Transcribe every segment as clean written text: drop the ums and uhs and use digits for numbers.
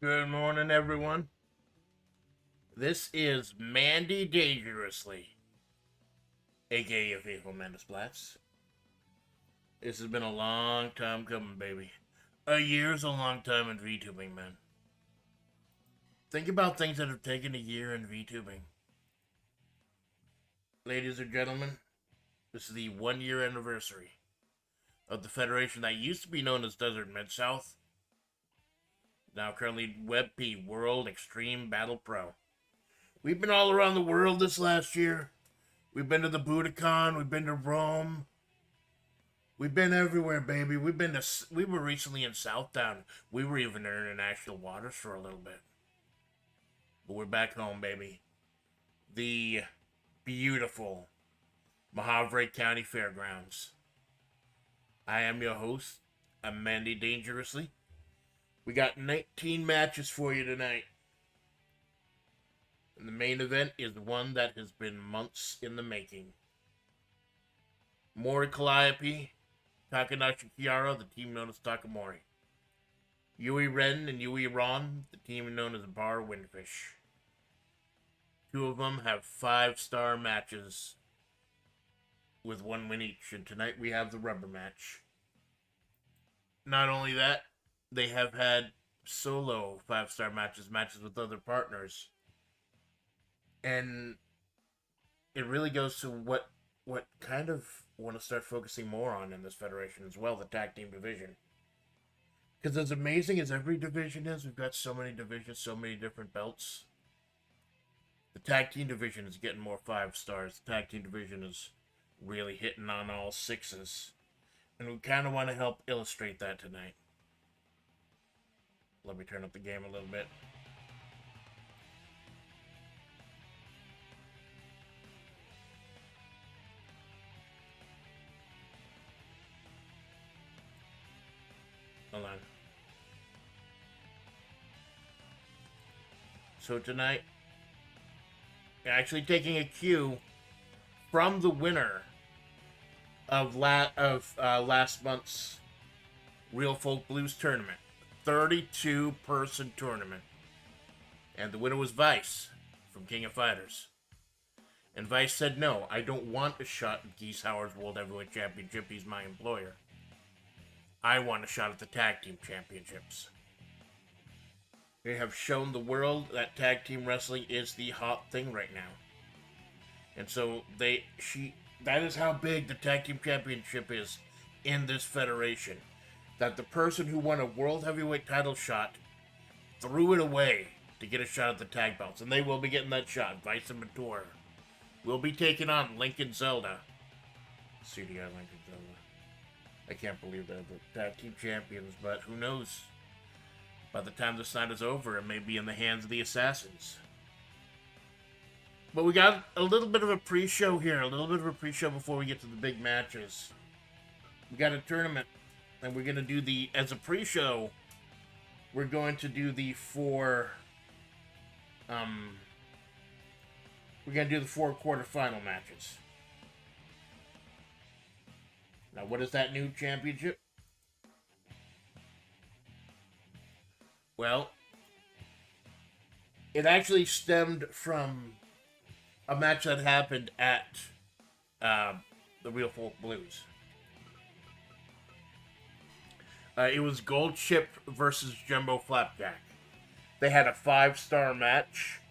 Good morning, everyone. This is Mandy Dangerously, aka your faithful Amanda Splatts. This has been a long time coming, baby. A year's a long time in VTubing, man. Think about things that have taken a year in VTubing. Ladies and gentlemen, this is the 1 year anniversary of the federation that used to be known as Desert Mid-South, now currently WebP, World Extreme Battle Pro. We've been all around the world this last year. We've been to the Budokan, we've been to Rome. We've been everywhere, baby. We were recently in Southtown. We were even in international waters for a little bit. But we're back home, baby. The beautiful Mahavre County Fairgrounds. I am your host, Mandy Dangerously. We got 19 matches for you tonight. And the main event is one that has been months in the making. Mori Calliope, Takanashi Kiara, the team known as Takamori. Yui Ren and Yui Ron, the team known as Bar Windfish. Two of them have 5-star matches with 1 win each, and tonight we have the rubber match. Not only that, they have had solo 5-star matches with other partners. And it really goes to what kind of want to start focusing more on in this federation as well, the tag team division. Because as amazing as every division is, we've got so many divisions, so many different belts. The tag team division is getting more 5 stars. The tag team division is really hitting on all 6s. And we kind of want to help illustrate that tonight. Let me turn up the game a little bit. Hold on. So tonight, actually taking a cue from the winner of last month's Real Folk Blues tournament, 32-person tournament, and the winner was Vice from King of Fighters. And Vice said, "No, I don't want a shot at Geese Howard's World Heavyweight Championship. He's my employer. I want a shot at the Tag Team Championships." They have shown the world that tag team wrestling is the hot thing right now. And so that is how big the Tag Team Championship is in this federation. That the person who won a World Heavyweight title shot threw it away to get a shot at the tag belts. And they will be getting that shot. Vice and Mature will be taking on Lincoln Zelda. CDI Lincoln Zelda. I can't believe they're the tag team champions, but who knows? By the time this night is over, it may be in the hands of the Assassins. But we got a little bit of a pre-show here, before we get to the big matches. We got a tournament, and we're going to do as a pre-show, we're going to do the 4 quarterfinal matches. Now, what is that new championship? Well, it actually stemmed from a match that happened at the Real Folk Blues. It was Gold Chip versus Jumbo Flapjack. They had a 5-star match.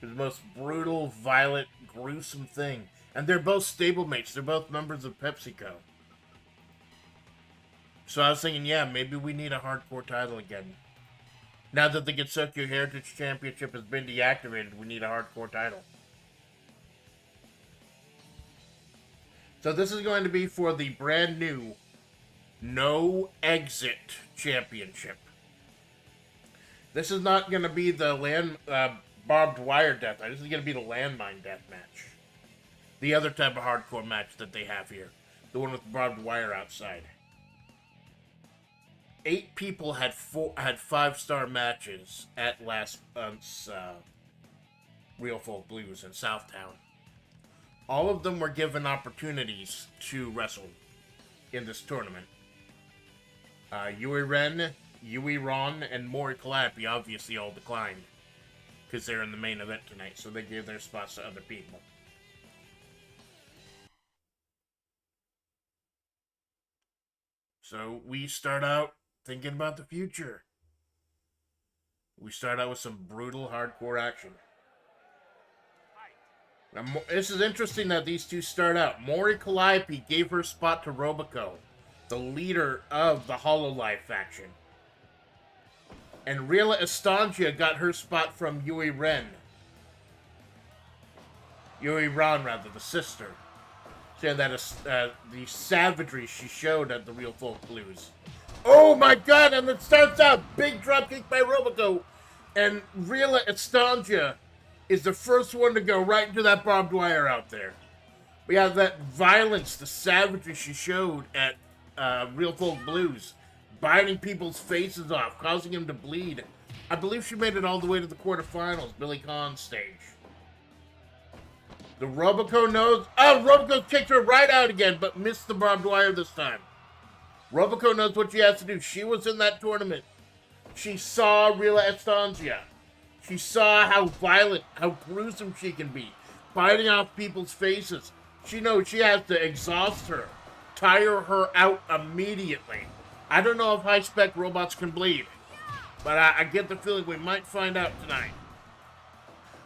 It was the most brutal, violent, gruesome thing. And they're both stablemates. They're both members of PepsiCo. So I was thinking, yeah, maybe we need a hardcore title again. Now that the Getsukyo Heritage Championship has been deactivated, we need a hardcore title. So this is going to be for the brand new No Exit Championship. This is not going to be the barbed wire death match. This is going to be the landmine death match. The other type of hardcore match that they have here. The one with barbed wire outside. 8 people had 5-star matches at last month's Real Folk Blues in Southtown. All of them were given opportunities to wrestle in this tournament. Yui Ren, Yui Ron and Mori Calliope obviously all declined because they're in the main event tonight, so they gave their spots to other people. So we start out thinking about the future. We start out with some brutal, hardcore action. Now, this is interesting that these two start out. Mori Calliope gave her spot to Robico, the leader of the Hololive faction. And Rila Estangia got her spot from Yui Ran, rather, the sister. Saying that the savagery she showed at the Real Folk Blues. Oh my god, and it starts out, big dropkick by Robico, and Rila Estangia is the first one to go right into that barbed wire out there. We have that violence, the savagery she showed at Real Folk Blues, biting people's faces off, causing them to bleed. I believe she made it all the way to the quarterfinals, Billy Khan's stage. The Robico knows... Oh, Robico kicked her right out again, but missed the barbed wire this time. Robico knows what she has to do. She was in that tournament. She saw Rila Estangia. She saw how violent, how gruesome she can be, biting off people's faces. She knows she has to exhaust her, tire her out immediately. I don't know if high-spec robots can bleed, but I get the feeling we might find out tonight.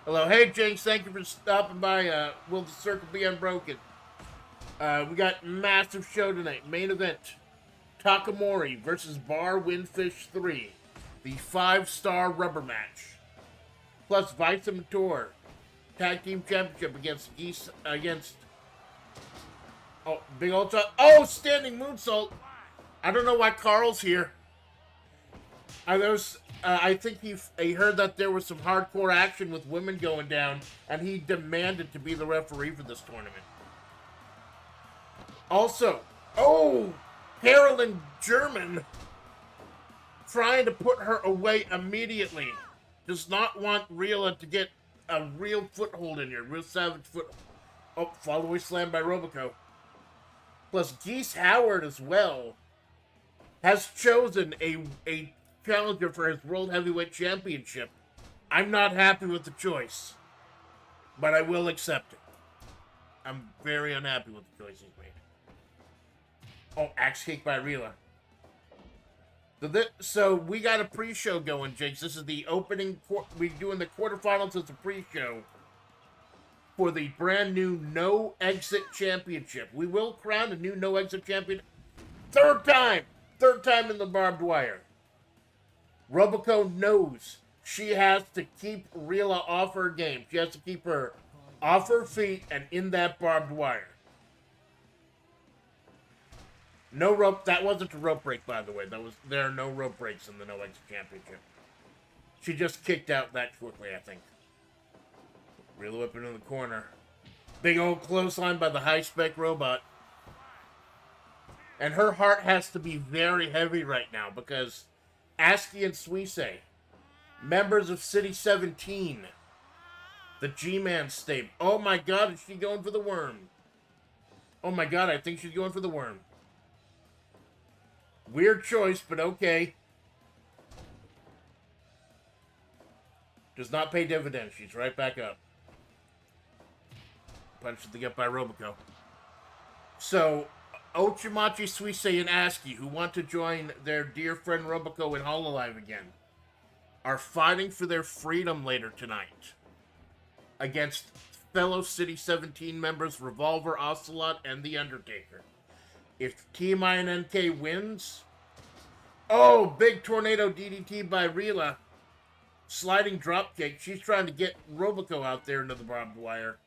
Hello, hey James, thank you for stopping by. Will the circle be unbroken? We got massive show tonight. Main event, Takamori versus Bar Windfish 3, the 5-star rubber match. Plus Vice and Mator, tag team championship against Geese, oh, big old shot. Oh, standing moonsault. I don't know why Carl's here. I think he heard that there was some hardcore action with women going down, and he demanded to be the referee for this tournament. Also, oh, Carolyn German trying to put her away immediately. Does not want Rila to get a real foothold in here, real savage foothold. Oh, follow-away slam by Robico. Plus, Geese Howard as well has chosen a challenger for his World Heavyweight Championship. I'm not happy with the choice, but I will accept it. I'm very unhappy with the choice he's made. Oh, axe kick by Rila. So we got a pre-show going, Jakes. This is the opening. We're doing the quarterfinals as a pre-show for the brand new No Exit Championship. We will crown a new No Exit Champion. Third time in the barbed wire. Robico knows she has to keep Rila off her game. She has to keep her off her feet and in that barbed wire. No rope. That wasn't a rope break, by the way. There are no rope breaks in the No Exit Championship. She just kicked out that quickly, I think. Rila whipping in the corner. Big old clothesline by the high-spec robot. And her heart has to be very heavy right now because Aski and Suisse, members of City 17, the G-Man stable. Oh my god, is she going for the worm? Oh my god, I think she's going for the worm. Weird choice, but okay. Does not pay dividends. She's right back up. Punch to the gut by Robico. So, Ochimachi, Suisse, and Aski, who want to join their dear friend Robico in Hololive again, are fighting for their freedom later tonight against fellow City 17 members Revolver, Ocelot, and The Undertaker. If Team INNK wins... Oh, big tornado DDT by Rila. Sliding dropkick. She's trying to get Robico out there into the barbed wire.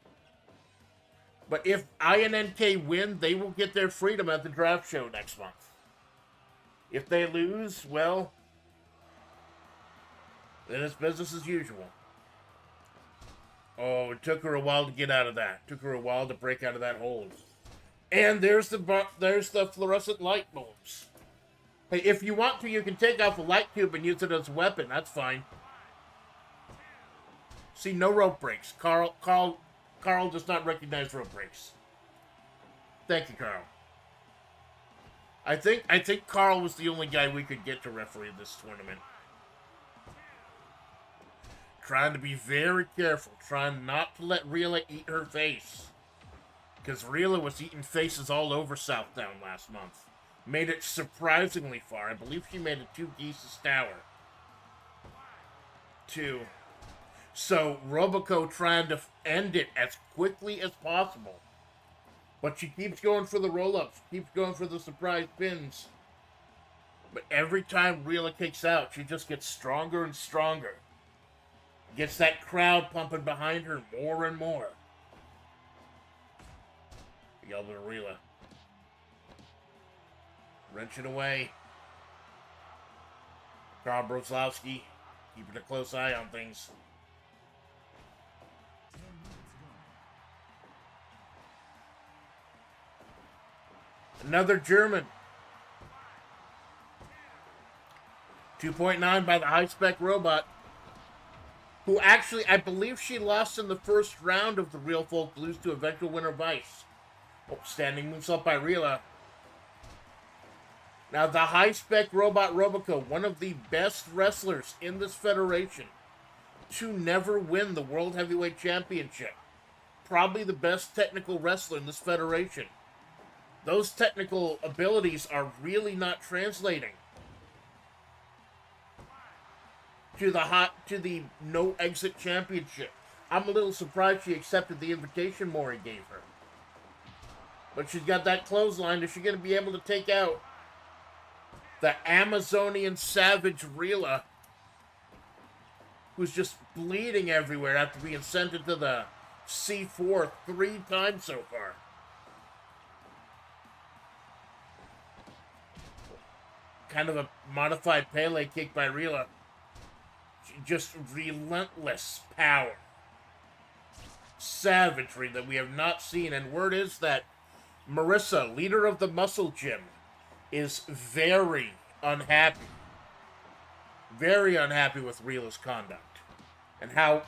But if INNK win, they will get their freedom at the draft show next month. If they lose, well, then it's business as usual. Oh, it took her a while to get out of that. It took her a while to break out of that hold. And there's the fluorescent light bulbs. Hey, if you want to, you can take off a light tube and use it as a weapon. That's fine. See, no rope breaks. Carl does not recognize rope breaks. Thank you, Carl. I think Carl was the only guy we could get to referee this tournament. Trying to be very careful, trying not to let Rila eat her face. Because Rila was eating faces all over Southdown last month. Made it surprisingly far. I believe she made it to Geese's Tower. 2. So, Roboco trying to end it as quickly as possible. But she keeps going for the roll-ups, keeps going for the surprise pins. But every time Rila kicks out, she just gets stronger and stronger. Gets that crowd pumping behind her more and more. Yelled at Rila. Wrenching away. Carl Broslowski keeping a close eye on things. Another German. 2.9 by the high-spec robot. Who actually, I believe she lost in the first round of the Real Folk Blues to eventual winner Vice. Oh, standing moves up by Rila. Now, the high-spec robot Roboco, one of the best wrestlers in this federation to never win the World Heavyweight Championship. Probably the best technical wrestler in this federation. Those technical abilities are really not translating to the no exit championship. I'm a little surprised she accepted the invitation Maury gave her. But she's got that clothesline. Is she going to be able to take out the Amazonian savage Rila, who's just bleeding everywhere after being sent into the C4 3 times so far? Kind of a modified Pele kick by Rila. Just relentless power. Savagery that we have not seen. And word is that Marissa, leader of the Muscle Gym, is very unhappy. Very unhappy with Rila's conduct. And how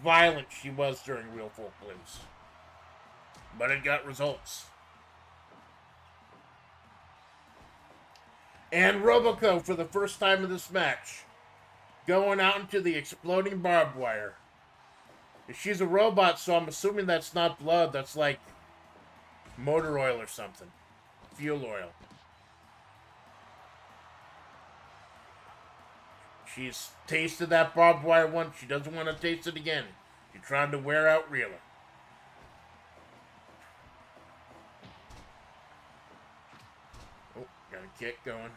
violent she was during Real Folk Blues. But it got results. And Roboco, for the first time in this match, going out into the exploding barbed wire. She's a robot, so I'm assuming that's not blood. That's like motor oil or something. Fuel oil. She's tasted that barbed wire once. She doesn't want to taste it again. She's trying to wear out Rila. Oh, got a kick going.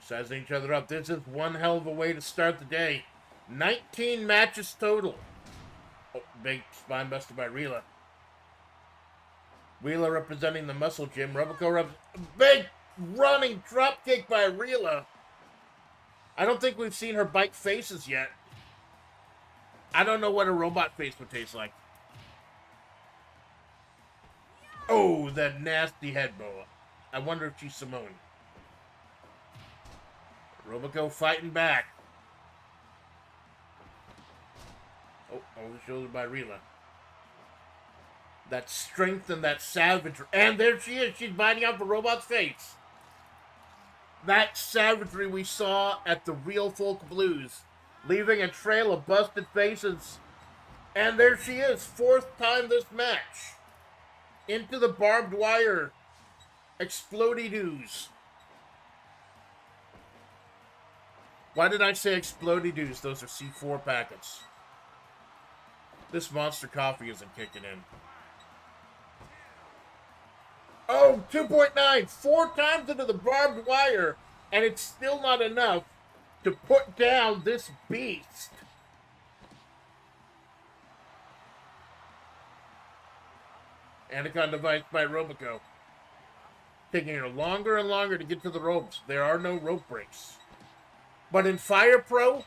Sizing each other up. This is one hell of a way to start the day. 19 matches total. Oh, big spine buster by Rila. Rila representing the Muscle Gym. Roboco big running drop kick by Rila. I don't think we've seen her bite faces yet. I don't know what a robot face would taste like. Oh, that nasty head boa. I wonder if she's Samoan. Roboco fighting back. Oh, over the shoulder by Rila. That strength and that savagery. And there she is. She's biting off a robot's face. That savagery we saw at the Real Folk Blues. Leaving a trail of busted faces. And there she is. 4th time this match. Into the barbed wire. Explody-doos. Why did I say explody-doos? Those are C4 packets. This monster coffee isn't kicking in. Oh, 2.9. 4 times into the barbed wire. And it's still not enough to put down this beast. Anaconda device by Roboco. Taking her longer and longer to get to the ropes. There are no rope breaks. But in Fire Pro,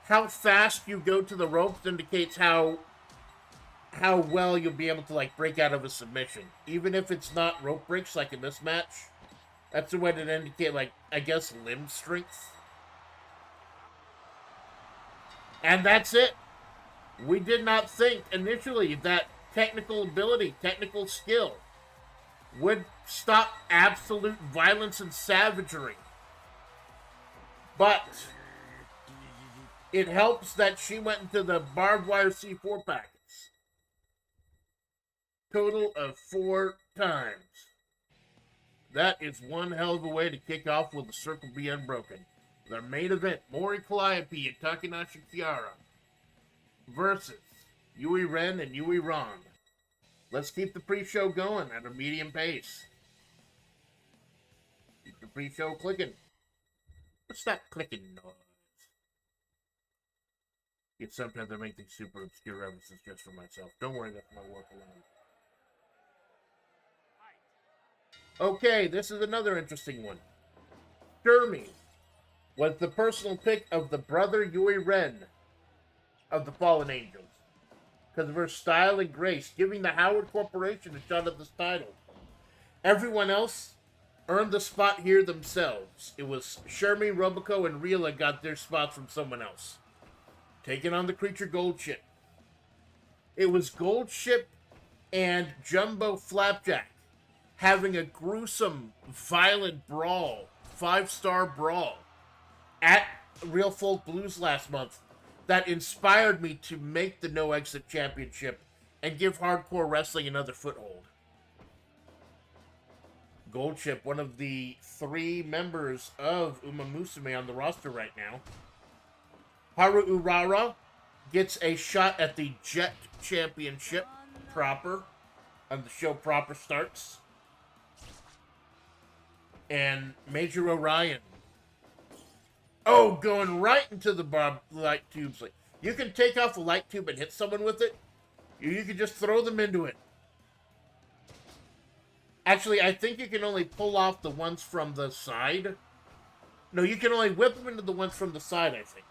how fast you go to the ropes indicates how well you'll be able to like break out of a submission. Even if it's not rope breaks like in this match. That's the way to indicate, like, I guess, limb strength. And that's it. We did not think initially that technical ability, technical skill. Would stop absolute violence and savagery. But it helps that she went into the barbed wire C4 packets. Total of 4 times. That is one hell of a way to kick off with the Circle B Unbroken. Their main event, Mori Calliope and Takanashi Kiara versus Yui Ren and Yui Ron. Let's keep the pre-show going at a medium pace. Keep the pre-show clicking. What's that clicking noise? Yet sometimes I make these super obscure references just for myself. Don't worry, that's my work alone. Okay, this is another interesting one. Shermie was the personal pick of the brother Yui Ren of the Fallen Angels because of her style and grace, giving the Howard Corporation a shot at this title. Everyone else earned the spot here themselves. It was Shermie, Robico, and Rila got their spots from someone else. Taking on the creature Goldship. It was Goldship and Jumbo Flapjack having a gruesome, violent brawl, 5-star brawl at Real Folk Blues last month that inspired me to make the No Exit Championship and give hardcore wrestling another foothold. Goldship, one of the 3 members of Uma Musume on the roster right now. Haru Urara gets a shot at the Jet Championship proper, and the show proper starts. And Major Orion, going right into the light tubes. Like, you can take off a light tube and hit someone with it. You can just throw them into it. Actually, I think you can only pull off the ones from the side. No, you can only whip them into the ones from the side, I think.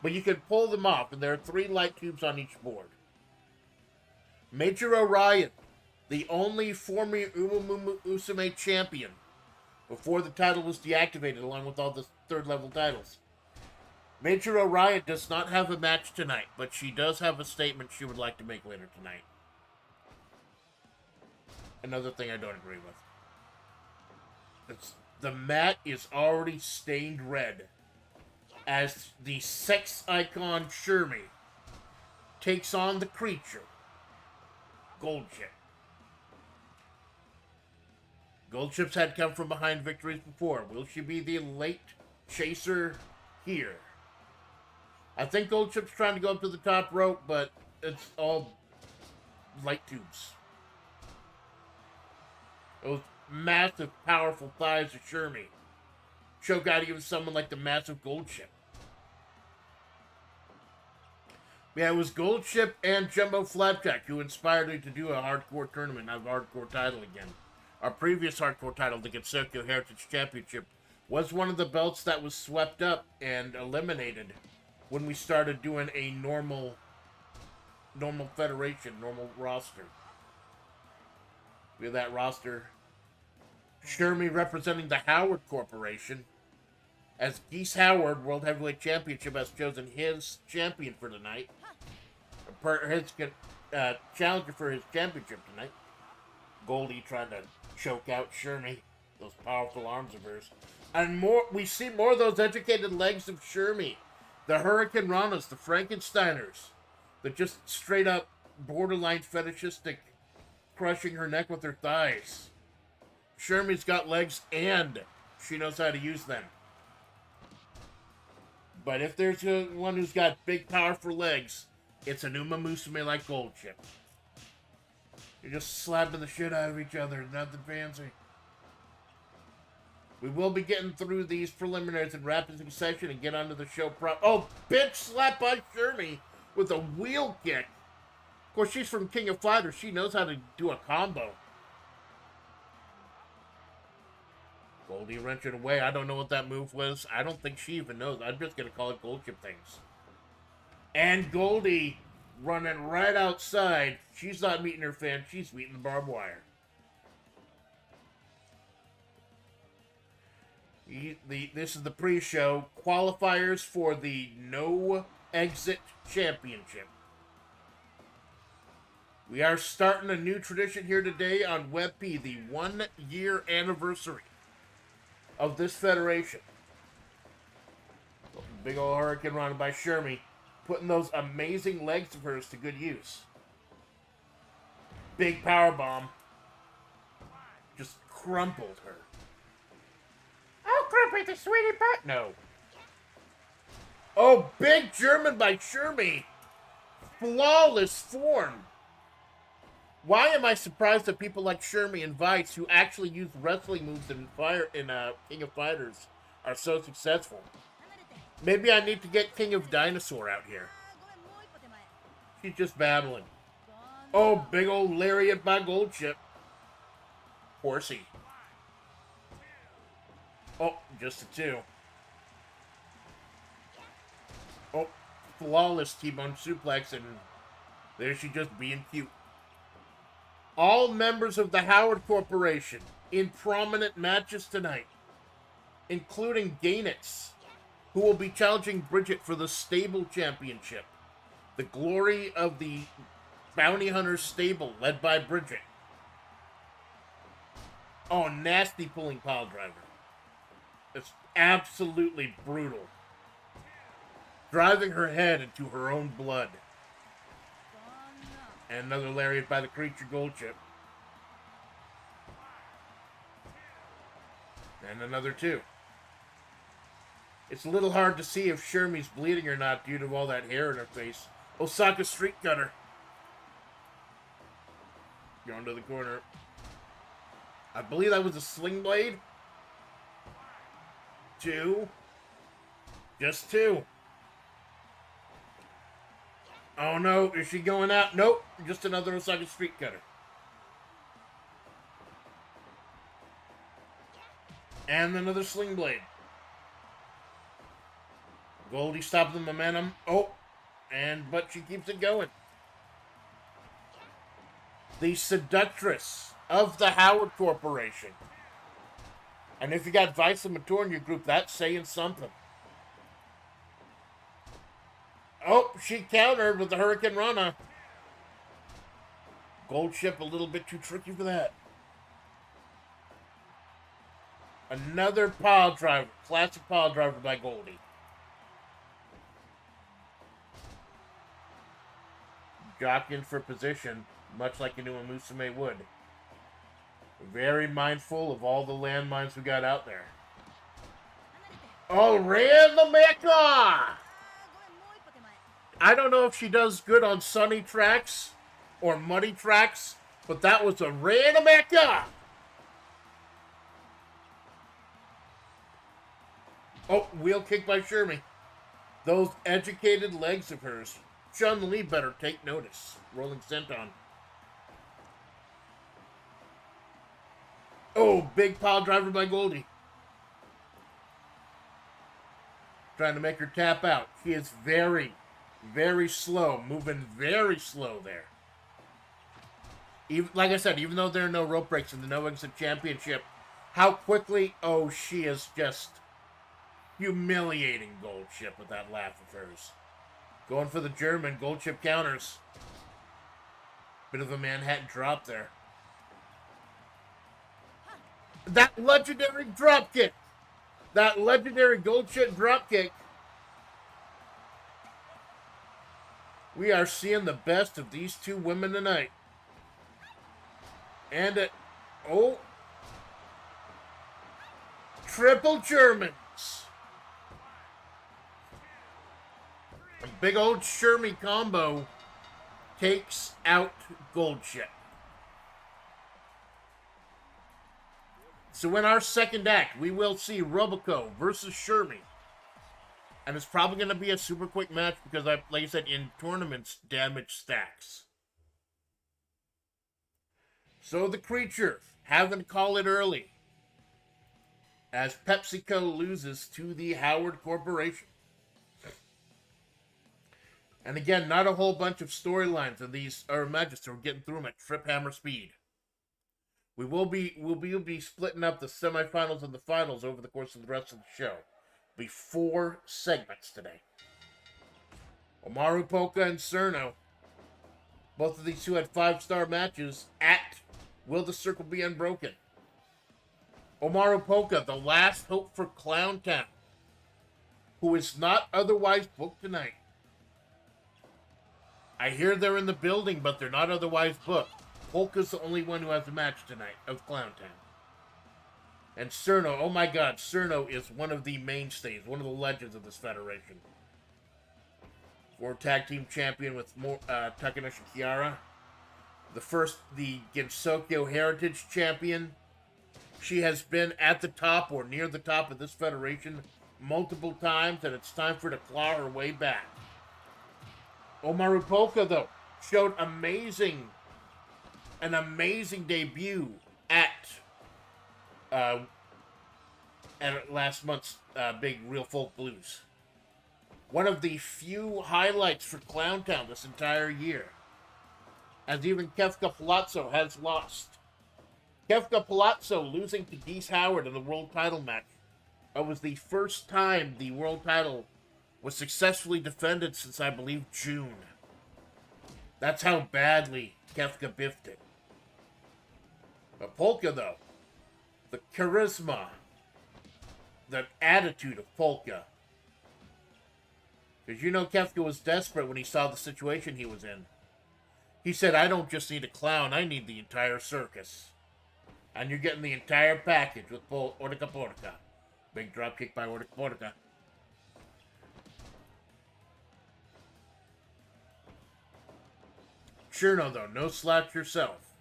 But you can pull them off, and there are 3 light tubes on each board. Major Orion, the only former Uma Musume champion before the title was deactivated, along with all the 3rd-level titles. Major Orion does not have a match tonight, but she does have a statement she would like to make later tonight. Another thing I don't agree with. The mat is already stained red as the sex icon Shermie takes on the creature Goldship. Goldship's had come from behind victories before. Will she be the late chaser here? I think Goldship's trying to go up to the top rope, but it's all light tubes. Those massive, powerful thighs of Shermie choke out even someone like the massive Goldship. Yeah, it was Goldship and Jumbo Flapjack who inspired me to do a hardcore tournament, have a hardcore title again. Our previous hardcore title, the Gensokyo Heritage Championship, was one of the belts that was swept up and eliminated when we started doing a normal federation, normal roster. We have that roster. Shermie representing the Howard Corporation, as Geese Howard, World Heavyweight Championship, has chosen his champion for tonight. His challenger for his championship tonight. Goldie trying to choke out Shermie. Those powerful arms of hers. And more, we see more of those educated legs of Shermie. The Hurricane Ranas, the Frankensteiners. The just straight up borderline fetishistic crushing her neck with her thighs. Shermie's got legs and she knows how to use them. But if there's one who's got big, powerful legs, it's an Uma Musume like Goldship. You're just slapping the shit out of each other, nothing fancy. We will be getting through these preliminaries in rapid succession and get onto the show bitch slap by Shermie with a wheel kick. Of course, she's from King of Fighters. She knows how to do a combo. Goldie wrenching away. I don't know what that move was. I don't think she even knows. I'm just going to call it Goldship things. And Goldie running right outside. She's not meeting her fan. She's meeting the barbed wire. This is the pre-show. Qualifiers for the No Exit Championship. We are starting a new tradition here today on WebP, the 1-year anniversary of this federation. Big old hurricane run by Shermie, putting those amazing legs of hers to good use. Big power bomb. Just crumpled her. Oh, crumple the sweetie butt. No. Oh, big German by Shermie. Flawless form. Why am I surprised that people like Shermie and Vice, who actually use wrestling moves in King of Fighters, are so successful? Maybe I need to get King of Dinosaur out here. She's just babbling. Oh, big old lariat by Goldchip. Horsey. Oh, just a 2. Oh, flawless T-bone suplex, and there she just being cute. All members of the Howard Corporation in prominent matches tonight, including Gainitz, who will be challenging Bridget for the stable championship. The glory of the Bounty Hunters stable, led by Bridget. Oh, nasty pulling pile driver. It's absolutely brutal. Driving her head into her own blood. And another lariat by the creature Goldchip. And another 2. It's a little hard to see if Shermie's bleeding or not due to all that hair in her face. Osaka Street Cutter. Going to the corner. I believe that was a sling blade. 2. Just 2. Oh no, is she going out? Nope, just another Osaka Street Cutter. And another sling blade. Goldie stopped the momentum. Oh, but she keeps it going. The seductress of the Howard Corporation. And if you got Vice and Mature in your group, that's saying something. Oh, she countered with the Hurricane Rana. Goldchip a little bit too tricky for that. Another pile driver. Classic pile driver by Goldie. Jockeying for position, much like you knew a Musume would. Very mindful of all the landmines we got out there. Oh, random mecha! I don't know if she does good on sunny tracks or muddy tracks, but that was a random mecha! Oh, wheel kick by Shermie. Those educated legs of hers. Chun-Li better take notice. Rolling senton. Oh, big pile driver by Goldie. Trying to make her tap out. She is very, very slow. Moving very slow there. Even, like I said, even though there are no rope breaks in the No Exit Championship, how quickly... Oh, she is just humiliating Goldchip with that laugh of hers. Going for the German. Goldchip counters. Bit of a Manhattan drop there. That legendary drop kick. That legendary Goldchip drop kick. We are seeing the best of these two women tonight. And it... Oh. Triple Germans. A big old Shermie combo takes out Goldchip. So in our second act, we will see Roboco versus Shermie. And it's probably going to be a super quick match because, like I said, in tournaments, damage stacks. So the creature having to call it early as PepsiCo loses to the Howard Corporation. And again, not a whole bunch of storylines in these matches, so we're getting through them at trip hammer speed. We'll be splitting up the semifinals and the finals over the course of the rest of the show. It'll be 4 segments today. Omaru Polka and Cerno. Both of these two had 5-star matches at Will the Circle Be Unbroken? Omaru Polka, the last hope for Clowntown, who is not otherwise booked tonight. I hear they're in the building, but they're not otherwise booked. Polka's the only one who has a match tonight of Clowntown. And Cerno, oh my god, Cerno is one of the mainstays, one of the legends of this federation. World Tag Team Champion with Takanoshi Kiara. The Gensokyo Heritage Champion. She has been at the top or near the top of this federation multiple times, and it's time for her to claw her way back. Omaru Polka, though, showed an amazing debut at last month's big Real Folk Blues. One of the few highlights for Clowntown this entire year, as even Kefka Palazzo has lost. Kefka Palazzo losing to Geese Howard in the world title match. It was the first time the world title was successfully defended since, I believe, June. That's how badly Kefka biffed it. But Polka, though, the charisma, the attitude of Polka. Because you know Kefka was desperate when he saw the situation he was in. He said, I don't just need a clown, I need the entire circus. And you're getting the entire package with Ortica Portica. Big dropkick by Ortica Portica. Cherno, though, no slouch yourself.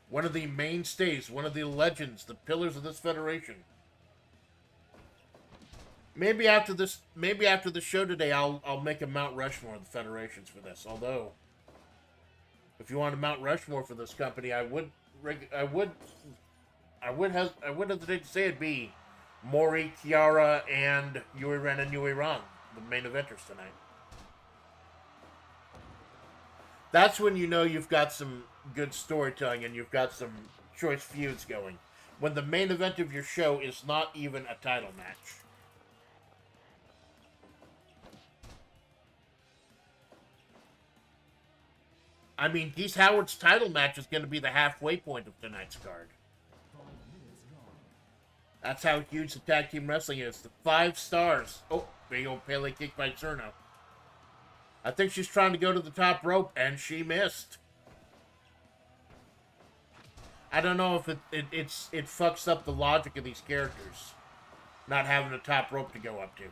One of the mainstays, one of the legends, the pillars of this federation. Maybe after the show today, I'll make a Mount Rushmore of the federations for this. Although, if you want a Mount Rushmore for this company, I would hesitate to say it'd be Mori, Kiara, and Yui Ren and Yui Ran, the main eventers tonight. That's when you know you've got some good storytelling and you've got some choice feuds going. When the main event of your show is not even a title match. I mean, Geese Howard's title match is going to be the halfway point of tonight's card. That's how huge the tag team wrestling is. The 5 stars. Oh, big old Pele kick by Cerno. I think she's trying to go to the top rope, and she missed. I don't know if it fucks up the logic of these characters, not having a top rope to go up to.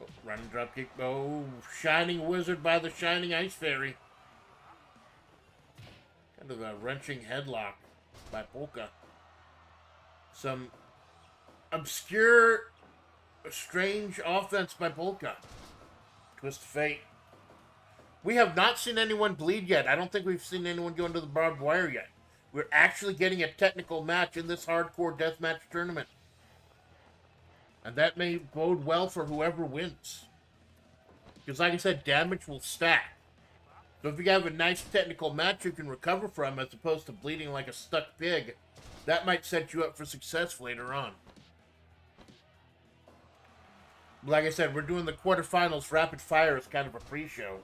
Oh, running drop kick. Oh, Shining Wizard by the Shining Ice Fairy. Kind of a wrenching headlock by Polka. Some obscure, strange offense by Polka. Twist of Fate. We have not seen anyone bleed yet. I don't think we've seen anyone go into the barbed wire yet. We're actually getting a technical match in this hardcore deathmatch tournament. And that may bode well for whoever wins. Because like I said, damage will stack. So if you have a nice technical match you can recover from as opposed to bleeding like a stuck pig, that might set you up for success later on. Like I said, we're doing the quarterfinals rapid fire as kind of a pre-show.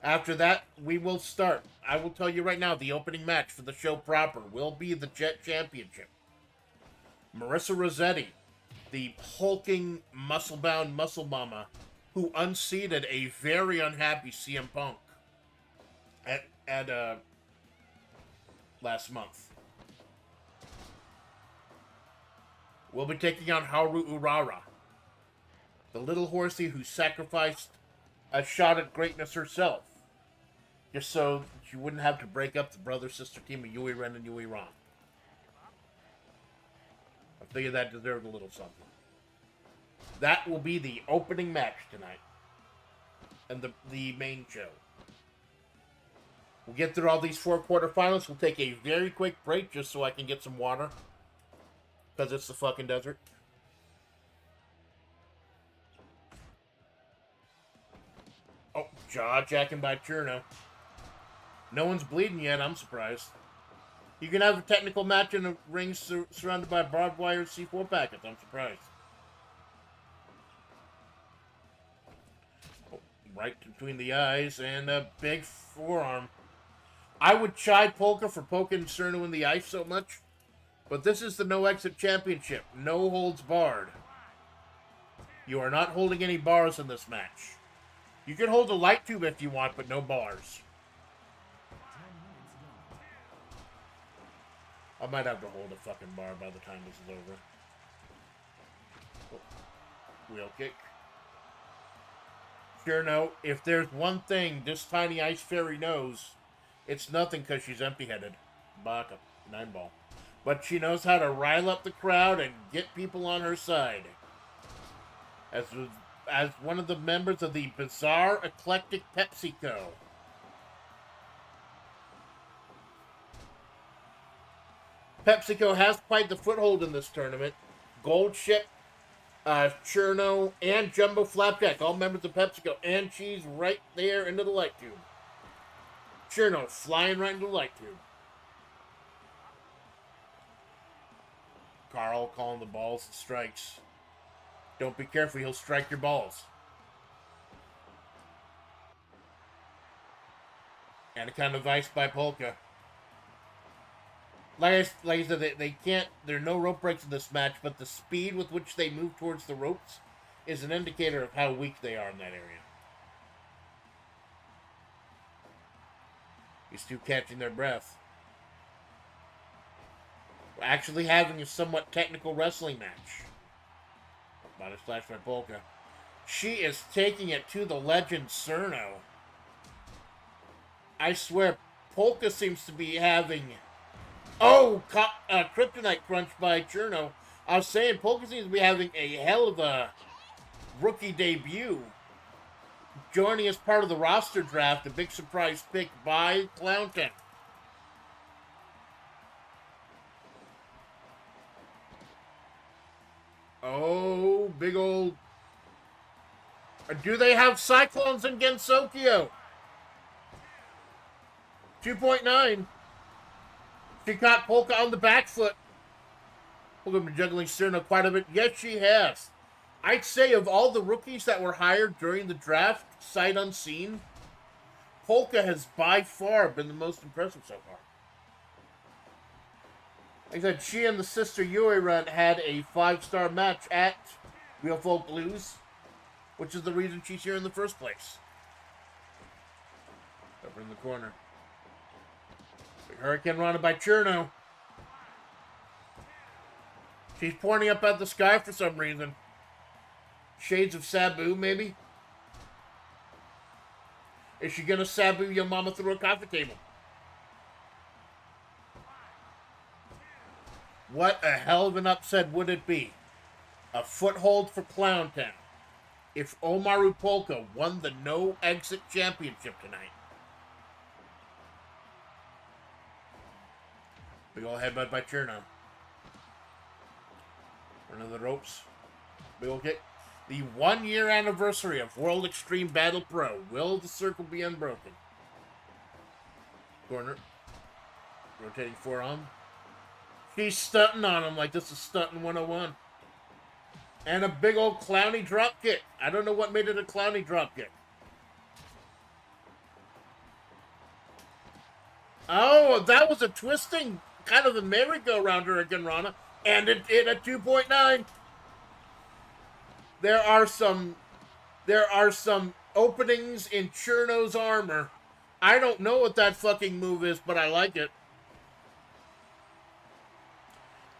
After that, we will start. I will tell you right now, the opening match for the show proper will be the Jet Championship. Marissa Rossetti, the hulking, muscle-bound muscle mama, who unseated a very unhappy CM Punk at last month. We'll be taking on Haru Urara, the little horsey who sacrificed a shot at greatness herself, just so she wouldn't have to break up the brother-sister team of Yui Ren and Yui Ran. I figured that deserved a little something. That will be the opening match tonight, and the main show. We'll get through all these 4 quarterfinals. We'll take a very quick break just so I can get some water, because it's the fucking desert. Oh, jaw-jacking by Cherno. No one's bleeding yet, I'm surprised. You can have a technical match in a ring surrounded by barbed wire C4 packets, I'm surprised. Right between the eyes and a big forearm. I would chide Polka for poking Cerno in the eye so much, but this is the No Exit Championship. No holds barred. You are not holding any bars in this match. You can hold a light tube if you want, but no bars. I might have to hold a fucking bar by the time this is over. Oh, wheel kick. Sure, no. If there's one thing this tiny ice fairy knows, it's nothing because she's empty-headed. Baka, 9-ball. But she knows how to rile up the crowd and get people on her side. As one of the members of the bizarre, eclectic PepsiCo. PepsiCo has quite the foothold in this tournament. Gold Ship, Cherno, and Jumbo Flapjack, all members of PepsiCo, and she's right there into the light tube. Cherno flying right into the light tube. Carl calling the balls and strikes. Don't be careful, he'll strike your balls. And a kind of vice by Polka. Like I said, they can't. There are no rope breaks in this match, but the speed with which they move towards the ropes is an indicator of how weak they are in that area. These two catching their breath. We're actually having a somewhat technical wrestling match. Body slash by Polka. She is taking it to the legend Cerno. I swear, Polka seems to be having... Oh, Kryptonite Crunch by Cherno. I was saying, Polka seems to be having a hell of a rookie debut. Joining as part of the roster draft, a big surprise pick by Clownton. Oh, big old... Do they have Cyclones in Gensokyo? 2.9. She caught Polka on the back foot. Polka been juggling Cerno quite a bit. Yes, she has. I'd say of all the rookies that were hired during the draft, sight unseen, Polka has by far been the most impressive so far. Like I said, she and the sister Yuri Run had a 5-star match at Real Folk Blues, which is the reason she's here in the first place. Over in the corner. Big Hurricane Rana by Cherno. She's pointing up at the sky for some reason. Shades of Sabu, maybe? Is she gonna Sabu your mama through a coffee table? What a hell of an upset would it be? A foothold for Clowntown if Omaru Polka won the No Exit Championship tonight. Big ol' headbutt by Cherno. Run of the ropes. Big ol' kick. The 1-year anniversary of World Extreme Battle Pro. Will the circle be unbroken? Corner. Rotating forearm. She's stunting on him like this is stunting 101. And a big old clowny drop kick. I don't know what made it a clowny drop kick. Oh, that was a twisting, kind of a merry-go-round Hurricane Rana. And it hit a 2.9. There are some openings in Cherno's armor. I don't know what that fucking move is, but I like it.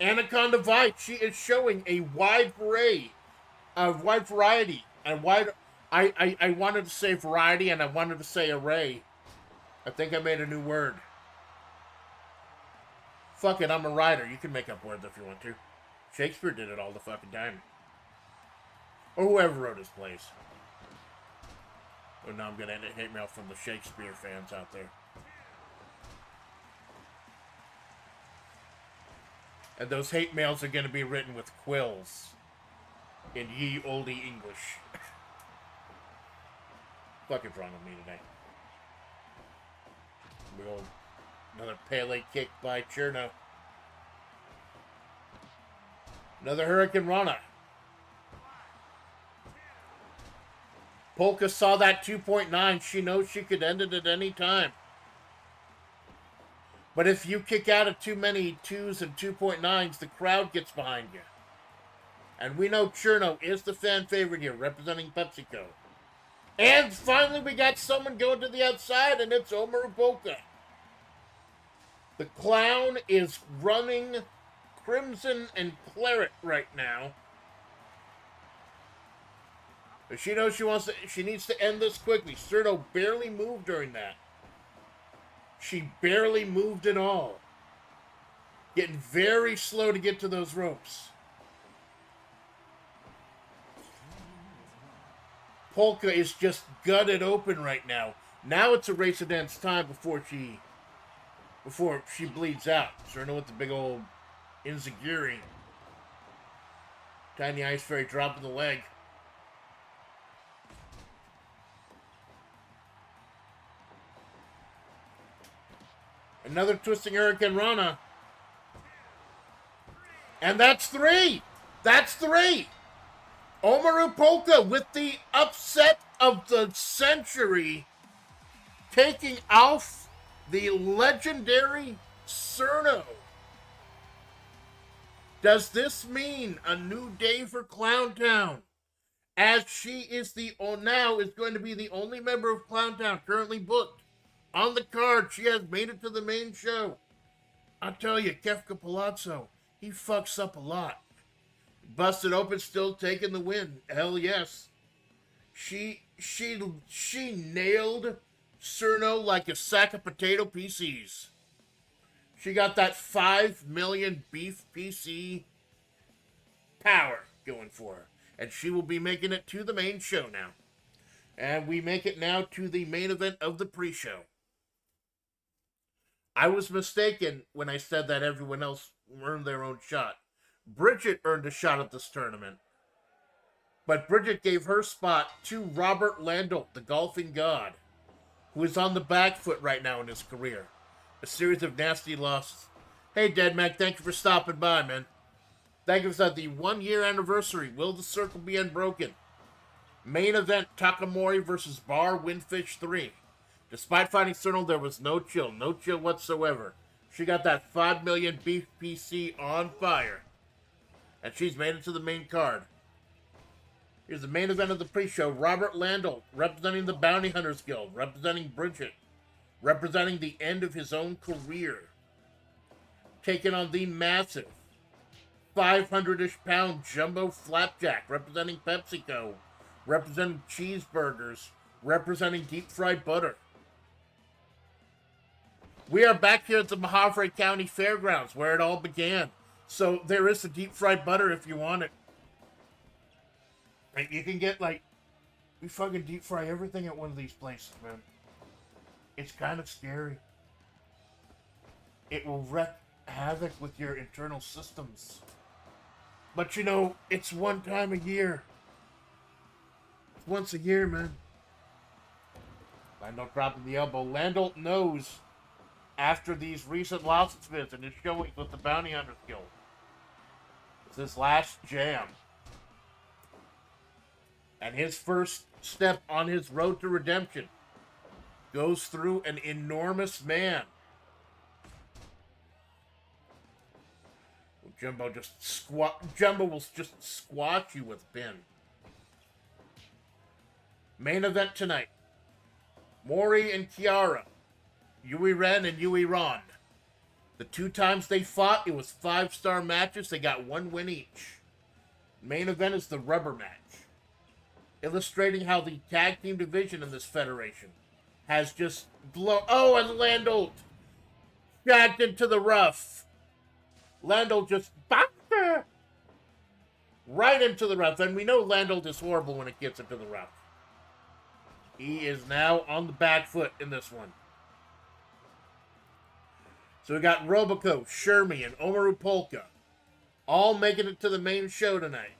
Anaconda Vice, she is showing a wide variety. I wanted to say variety and I wanted to say array. I think I made a new word. Fuck it, I'm a writer. You can make up words if you want to. Shakespeare did it all the fucking time. Or whoever wrote his plays. Oh, now I'm gonna get hate mail from the Shakespeare fans out there. And those hate mails are going to be written with quills in ye olde English. Fucking wrong with me today. Another PLE kick by Cherno. Another Hurricane Rana. Polka saw that 2.9. She knows she could end it at any time. But if you kick out of too many 2s and 2.9s, the crowd gets behind you. And we know Cherno is the fan favorite here, representing PepsiCo. And finally, we got someone going to the outside, and it's Omaru Polka. The clown is running Crimson and Claret right now. But she knows she needs to end this quickly. Cherno barely moved during that. She barely moved at all. Getting very slow to get to those ropes. Polka is just gutted open right now. Now it's a race against time before she bleeds out. Cherno with the big old enziguri. Tiny Ice Fairy dropping the leg. Another twisting Hurricane Rana. And that's 3. That's 3. Omaru Polka with the upset of the century, taking off the legendary Cherno. Does this mean a new day for Clowntown? As she is now is going to be the only member of Clowntown currently booked on the card. She has made it to the main show. I'll tell you, Kefka Palazzo, he fucks up a lot. Busted open, still taking the win. Hell yes. She nailed Cherno like a sack of potato PCs. She got that 5 million beef PC power going for her. And she will be making it to the main show now. And we make it now to the main event of the pre-show. I was mistaken when I said that everyone else earned their own shot. Bridget earned a shot at this tournament. But Bridget gave her spot to Robert Landel, the golfing god, who is on the back foot right now in his career. A series of nasty losses. Hey, Dead Mac, thank you for stopping by, man. Thank you for the 1-year anniversary. Will the circle be unbroken? Main event, Takamori versus Bar Windfish 3. Despite fighting Cherno, there was no chill. No chill whatsoever. She got that 5 million beef PC on fire. And she's made it to the main card. Here's the main event of the pre-show. Robert Landel, representing the Bounty Hunters Guild, representing Bridget, representing the end of his own career, taking on the massive 500-ish pound Jumbo Flapjack, representing PepsiCo, representing cheeseburgers, representing deep fried butter. We are back here at the Mahavre County Fairgrounds, where it all began. So there is the deep fried butter if you want it. Like, you can get, like, we fucking deep fry everything at one of these places, man. It's kind of scary. It will wreak havoc with your internal systems. But you know, it's one time a year. It's once a year, man. Landel dropping the elbow. Landel knows after these recent losses and his showings with the Bounty Hunters Guild, it's his last jam. And his first step on his road to redemption goes through an enormous man. Jumbo will just squash you with pin. Main event tonight. Mori and Kiara. Yui Ren and Yui Ron. The 2 times they fought, it was 5-star matches. They got 1 win each. Main event is the rubber match, illustrating how the tag team division in this federation has just blown. Oh, and Landel jacked into the rough. Landel just right into the rough. And we know Landel is horrible when it gets into the rough. He is now on the back foot in this one. So we got Robico, Shermie, and Omaru Polka all making it to the main show tonight.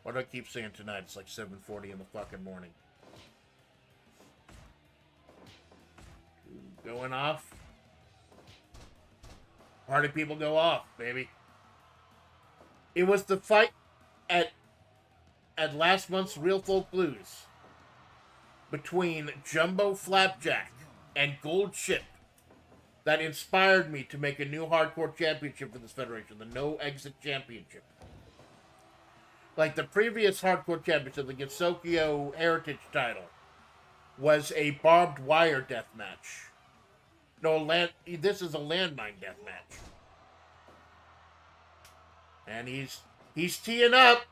Why do I keep saying tonight? It's like 7:40 in the fucking morning. Going off. Party people go off, baby. It was the fight at at last month's Real Folk Blues between Jumbo Flapjack and Gold Ship that inspired me to make a new hardcore championship for this federation, the No Exit Championship. Like the previous hardcore championship, the Gensokyo Heritage title, was a barbed wire death match. No, this is a landmine death match. And he's teeing up.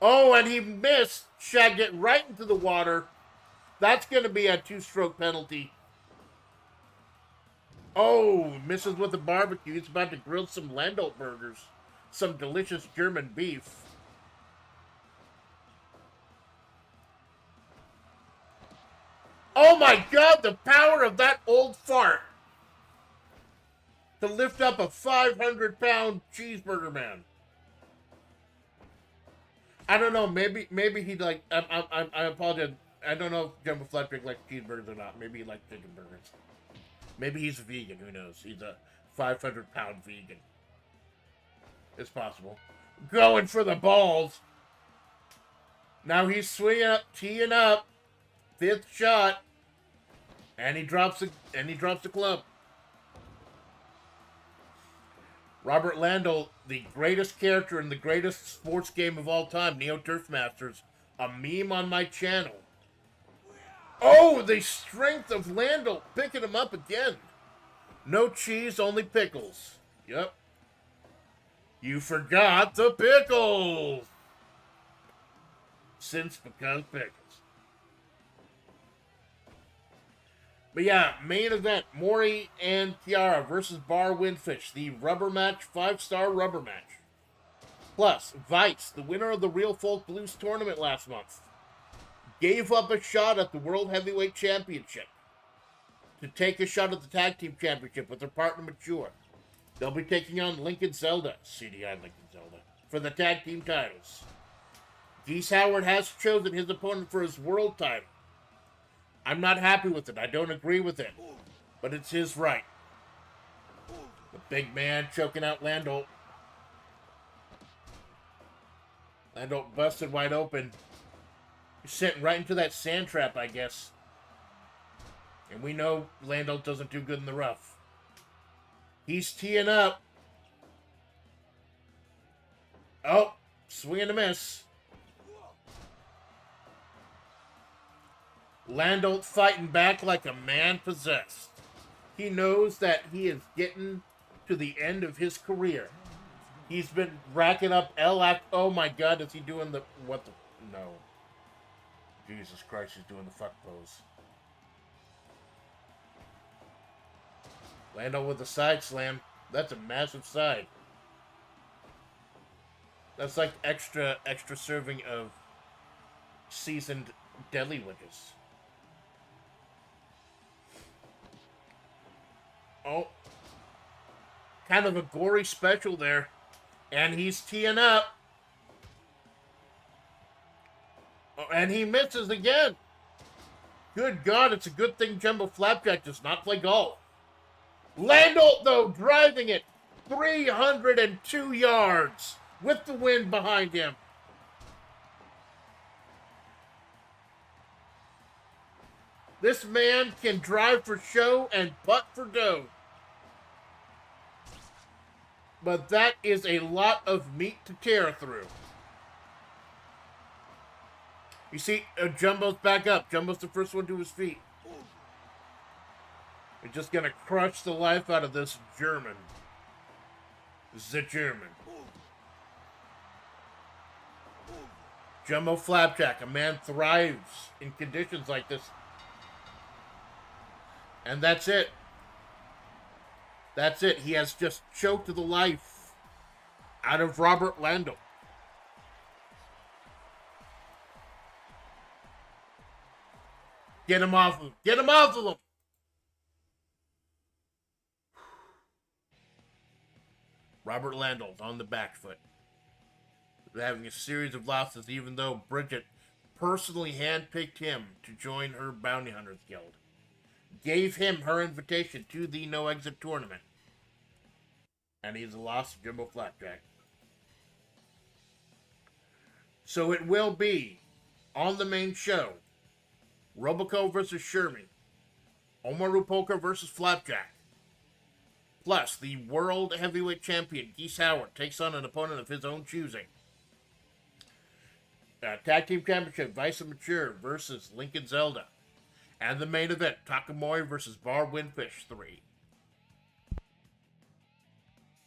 Oh, and he missed. Shagged it right into the water. That's going to be a 2-stroke penalty. Oh, misses with the barbecue. He's about to grill some Landolt burgers. Some delicious German beef. Oh my God, the power of that old fart. To lift up a 500-pound cheeseburger man. I don't know. Maybe he'd like. I apologize. I don't know if Jumbo Flapjack likes cheeseburgers or not. Maybe he likes chicken burgers. Maybe he's a vegan. Who knows? He's a 500-pound vegan. It's possible. Going for the balls. Now he's swinging up, teeing up. 5th shot, and he drops the club. Robert Landel, the greatest character in the greatest sports game of all time, Neo Turf Masters, a meme on my channel. Oh, the strength of Landel, picking him up again. No cheese, only pickles. Yep. You forgot the pickles. Since because pickles. But yeah, main event, Maury and Kiara versus Bar Windfish, the rubber match, 5-star rubber match. Plus, Vice, the winner of the Real Folk Blues tournament last month, gave up a shot at the World Heavyweight Championship to take a shot at the Tag Team Championship with their partner Mature. They'll be taking on Lincoln Zelda, CDI Lincoln Zelda, for the Tag Team titles. Geese Howard has chosen his opponent for his world title. I'm not happy with it. I don't agree with it. But it's his right. The big man choking out Landolt. Landolt busted wide open. He's sitting right into that sand trap, I guess. And we know Landolt doesn't do good in the rough. He's teeing up. Oh, swing and a miss. Landolt fighting back like a man possessed. He knows that he is getting to the end of his career. He's been racking up L-act. Oh my God, is he doing the... What the... No. Jesus Christ, he's doing the fuck pose. Landolt with the side slam. That's a massive side. That's like extra serving of seasoned deli wedges. Oh. Kind of a gory special there. And he's teeing up. Oh, and he misses again. Good God, it's a good thing Jumbo Flapjack does not play golf. Landolt, though, driving it 302 yards with the wind behind him. This man can drive for show and putt for dough. But that is a lot of meat to tear through. You see, Jumbo's back up. Jumbo's the first one to his feet. We're just going to crush the life out of this German. The German. Jumbo Flapjack. A man thrives in conditions like this. And that's it. That's it. He has just choked the life out of Robert Landel. Get him off of him. Get him off of him. Robert Landolt on the back foot. They're having a series of losses, even though Bridget personally handpicked him to join her Bounty Hunters Guild. Gave him her invitation to the No Exit tournament. And he's a loss to Jumbo Flapjack. So it will be on the main show. Robico versus Shermie. Omaru Poker versus Flapjack. Plus, the World Heavyweight Champion, Geese Howard, takes on an opponent of his own choosing. Tag Team Championship, Vice and Mature versus Lincoln Zelda. And the main event, Takamori versus Bar Windfish 3.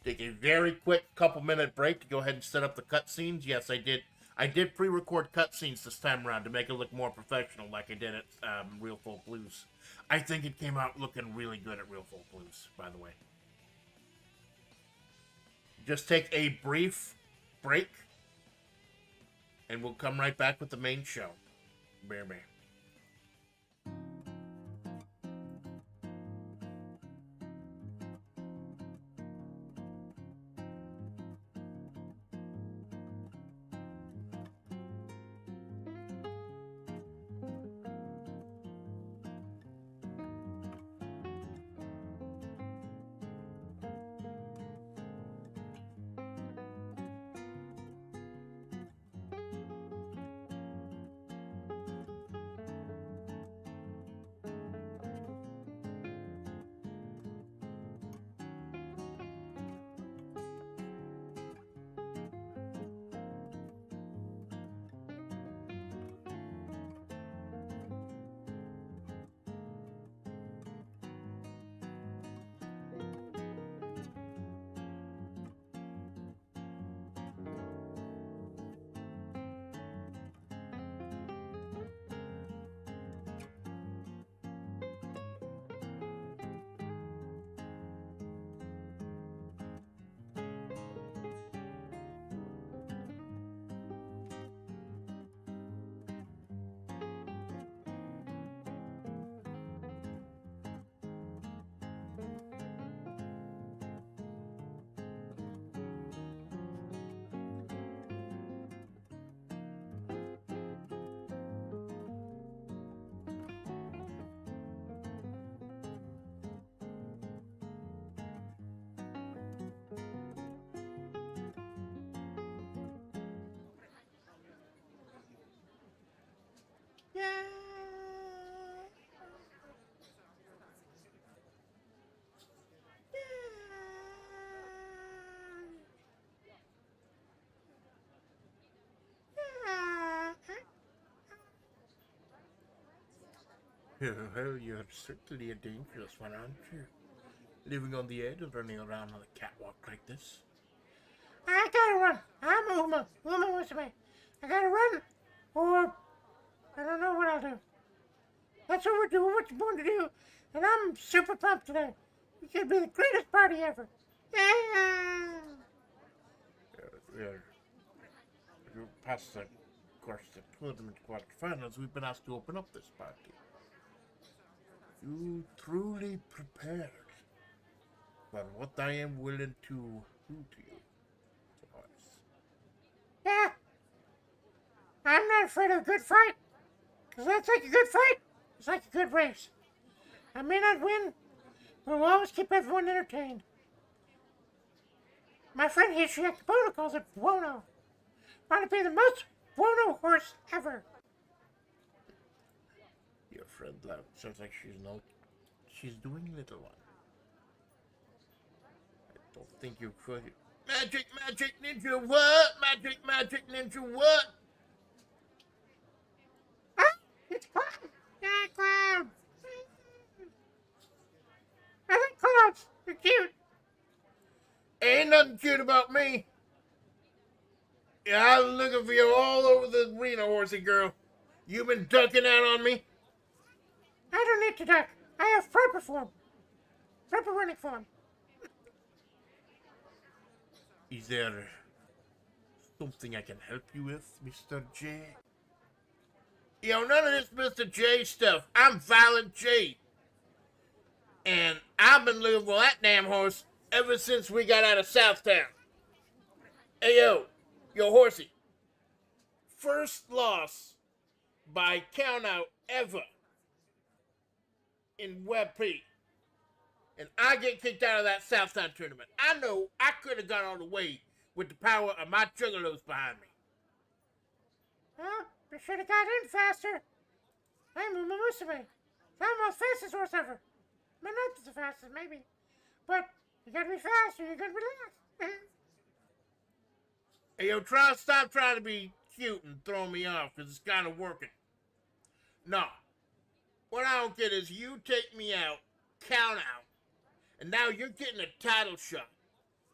Take a very quick couple-minute break to go ahead and set up the cutscenes. Yes, I did. I did pre-record cutscenes this time around to make it look more professional like I did at Real Folk Blues. I think it came out looking really good at Real Folk Blues, by the way. Just take a brief break, and we'll come right back with the main show. Bear. Well, you're certainly a dangerous one, aren't you? Living on the edge and running around on a catwalk like this. I gotta run. I'm Uma. Uma was me. I gotta run, or I don't know what I'll do. That's what we're doing, what you're born to do. And I'm super pumped today. It's gonna be the greatest party ever. Yeah. Past the course, the tournament quarterfinals, we've been asked to open up this party. You truly prepared for what I am willing to do to you, Horace. Yeah. I'm not afraid of a good fight. Because that's like a good fight. It's like a good race. I may not win, but we'll always keep everyone entertained. My friend Hishiak Kubota calls it Buono. Want to be the most Buono horse ever. Your friend Loud sounds like she's doing little one. I don't think you could. Magic ninja what? Magic ninja what? Ah, it's Cloud. Yeah, Cloud. I like clouds. They're cute. Ain't nothing cute about me. Yeah, I'm looking for you all over the arena, horsey girl. You been ducking out on me? I don't need to duck. I have proper form. Proper running form. Is there something I can help you with, Mr. J? Yo, none of this Mr. J stuff. I'm Violent J. And I've been looking for that damn horse ever since we got out of Southtown. Hey, yo, horsey. First loss by countout ever in Web P. And I get kicked out of that Southtown tournament. I know I could have gone all the way with the power of my juggalos behind me. Well, we should have got in faster. I'm Uma Musume. I'm the fastest horse ever. I mean, not the fastest, maybe. But you gotta be fast or you're gonna be last. Hey, yo, stop trying to be cute and throw me off, because it's kind of working. No. What I don't get is you take me out, count out, and now you're getting a title shot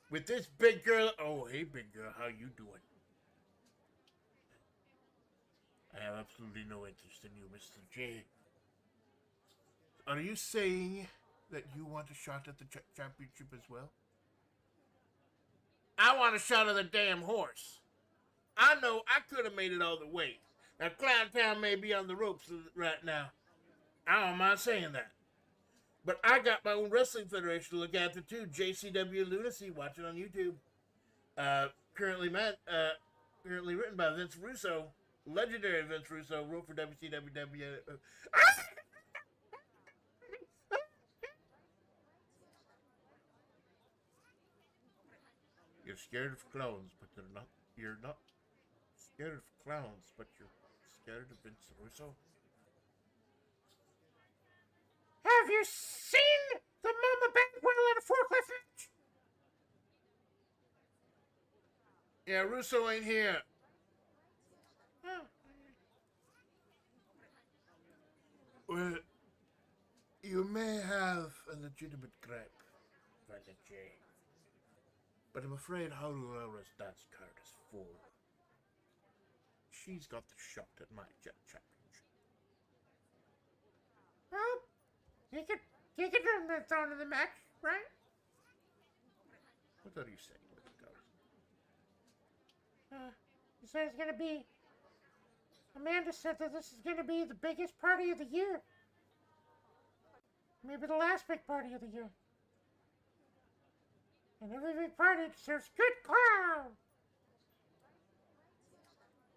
with this big girl. Oh, hey, big girl, how you doing? I have absolutely no interest in you, Mr. J. Are you saying that you want a shot at the championship as well? I want a shot of the damn horse. I know I could have made it all the way. Now, Clown Town may be on the ropes right now. I don't mind saying that. But I got my own wrestling federation to look after too. JCW Lunacy, watch it on YouTube. Currently written by Vince Russo, legendary Vince Russo, wrote for WCW. You're scared of clowns, but they're not. You're not scared of clowns, but you're scared of Vince Russo. Have you seen the Mama Bagwell at a forklift match? Yeah, Russo ain't here. Oh. Well, you may have a legitimate gripe, Father J. But I'm afraid Harura's dance card is full. She's got the shot at my jet championship. Well, you could run the throne in the match, right? What are you saying, little girl? You said it's gonna be. Amanda said that this is gonna be the biggest party of the year. Maybe the last big party of the year. And every big party deserves good clown.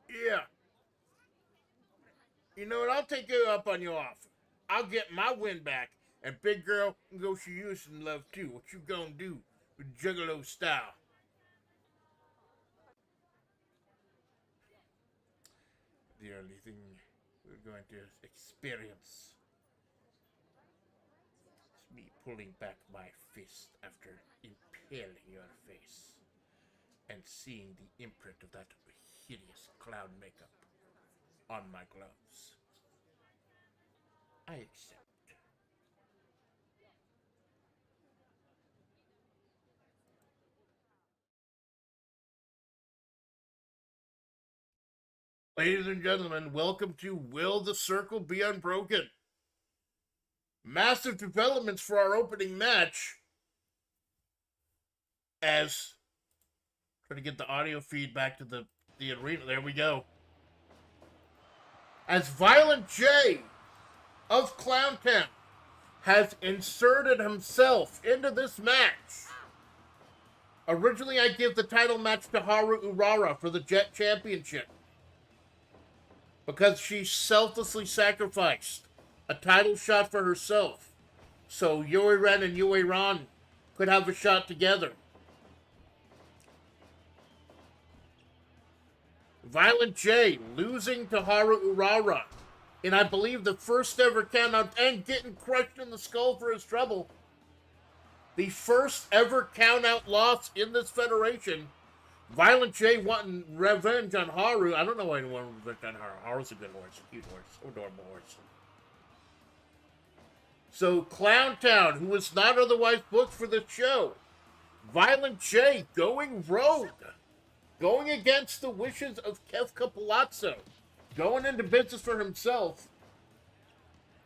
Yeah. You know what? I'll take you up on your offer. I'll get my win back, and big girl can go show you some love too. What you gonna do with Juggalo style? The only thing we're going to experience is me pulling back my fist after impaling your face and seeing the imprint of that hideous clown makeup on my gloves. I accept. Ladies and gentlemen, welcome to Will the Circle Be Unbroken? Massive developments for our opening match. As try to get the audio feed back to the arena. There we go. As Violent J of Clowntown has inserted himself into this match. Originally, I give the title match to Haru Urara for the Jet Championship, because she selflessly sacrificed a title shot for herself, so Yuri Ren and Yui Ron could have a shot together. Violent J losing to Haru Urara in, I believe, the first ever count-out, and getting crushed in the skull for his trouble. The first ever count-out loss in this federation. Violent J wanting revenge on Haru. I don't know why anyone would revenge on Haru. Haru's a good horse, a cute horse, adorable horse. So Clowntown, who was not otherwise booked for the show, Violent J going rogue, going against the wishes of Kefka Palazzo, going into business for himself,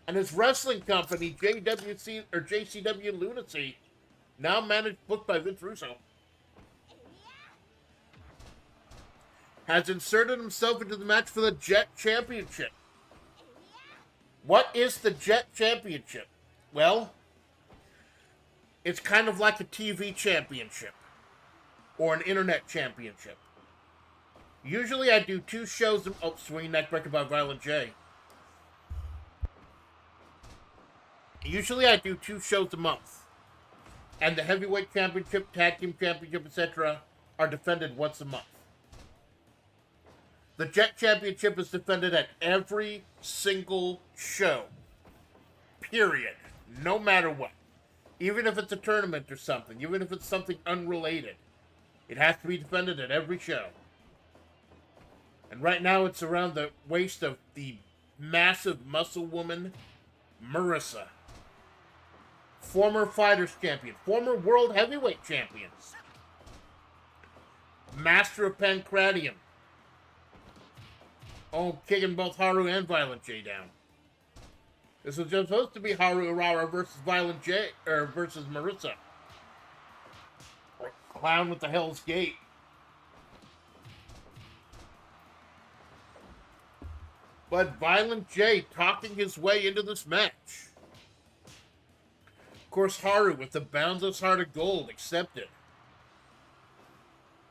and his wrestling company, JCW Lunacy, now managed, booked by Vince Russo, has inserted himself into the match for the Jet Championship. What is the Jet Championship? Well, it's kind of like a TV championship or an internet championship. Usually I do 2 shows. Oh, swinging neck breaker by Violent J. Usually I do 2 shows a month. And the heavyweight championship, tag team championship, etc. are defended once a month. The Jet Championship is defended at every single show. Period. No matter what. Even if it's a tournament or something. Even if it's something unrelated. It has to be defended at every show. And right now it's around the waist of the massive muscle woman, Marissa. Former Fighters Champion. Former World Heavyweight Champion. Master of Pancratium. Oh, kicking both Haru and Violent J down. This was just supposed to be Haru Urara versus Violent J, or versus Marissa. Clown with the Hell's Gate. But Violent J talking his way into this match. Of course, Haru with the boundless heart of gold accepted.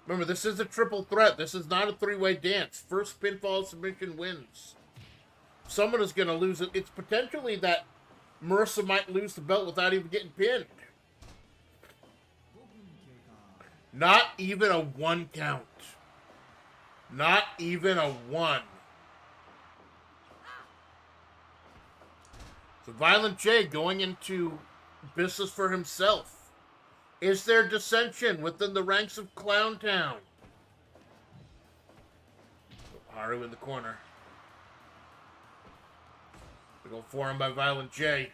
Remember, this is a triple threat. This is not a three-way dance. First pinfall submission wins. Someone is going to lose it. It's potentially that Marissa might lose the belt without even getting pinned. Not even a 1 count. Not even a 1. So Violent J going into business for himself. Is there dissension within the ranks of Clown Town? Haru in the corner. We go for him by Violent J.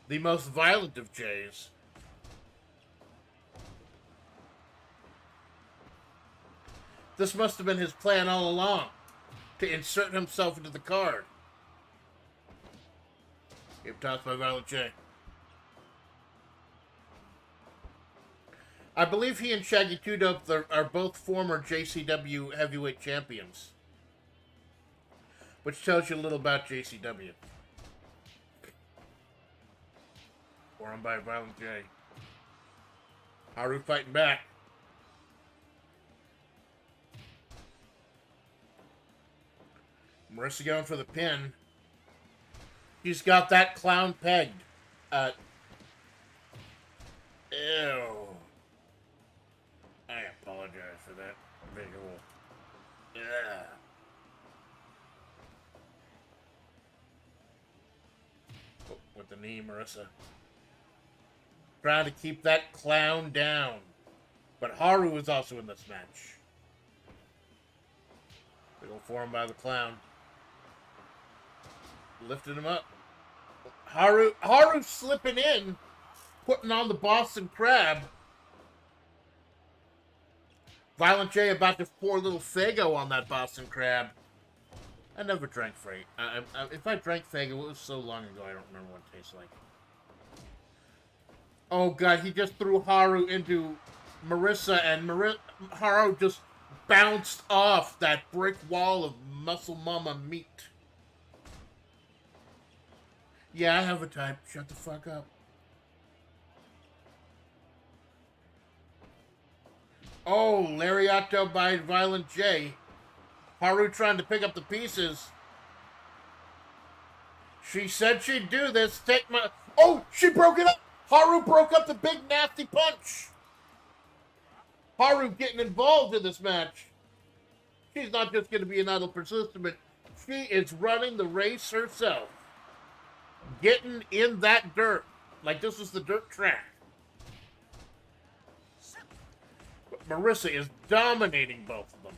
The most violent of J's. This must have been his plan all along. To insert himself into the card. Hip tossed by Violent J. I believe he and Shaggy 2-Dope are both former JCW heavyweight champions. Which tells you a little about JCW. Forearm by Violent J. Haru fighting back. Marissa going for the pin. He's got that clown pegged. Ew. I apologize for that visual. Yeah. Oh, with the knee, Marissa. Trying to keep that clown down. But Haru is also in this match. They go for him by the clown. Lifting him up. Haru slipping in. Putting on the Boston Crab. Violent J about to pour a little Faygo on that Boston Crab. I never drank Faygo. If I drank Faygo, it was so long ago, I don't remember what it tastes like. Oh god, he just threw Haru into Marissa, and Haru just bounced off that brick wall of Muscle Mama meat. Yeah, I have a type. Shut the fuck up. Oh, Lariato by Violent J. Haru trying to pick up the pieces. She said she'd do this. Take my... Oh, she broke it up. Haru broke up the big nasty punch. Haru getting involved in this match. She's not just going to be an idle participant. She is running the race herself. Getting in that dirt. Like this is the dirt track. But Marissa is dominating both of them.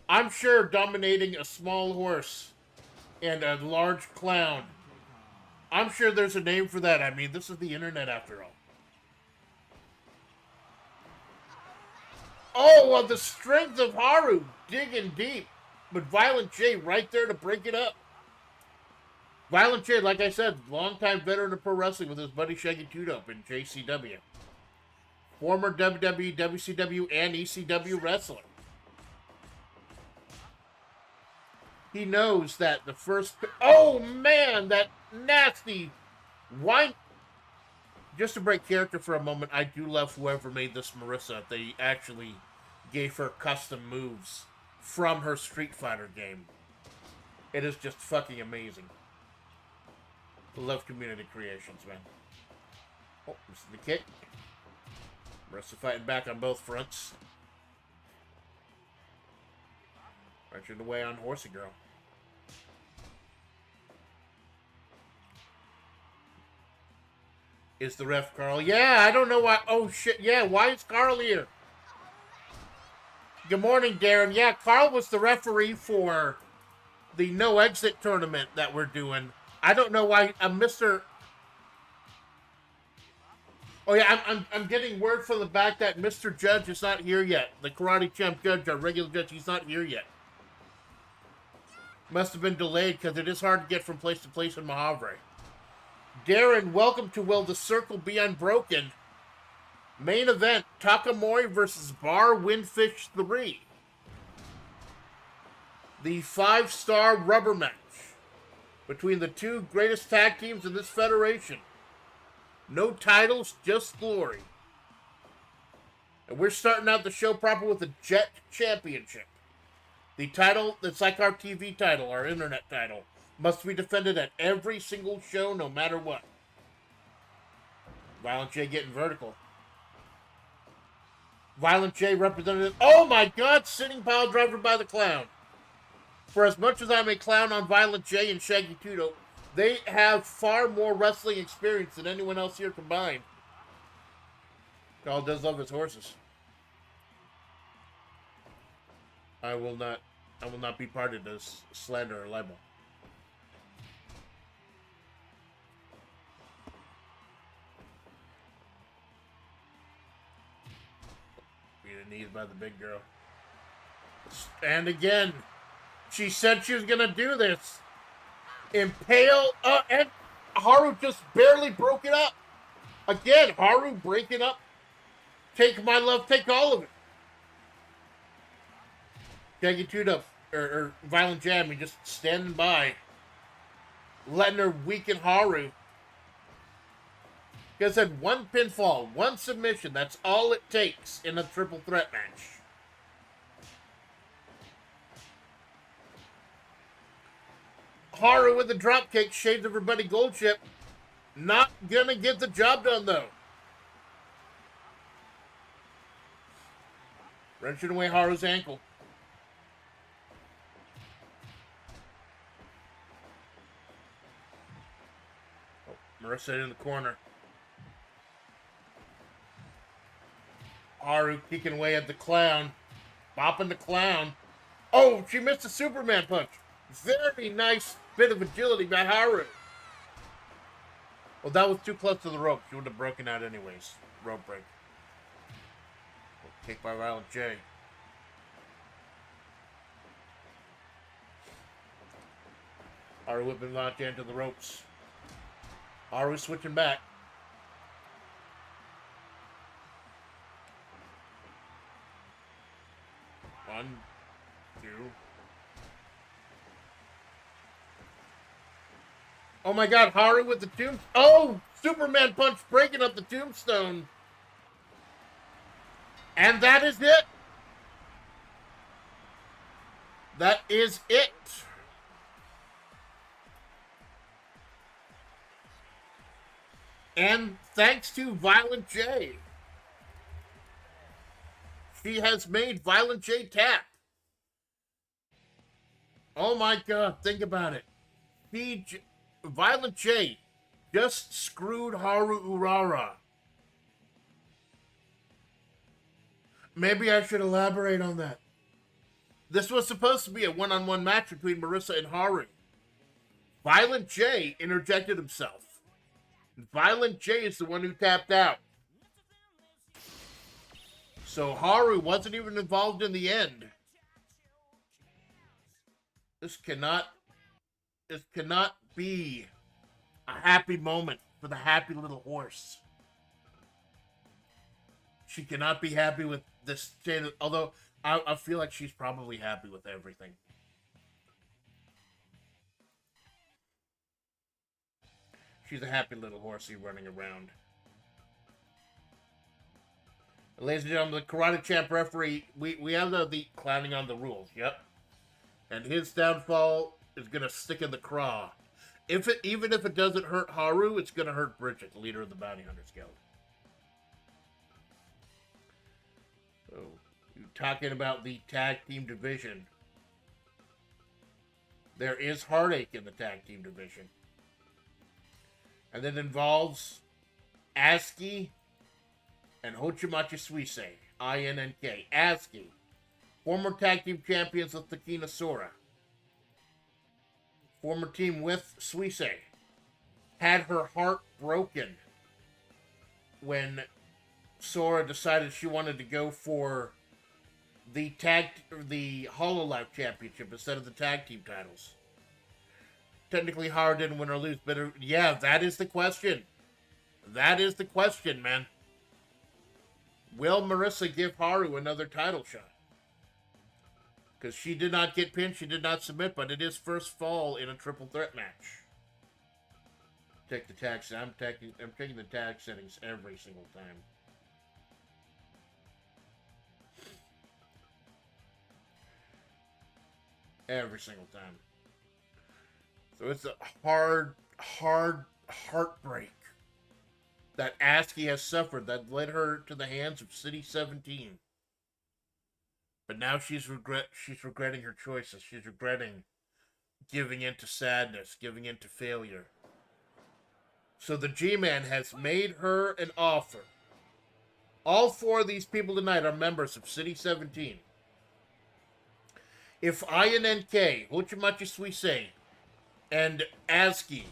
I'm sure dominating a small horse and a large clown. I'm sure there's a name for that. I mean, this is the internet after all. Oh, well, the strength of Haru digging deep. But Violent J right there to break it up. Violent J, like I said, longtime veteran of pro wrestling with his buddy Shaggy 2-Dope in JCW. Former WWE, WCW, and ECW wrestler. He knows that the first... Oh, man, that nasty... Why... Just to break character for a moment, I do love whoever made this Marissa. They actually gave her custom moves from her Street Fighter game. It is just fucking amazing. Love Community Creations, man. Oh, this is the kick. Marissa fighting back on both fronts. Punching away on Horsey Girl. Is the ref Carl? Yeah, I don't know why. Oh, shit. Yeah, why is Carl here? Good morning, Darren. Yeah, Carl was the referee for the no exit tournament that we're doing. I don't know why Mr. Oh yeah, I'm getting word from the back that Mr. Judge is not here yet. The karate champ judge, our regular judge, he's not here yet. Must have been delayed because it is hard to get from place to place in Mahavre. Darren, welcome to Will the Circle Be Unbroken. Main event, Takamori versus Bar Windfish 3. The 5-star rubber match between the two greatest tag teams in this federation. No titles, just glory. And we're starting out the show proper with the Jet Championship. The title, that's like our TV title, our internet title, must be defended at every single show, no matter what. Violent J getting vertical. Violent J representative. Oh my God! Sitting pile driver by the clown. For as much as I'm a clown on Violent J and Shaggy Tudo, they have far more wrestling experience than anyone else here combined. Carl does love his horses. I will not be part of this slander or libel. Being knees by the big girl. And again, she said she was gonna do this. Impale, and Haru just barely broke it up. Again, Haru breaking up. Take my love, take all of it. Shaggy Tudo, or Violent Jam, just standing by. Letting her weaken Haru. Like I said, one pinfall, one submission, that's all it takes in a triple threat match. Haru with the dropkick, shaved everybody gold chip. Not gonna get the job done though. Wrenching away Haru's ankle. Oh, Marissa in the corner. Haru kicking away at the clown. Bopping the clown. Oh, she missed a Superman punch. Very nice bit of agility by Haru. Well, that was too close to the rope. She would have broken out anyways. Rope break. Kick by Violent J. Haru whipping Violent J into the ropes. Haru switching back. One, two. Oh my God, Haru with the tomb. Oh, Superman punch breaking up the tombstone. And that is it. That is it. And thanks to Violent J. She has made Violent J tap. Oh my God, think about it. Violent J just screwed Haru Urara. Maybe I should elaborate on that. This was supposed to be a one-on-one match between Marissa and Haru. Violent J interjected himself. Violent J is the one who tapped out. So Haru wasn't even involved in the end. This cannot be a happy moment for the happy little horse. She cannot be happy with this, although I feel like she's probably happy with everything. She's a happy little horsey running around. Ladies and gentlemen, the Karate Champ referee, we have the clowning on the rules, yep. And his downfall is going to stick in the craw. Even if it doesn't hurt Haru, it's going to hurt Bridget, the leader of the Bounty Hunters Guild. So, talking about the tag team division. There is heartache in the tag team division. And it involves Asuka and Hochimachi Suisei, INNK. Asuka, former tag team champions with Takina Sora. Former team with Suisei. Had her heart broken when Sora decided she wanted to go for the Hololive Championship instead of the tag team titles. Technically, Haru didn't win or lose, but yeah, that is the question. That is the question, man. Will Marissa give Haru another title shot? Because she did not get pinned, she did not submit, but it is first fall in a triple threat match. Take the tag. I'm taking the tag settings every single time. Every single time. So it's a hard heartbreak that Asuka has suffered that led her to the hands of City 17. But now she's regretting her choices. She's regretting giving in to sadness, giving in to failure. So the G-Man has made her an offer. All four of these people tonight are members of City 17. If INNK, Hochimachi Suisei, and Asuka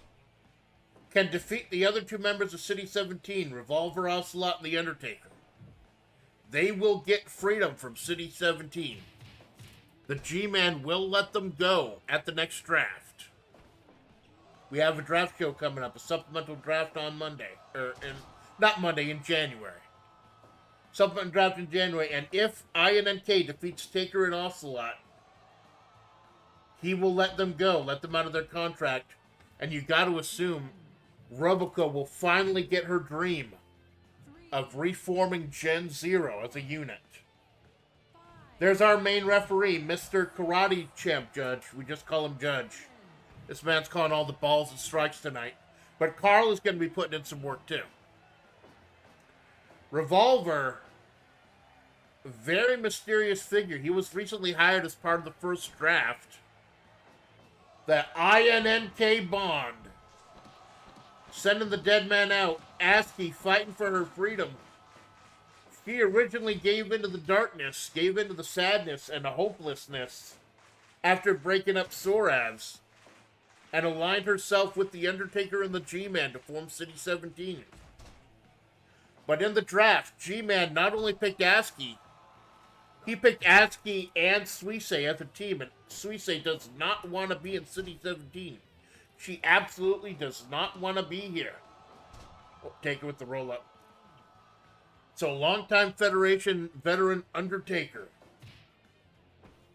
can defeat the other two members of City 17, Revolver Ocelot and The Undertaker, they will get freedom from City 17. The G-Man will let them go at the next draft. We have a draft show coming up, a supplemental draft on Monday. In January. Supplemental draft in January, and if INNK defeats Taker and Ocelot, he will let them go, let them out of their contract, and you got to assume Robico will finally get her dream of reforming Gen Zero as a unit. There's our main referee, Mr. Karate Champ Judge. We just call him Judge. This man's calling all the balls and strikes tonight. But Carl is going to be putting in some work too. Revolver, very mysterious figure. He was recently hired as part of the first draft. The INNK Bond. Sending the dead man out. Asuka fighting for her freedom. She originally gave into the darkness, gave into the sadness and the hopelessness after breaking up Soravs, and aligned herself with The Undertaker and the G-Man to form City 17. But in the draft, G-Man not only picked Asuka, he picked Asuka and Suisei as a team, and Suisei does not want to be in City 17. She absolutely does not want to be here. Oh, take it with the roll-up. So, longtime Federation veteran Undertaker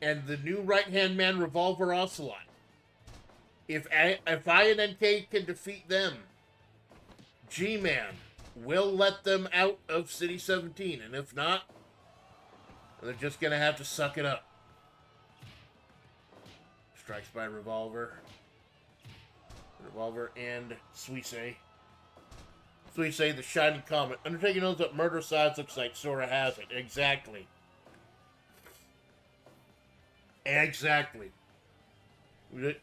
and the new right-hand man Revolver Ocelot. If INNK can defeat them, G-Man will let them out of City 17. And if not, they're just going to have to suck it up. Strikes by Revolver. Revolver and Suisei. Suisei, the Shining Comet. Undertaker knows what murder size looks like. Sora has it. Exactly. Exactly.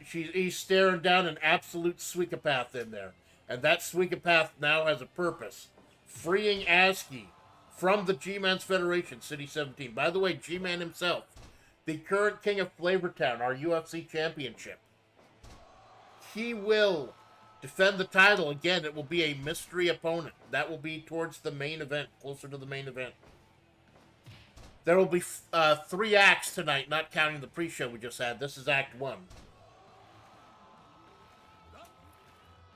He's staring down an absolute Suikopath in there. And that Suikopath now has a purpose. Freeing Asuka from the G-Man's Federation, City 17. By the way, G-Man himself, the current king of Flavortown, our UFC championship. He will defend the title. Again, it will be a mystery opponent. That will be towards the main event, closer to the main event. There will be 3 acts tonight, not counting the pre-show we just had. This is Act 1.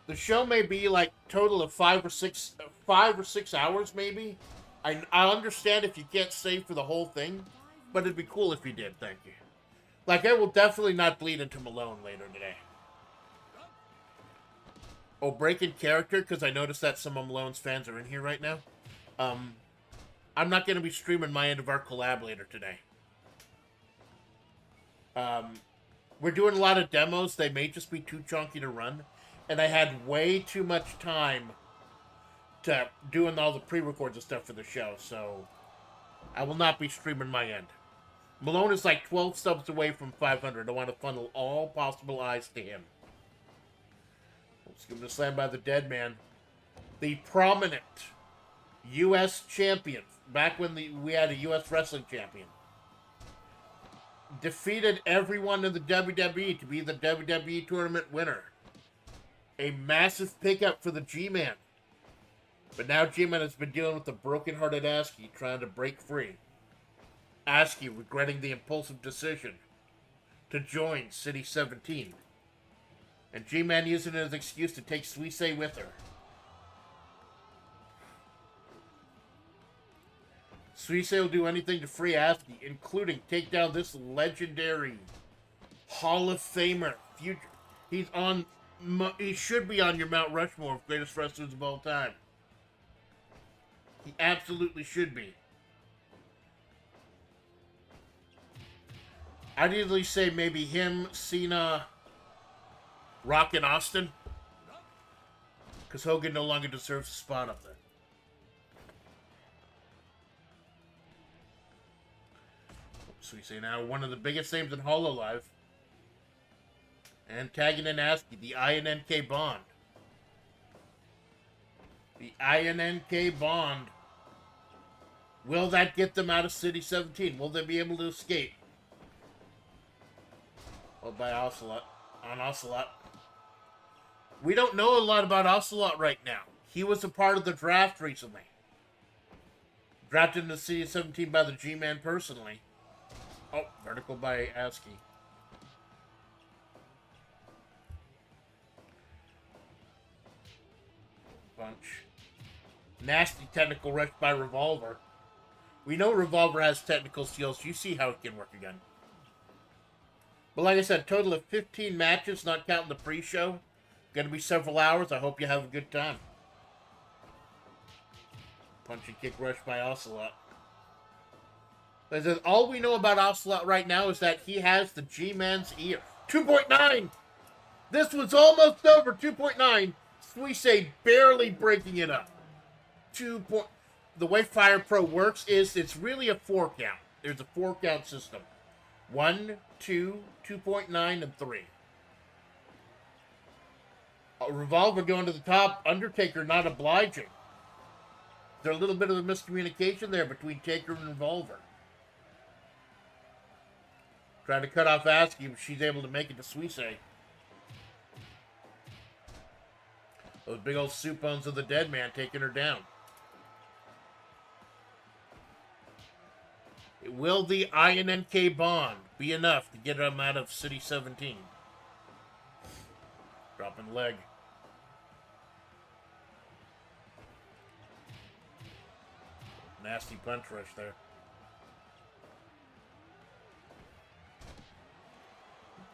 The show may be like total of 5 or 6 hours, maybe. I understand if you can't stay for the whole thing, but it'd be cool if you did. Thank you. Like, I will definitely not bleed into Malone later today. Oh, breaking character, because I noticed that some of Malone's fans are in here right now. I'm not going to be streaming my end of our collab later today. We're doing a lot of demos. They may just be too chunky to run. And I had way too much time to doing all the pre-records and stuff for the show. So I will not be streaming my end. Malone is like 12 subs away from 500. I want to funnel all possible eyes to him. Let's give him a slam by the dead man. The prominent U.S. champion, back when we had a U.S. wrestling champion, defeated everyone in the WWE to be the WWE tournament winner. A massive pickup for the G-Man. But now G-Man has been dealing with the broken-hearted Askey trying to break free. Askey regretting the impulsive decision to join City 17. And G-Man using it as an excuse to take Suisse with her. Suisse will do anything to free Askey, including take down this legendary Hall of Famer. He should be on your Mount Rushmore of greatest wrestlers of all time. He absolutely should be. I'd easily say maybe him, Cena, Rock, and Austin. Because Hogan no longer deserves a spot up there. So we say now one of the biggest names in Hololive. And tagging in Askey, the INNK Bond. The INNK Bond. Will that get them out of City 17? Will they be able to escape? Well, by Ocelot. On Ocelot. We don't know a lot about Ocelot right now. He was a part of the draft recently. Drafted into City 17 by the G-Man personally. Oh, vertical by Askey. Bunch. Nasty technical rush by Revolver. We know Revolver has technical skills. You see how it can work again. But like I said, total of 15 matches, not counting the pre-show. Going to be several hours. I hope you have a good time. Punch and kick rush by Ocelot. All we know about Ocelot right now is that he has the G-Man's ear. 2.9! This was almost over. 2.9. Suisse barely breaking it up. The way Fire Pro works is it's really a 4 count. There's a 4 count system. 1, 2, 2.9, and 3. A Revolver going to the top. Undertaker not obliging. There's a little bit of a miscommunication there between Taker and Revolver. Trying to cut off Askey, but she's able to make it to Suisse. Those big old soup bones of the dead man taking her down. Will the INNK Bond be enough to get him out of City 17? Dropping leg. Nasty punch rush there.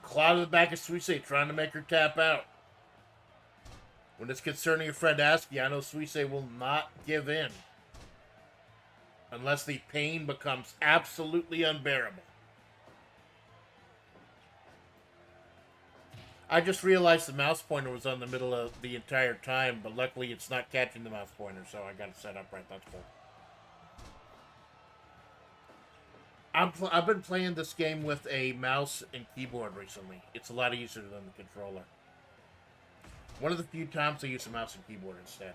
Claw to the back of Suisse, trying to make her tap out. When it's concerning your friend Askey, I know Suisse will not give in. Unless the pain becomes absolutely unbearable. I just realized the mouse pointer was on the middle of the entire time, but luckily it's not catching the mouse pointer, so I got it set up right. That's cool. I've been playing this game with a mouse and keyboard recently. It's a lot easier than the controller. One of the few times I use a mouse and keyboard instead.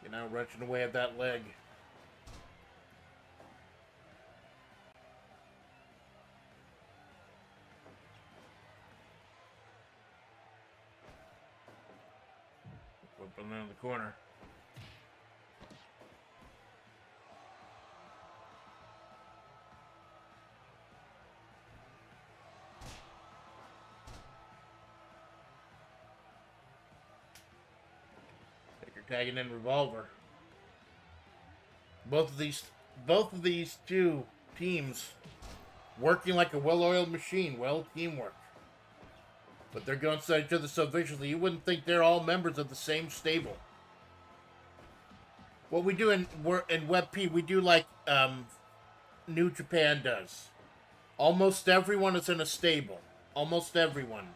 You're now wrenching away at that leg. Whipping in the corner. Tagging in Revolver. Both of these two teams working like a well-oiled machine, well teamwork. But they're going to each other so viciously, you wouldn't think they're all members of the same stable. What we do in WebP, we do like New Japan does. Almost everyone is in a stable. Almost everyone.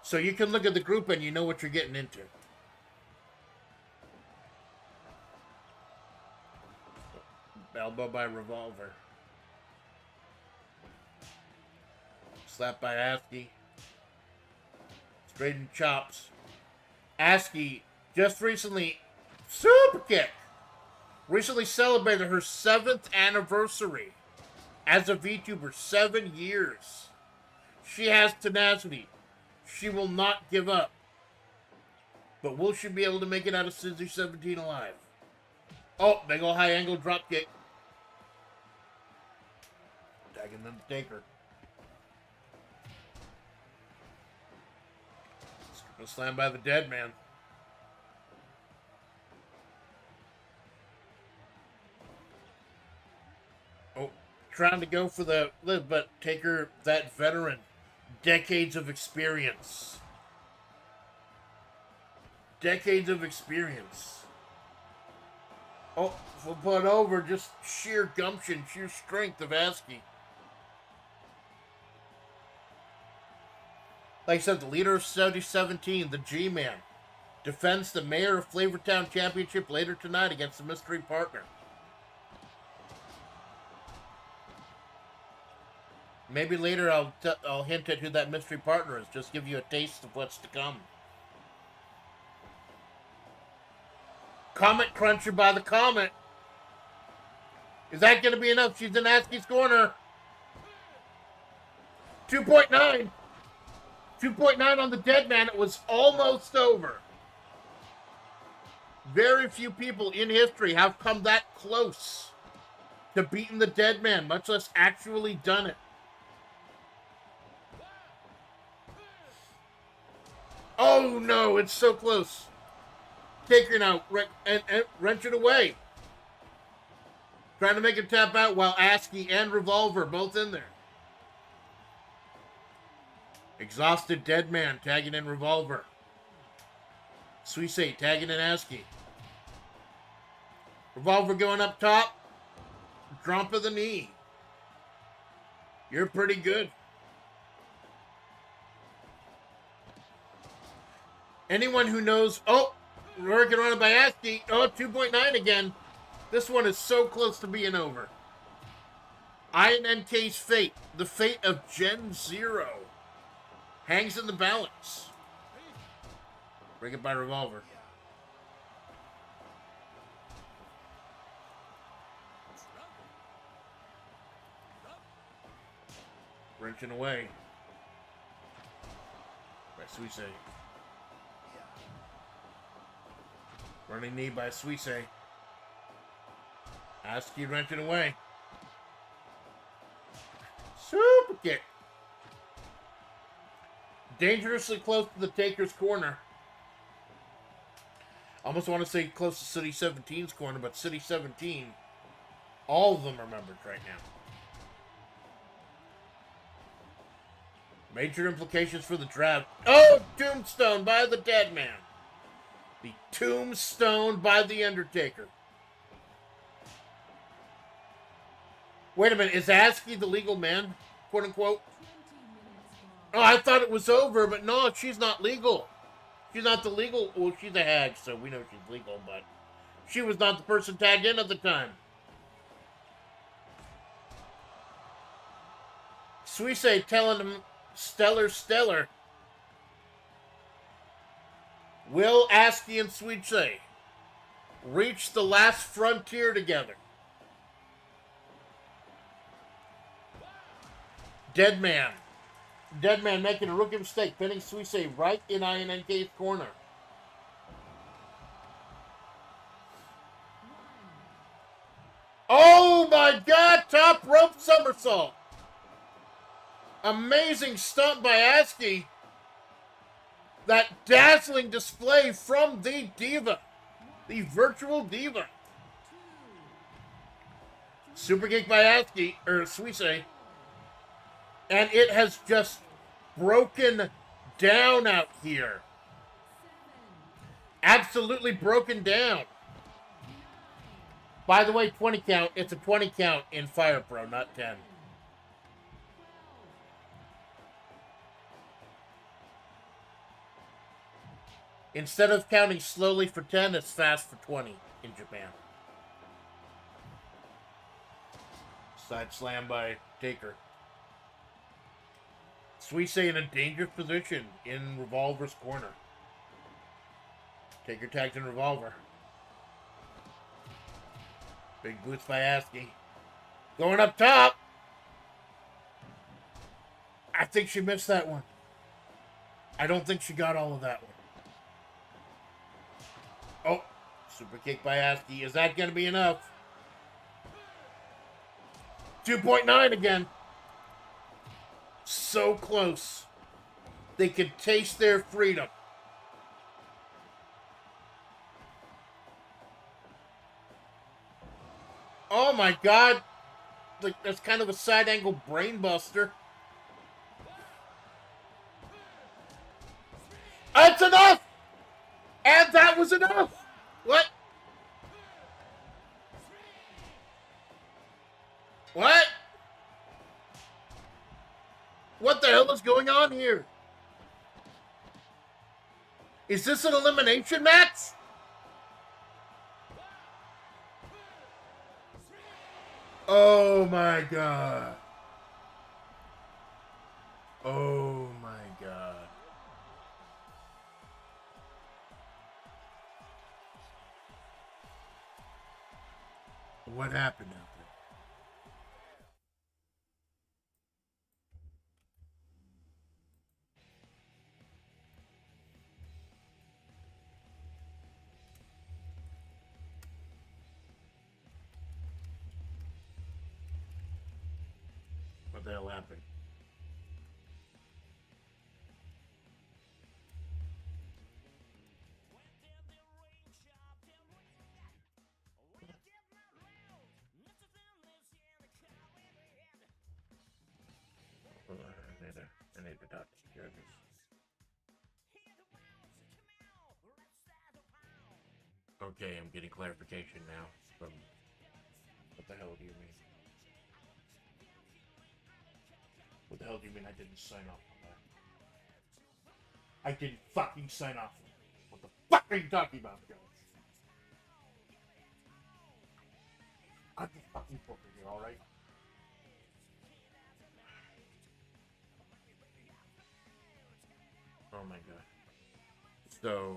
So you can look at the group and you know what you're getting into. Elbow by Revolver. Slap by Askey. Straightened chops. Askey just recently, super kick, recently celebrated her 7th anniversary as a VTuber. 7 years. She has tenacity. She will not give up. But will she be able to make it out of Scissor 17 alive? Oh, big ol' high angle drop kick. Tagging them to take her. Slam by the dead man. Oh, trying to go for the live, but Taker, that veteran, decades of experience. Decades of experience. Oh, full put over, just sheer gumption, sheer strength of Askey. Like I said, the leader of Saudi 17, the G-Man, defends the Mayor of Flavortown Championship later tonight against the mystery partner. Maybe later I'll hint at who that mystery partner is. Just give you a taste of what's to come. Comet Cruncher by the Comet. Is that going to be enough? She's in Askey's corner. 2.9. 2.9 on the dead man. It was almost over. Very few people in history have come that close to beating the dead man, much less actually done it. Oh no, it's so close. Take her now and wrench it away. Trying to make him tap out while Askey and Revolver both in there. Exhausted dead man tagging in Revolver. Suisse tagging in Askey. Revolver going up top. Drop of the knee. You're pretty good. Anyone who knows... Oh, working on it by Askey. Oh, 2.9 again. This one is so close to being over. INNK's fate. The fate of Gen Zero. Hangs in the balance. Break it by Revolver. Wrenching away. By Suisse. Running knee by Suisse. Askey wrenching away. Super kick. Dangerously close to the Taker's corner. Almost want to say close to City 17's corner, but City 17, all of them are membered right now. Major implications for the draft. Oh, tombstone by the dead man. The tombstone by the Undertaker. Wait a minute, is Askey the legal man? Quote unquote. Oh, I thought it was over, but no, she's not legal. She's not the legal... Well, she's a hag, so we know she's legal, but... She was not the person tagged in at the time. Suisse telling him, stellar. Will Askey and Suisse reach the last frontier together? Dead man. Dead man making a rookie mistake, pinning Suisse right in INNK's corner. Oh my God! Top rope somersault. Amazing stunt by Askey. That dazzling display from the diva. The virtual diva. Super kick by Askey, or Suisse. And it has just broken down out here. Absolutely broken down. By the way, 20 count. It's a 20 count in Fire Pro, not 10. Instead of counting slowly for 10, it's fast for 20 in Japan. Side slam by Taker. Suisse in a dangerous position in Revolver's corner. Taker tagged in Revolver. Big boots by Askey. Going up top. I think she missed that one. I don't think she got all of that one. Oh, super kick by Askey. Is that going to be enough? 2.9 again. So close. They could taste their freedom. Oh my god. Like, that's kind of a side angle brain buster. That's enough! And that was enough! What? What? What the hell is going on here? Is this an elimination match? Oh my god. Oh my god. What happened out there? What the hell happened? I need to talk to the judges. Okay, I'm getting clarification now from... What the hell do you mean? What the hell do you mean I didn't sign off on that? I didn't fucking sign off on it. What the fuck are you talking about, Joe? I'm just fucking poker here, alright? Oh my god. So,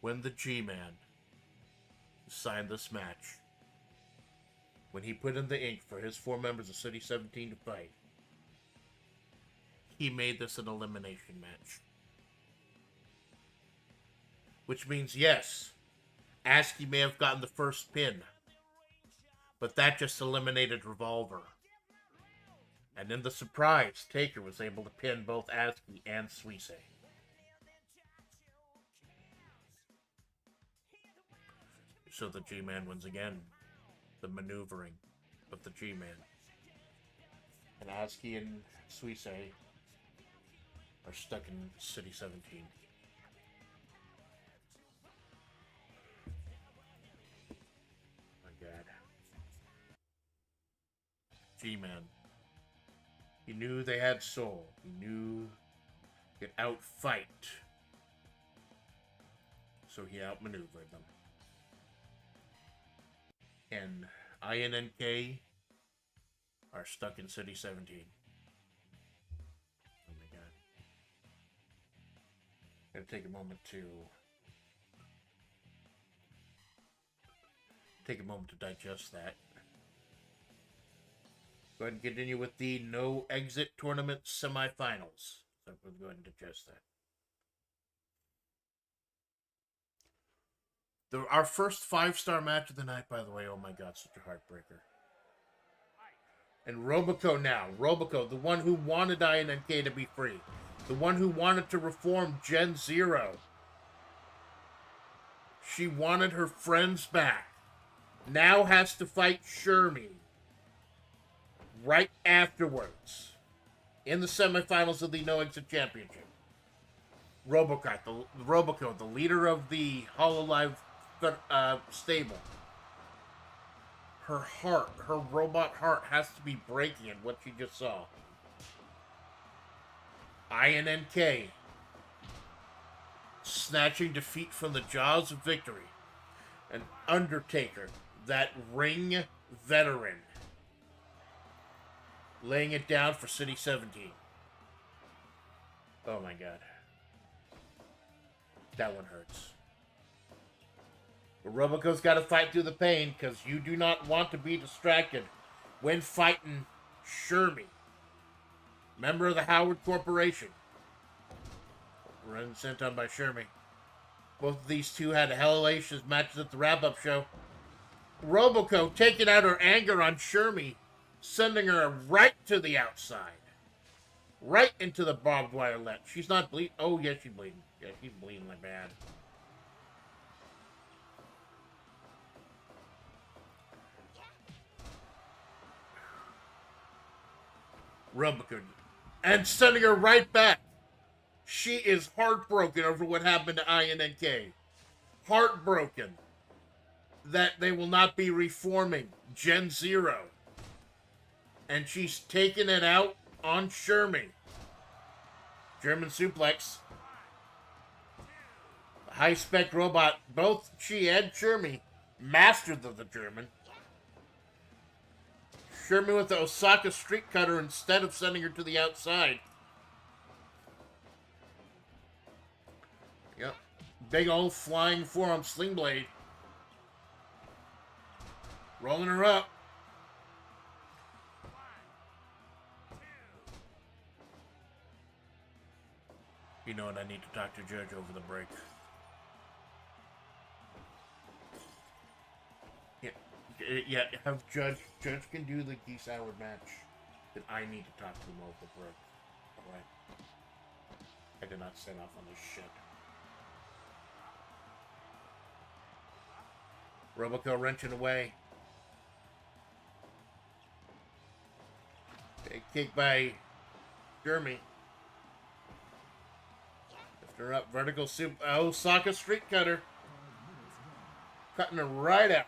when the G-Man signed this match, when he put in the ink for his 4 members of City 17 to fight, he made this an elimination match. Which means, yes, Askey may have gotten the first pin, but that just eliminated Revolver. And in the surprise, Taker was able to pin both Askey and Suisse. So the G-Man wins again. The maneuvering of the G-Man. And Askey and Suisse are stuck in City 17. My god. G-Man. He knew they had soul. He knew he could outfight. So he outmaneuvered them. And INNK are stuck in City 17. Oh my god. Gotta take a moment to digest that. Go ahead and continue with the no exit tournament semifinals. So we'll go ahead and digest that. Our first 5-star match of the night, by the way. Oh my god, such a heartbreaker. And Robico now. Robico, the one who wanted INNK to be free. The one who wanted to reform Gen Zero. She wanted her friends back. Now has to fight Shermie. Right afterwards. In the semifinals of the No Exit Championship. Robico, the leader of the Hololive stable. Her heart, her robot heart has to be breaking at what she just saw. INNK snatching defeat from the jaws of victory. And Undertaker, that ring veteran, laying it down for City 17. Oh my god. That one hurts. But Roboco's got to fight through the pain because you do not want to be distracted when fighting Shermie, member of the Howard Corporation. Run sent on by Shermie. Both of these two had hellacious matches at the wrap-up show. Roboco taking out her anger on Shermie, sending her right to the outside. Right into the barbed wire net. She's not bleeding. Oh, yes, she's bleeding. Yeah, she's bleeding like bad. Roboco. And sending her right back. She is heartbroken over what happened to INNK. Heartbroken that they will not be reforming Gen Zero. And she's taking it out on Shermie. German suplex. The high-spec robot, both she and Shermie mastered the German. Shermie with the Osaka street cutter instead of sending her to the outside. Yep. Big old flying forearm sling blade. Rolling her up. You know what? I need to talk to Judge over the break. Yeah, have Judge can do the Geese Howard match. Then I need to talk to him over the break. Alright. I did not set off on this shit. Roboco wrenching away. Okay, kick by Jeremy. Lift her up. Vertical soup. Osaka street cutter. Cutting her right out.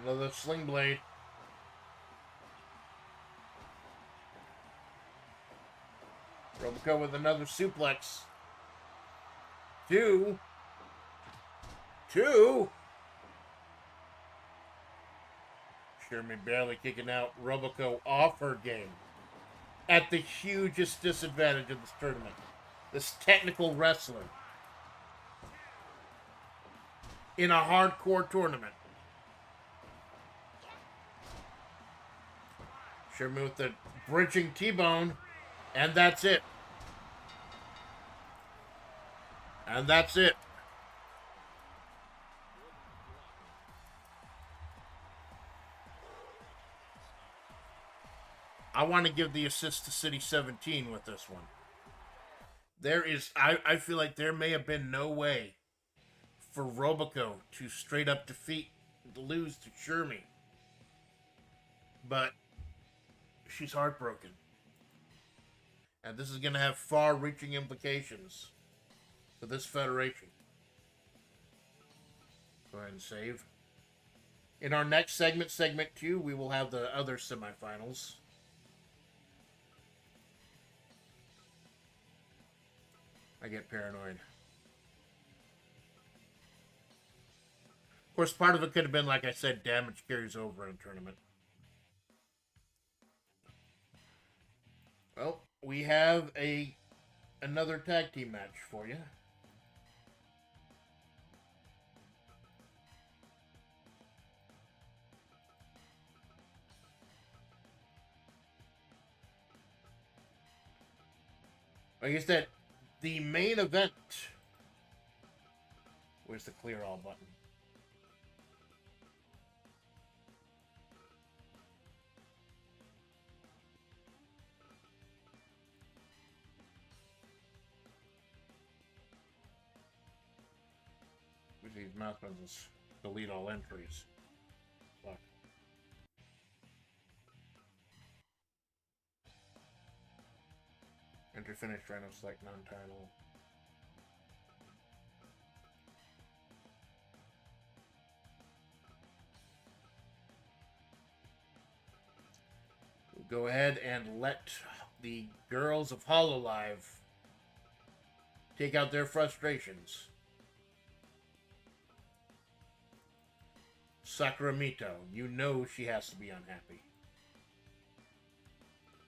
Another sling blade. Roboco with another suplex. Two. Shermie barely kicking out Roboco off her game. At the hugest disadvantage of this tournament. This technical wrestler. In a hardcore tournament. Shermie with the bridging T-bone. And that's it. And that's it. I want to give the assist to City 17 with this one. There is, I feel like there may have been no way for Roboco to straight up lose to Shermie. But she's heartbroken. And this is going to have far-reaching implications for this federation. Go ahead and save. In our next segment, segment 2, we will have the other semifinals. I get paranoid. Of course, part of it could have been, like I said, damage carries over in a tournament. Well, we have another tag team match for you. Like I said, the main event. Where's the clear all button? With these mouse buttons, delete all entries. Fuck. Enter finish, random select non-title. We'll go ahead and let the girls of Hololive take out their frustrations. Sacramento. You know she has to be unhappy.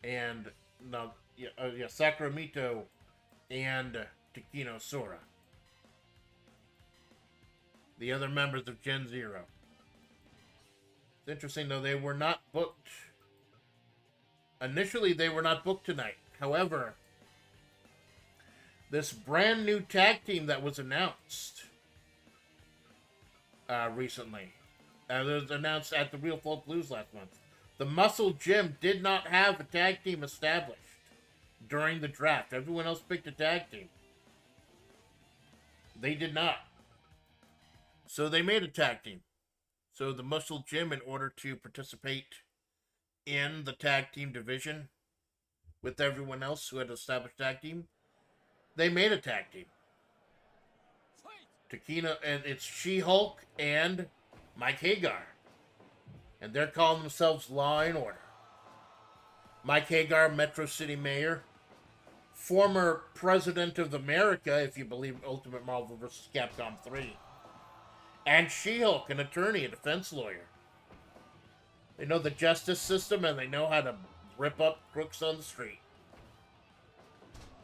And no, yeah, Sacramento and Takino Sora. The other members of Gen Zero. It's interesting though, they were not booked. Initially, they were not booked tonight. However, this brand new tag team that was announced recently, it was announced at the Real Folk Blues last month. The Muscle Gym did not have a tag team established during the draft. Everyone else picked a tag team. They did not. So they made a tag team. So the Muscle Gym, in order to participate in the tag team division with everyone else who had established tag team, they made a tag team. Takina, and it's She-Hulk and Mike Hagar. And they're calling themselves Law and Order. Mike Hagar, Metro City Mayor, former President of America, if you believe Ultimate Marvel vs. Capcom 3, and She-Hulk, an attorney, a defense lawyer. They know the justice system and they know how to rip up crooks on the street.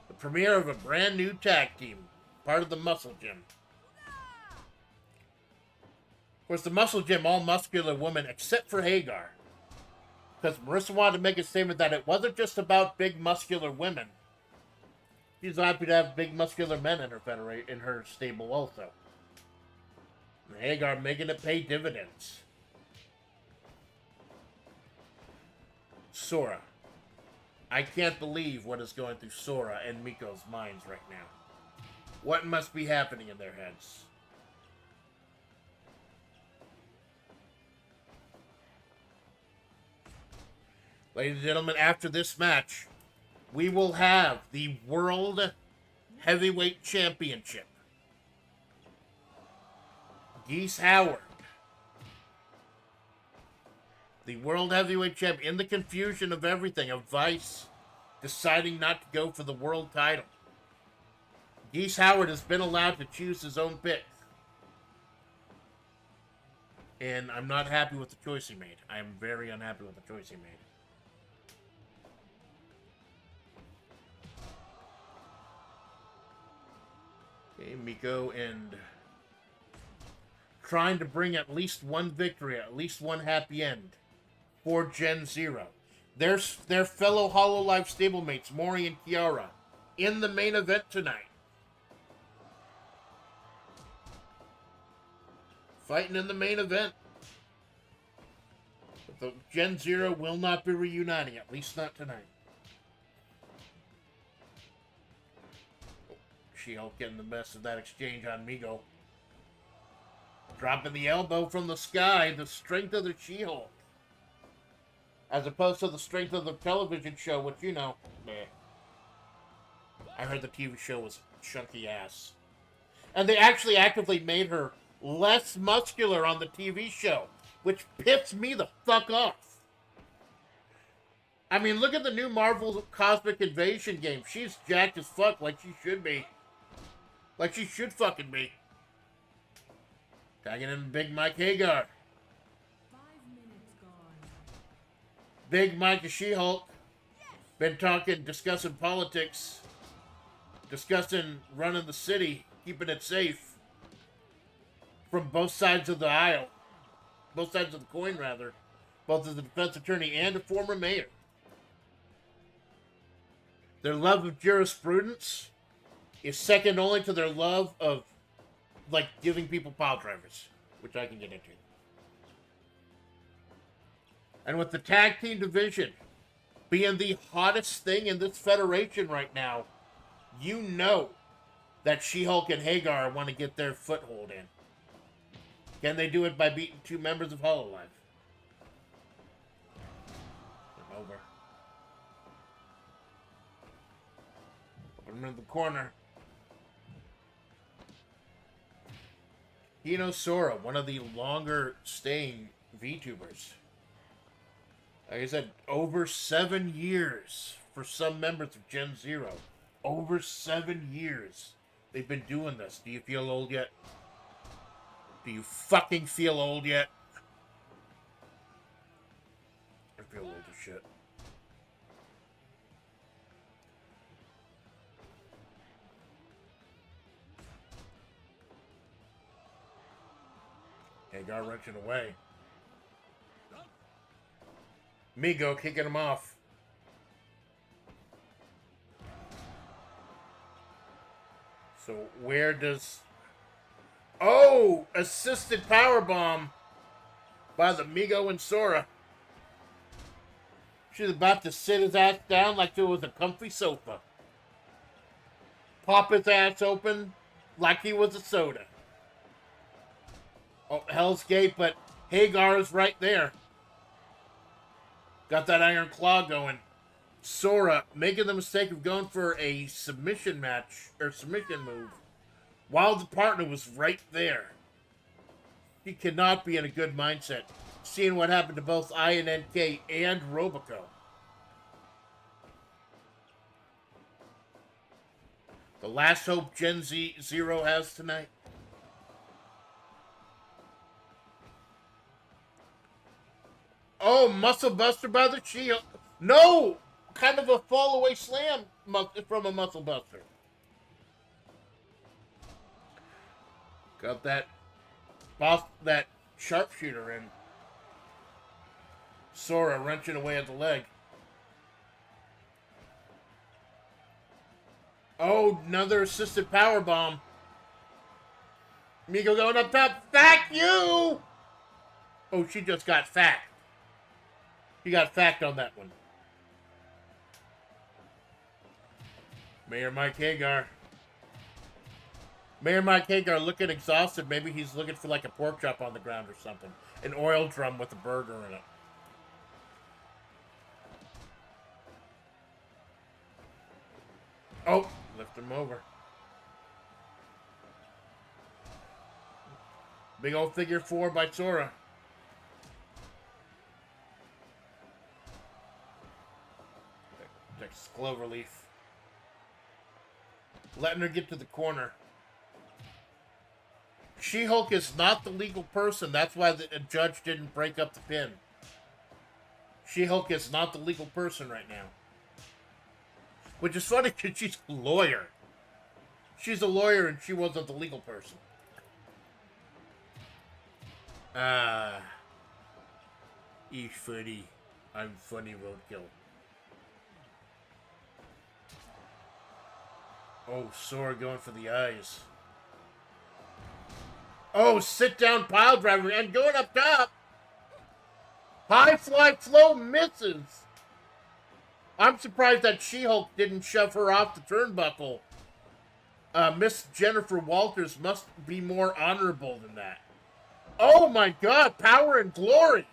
The premiere of a brand new tag team, part of the Muscle Gym. Of course, the Muscle Gym, all muscular women except for Hagar. Because Marissa wanted to make a statement that it wasn't just about big muscular women. She's happy to have big muscular men in her stable also. And Hagar making it pay dividends. Sora. I can't believe what is going through Sora and Miko's minds right now. What must be happening in their heads? Ladies and gentlemen, after this match, we will have the World Heavyweight Championship. Geese Howard, the World Heavyweight Champion, in the confusion of everything, of Vice deciding not to go for the world title. Geese Howard has been allowed to choose his own pick. And I'm not happy with the choice he made. I am very unhappy with the choice he made. Okay, Miko and trying to bring at least one victory, at least one happy end for Gen Zero. Their fellow HoloLive stablemates, Mori and Kiara, in the main event tonight. Fighting in the main event. But the Gen Zero will not be reuniting, at least not tonight. She-Hulk getting the best of that exchange on Migo. Dropping the elbow from the sky, the strength of the She-Hulk. As opposed to the strength of the television show, which, you know, meh. I heard the TV show was chunky ass. And they actually actively made her less muscular on the TV show, which pissed me the fuck off. I mean, look at the new Marvel Cosmic Invasion game. She's jacked as fuck, like she should be. Like she should fucking be. Tagging in Big Mike Hagar. 5 minutes gone. Big Mike and She-Hulk. Been discussing politics. Discussing running the city. Keeping it safe. From both sides of the aisle. Both sides of the coin, rather. Both as a defense attorney and a former mayor. Their love of jurisprudence is second only to their love of, like, giving people pile drivers, which I can get into. And with the tag team division being the hottest thing in this federation right now, you know that She-Hulk and Hagar want to get their foothold in. Can they do it by beating 2 members of HoloLive? Over. Put him in the corner. Hino Sora, one of the longer staying VTubers. Like I said, over 7 years for some members of Gen Zero. Over 7 years they've been doing this. Do you feel old yet? Do you fucking feel old yet? Hagar wrenching away. Migo kicking him off. So where does... Oh! Assisted powerbomb by the Migo and Sora. She's about to sit his ass down like it was a comfy sofa. Pop his ass open like he was a soda. Oh, Hell's Gate, but Hagar is right there. Got that iron claw going. Sora making the mistake of going for a submission match, or submission move, while the partner was right there. He cannot be in a good mindset, seeing what happened to both INNK and Robico. The last hope Gen Z Zero has tonight. Oh, Muscle Buster by the Shield. No! Kind of a fall away slam from a Muscle Buster. Got that sharpshooter in. Sora wrenching away at the leg. Oh, another assisted powerbomb. Migo going up top. Fact you! Oh, she just got fact. He got fact on that one. Mayor Mike Hagar. Mayor Mike Hagar looking exhausted. Maybe he's looking for like a pork chop on the ground or something. An oil drum with a burger in it. Oh, lift him over. Big old figure 4 by Sora. Next Cloverleaf. Letting her get to the corner. She-Hulk is not the legal person. That's why the judge didn't break up the pin. She-Hulk is not the legal person right now. Which is funny because she's a lawyer. She's a lawyer and she wasn't the legal person. He's funny. I'm funny, roadkill. Oh, Sora going for the eyes. Oh, sit down pile driver and going up top. High fly flow misses. I'm surprised that She-Hulk didn't shove her off the turnbuckle. Miss Jennifer Walters must be more honorable than that. Oh my God, Power and Glory.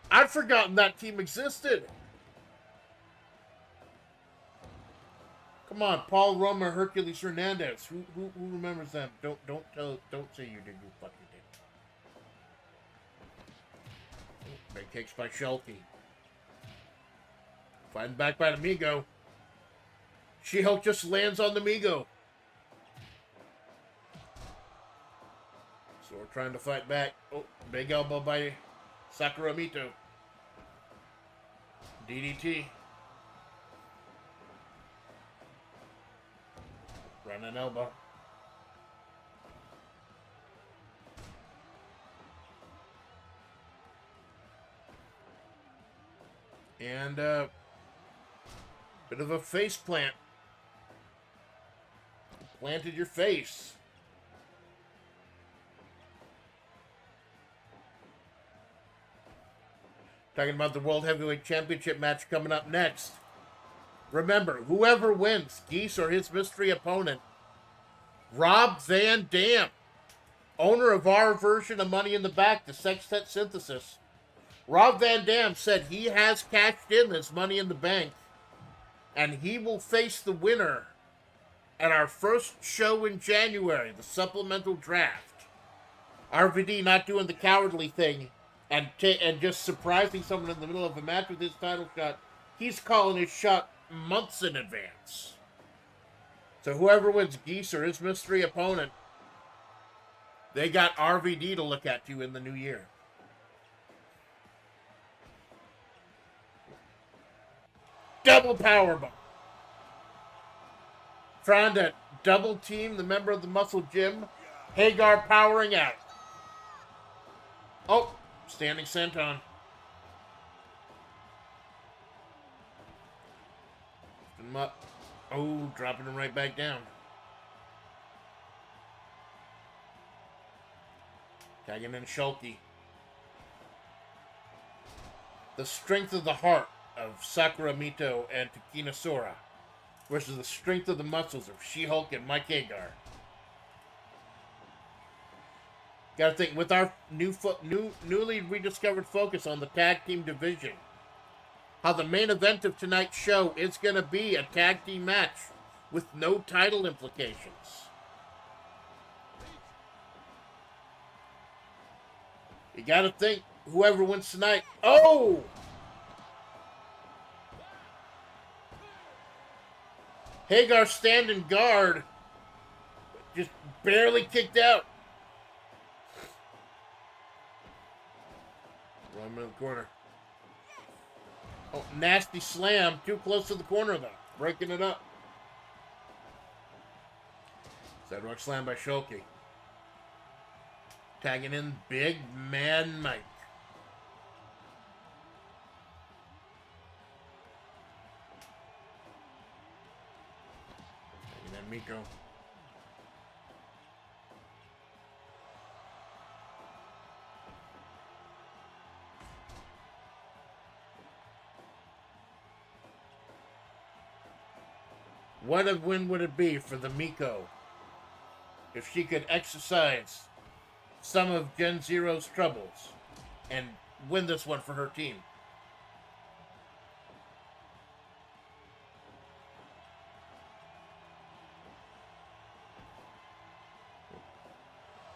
I'd forgotten that team existed. Come on, Paul Roma, Hercules Hernandez. Who remembers them? Don't say you did. You fucking did. Oh, big kicks by Shelky. Fighting back by the Migo. She-Hulk just lands on the Migo. So we're trying to fight back. Oh, big elbow by Sakuramito. DDT. Running elbow. And bit of a face plant. Planted your face. Talking about the World Heavyweight Championship match coming up next. Remember, whoever wins, Geese or his mystery opponent, Rob Van Dam, owner of our version of Money in the Bank, the Sextet Synthesis. Rob Van Dam said he has cashed in this Money in the Bank, and he will face the winner at our first show in January, the supplemental draft. RVD not doing the cowardly thing and just surprising someone in the middle of a match with his title shot. He's calling his shot months in advance. So whoever wins, Geese or his mystery opponent, they got RVD to look at you in the new year. Double powerbomb. Trying to double team the member of the Muscle Gym. Hagar powering out. Oh, standing senton. Lift him up. Oh, dropping him right back down. Tagging in Shulky. The strength of the heart of Sakura Mito and Takina Sora versus the strength of the muscles of She-Hulk and Mike Hagar. Gotta think, with our newly rediscovered focus on the tag team division, how the main event of tonight's show is gonna be a tag team match with no title implications. You gotta think, whoever wins tonight. Oh! Hagar standing guard. Just barely kicked out. Run him in the corner. Oh, nasty slam. Too close to the corner, though. Breaking it up. Sidewalk slam by Shulky. Tagging in Big Man Mike. Tagging in Miko. What a win would it be for the Miko if she could exercise some of Gen Zero's troubles and win this one for her team.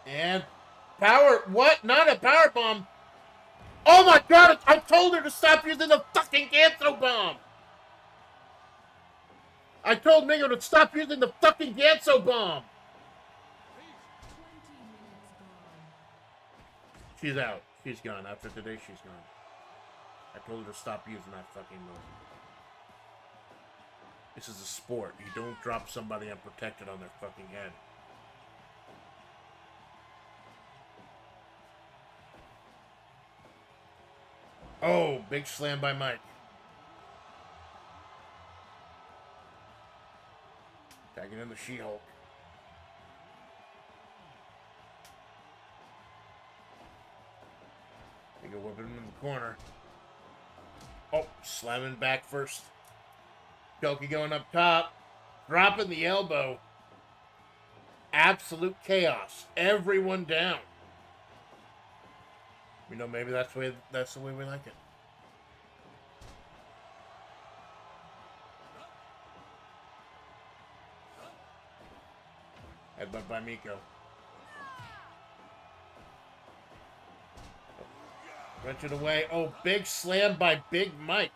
And power, what? Not a power bomb. Oh my god, I told her to stop using the fucking Gantho bomb. I told Mingo to stop using the fucking Gantho bomb. 20 minutes gone. She's out. She's gone. After today, she's gone. I told her to stop using that fucking move. This is a sport. You don't drop somebody unprotected on their fucking head. Oh, big slam by Mike. Tagging in the She-Hulk. They go whipping him in the corner. Oh, slamming back first. Shulky going up top. Dropping the elbow. Absolute chaos. Everyone down. You know, maybe that's the way we like it. Headbutt by Miko. Wrench it away. Oh, big slam by Big Mike.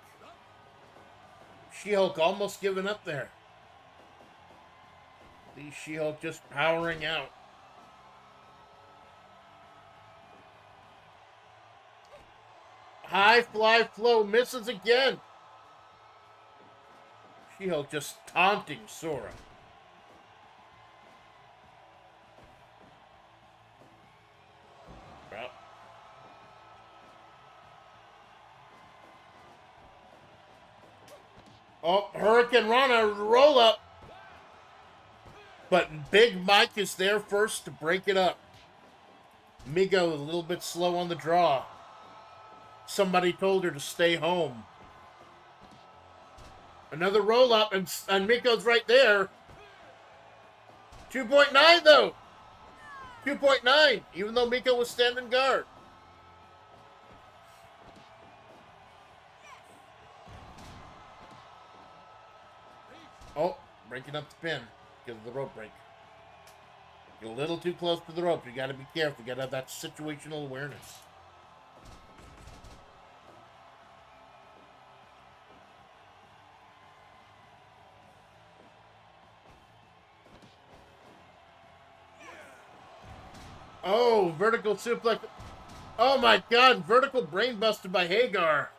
She-Hulk almost giving up there. The She-Hulk just powering out. High fly flow misses again. She-Hulk just taunting Sora. Well. Oh, Hurricane Rana roll up. But Big Mike is there first to break it up. Migo a little bit slow on the draw. Somebody told her to stay home. Another roll up, and Miko's right there. 2.9 though. 2.9, even though Miko was standing guard. Oh, breaking up the pin because of the rope break. You're a little too close to the rope. You got to be careful. You got to have that situational awareness. Oh, vertical suplex. Oh my god, vertical brainbuster by Hagar.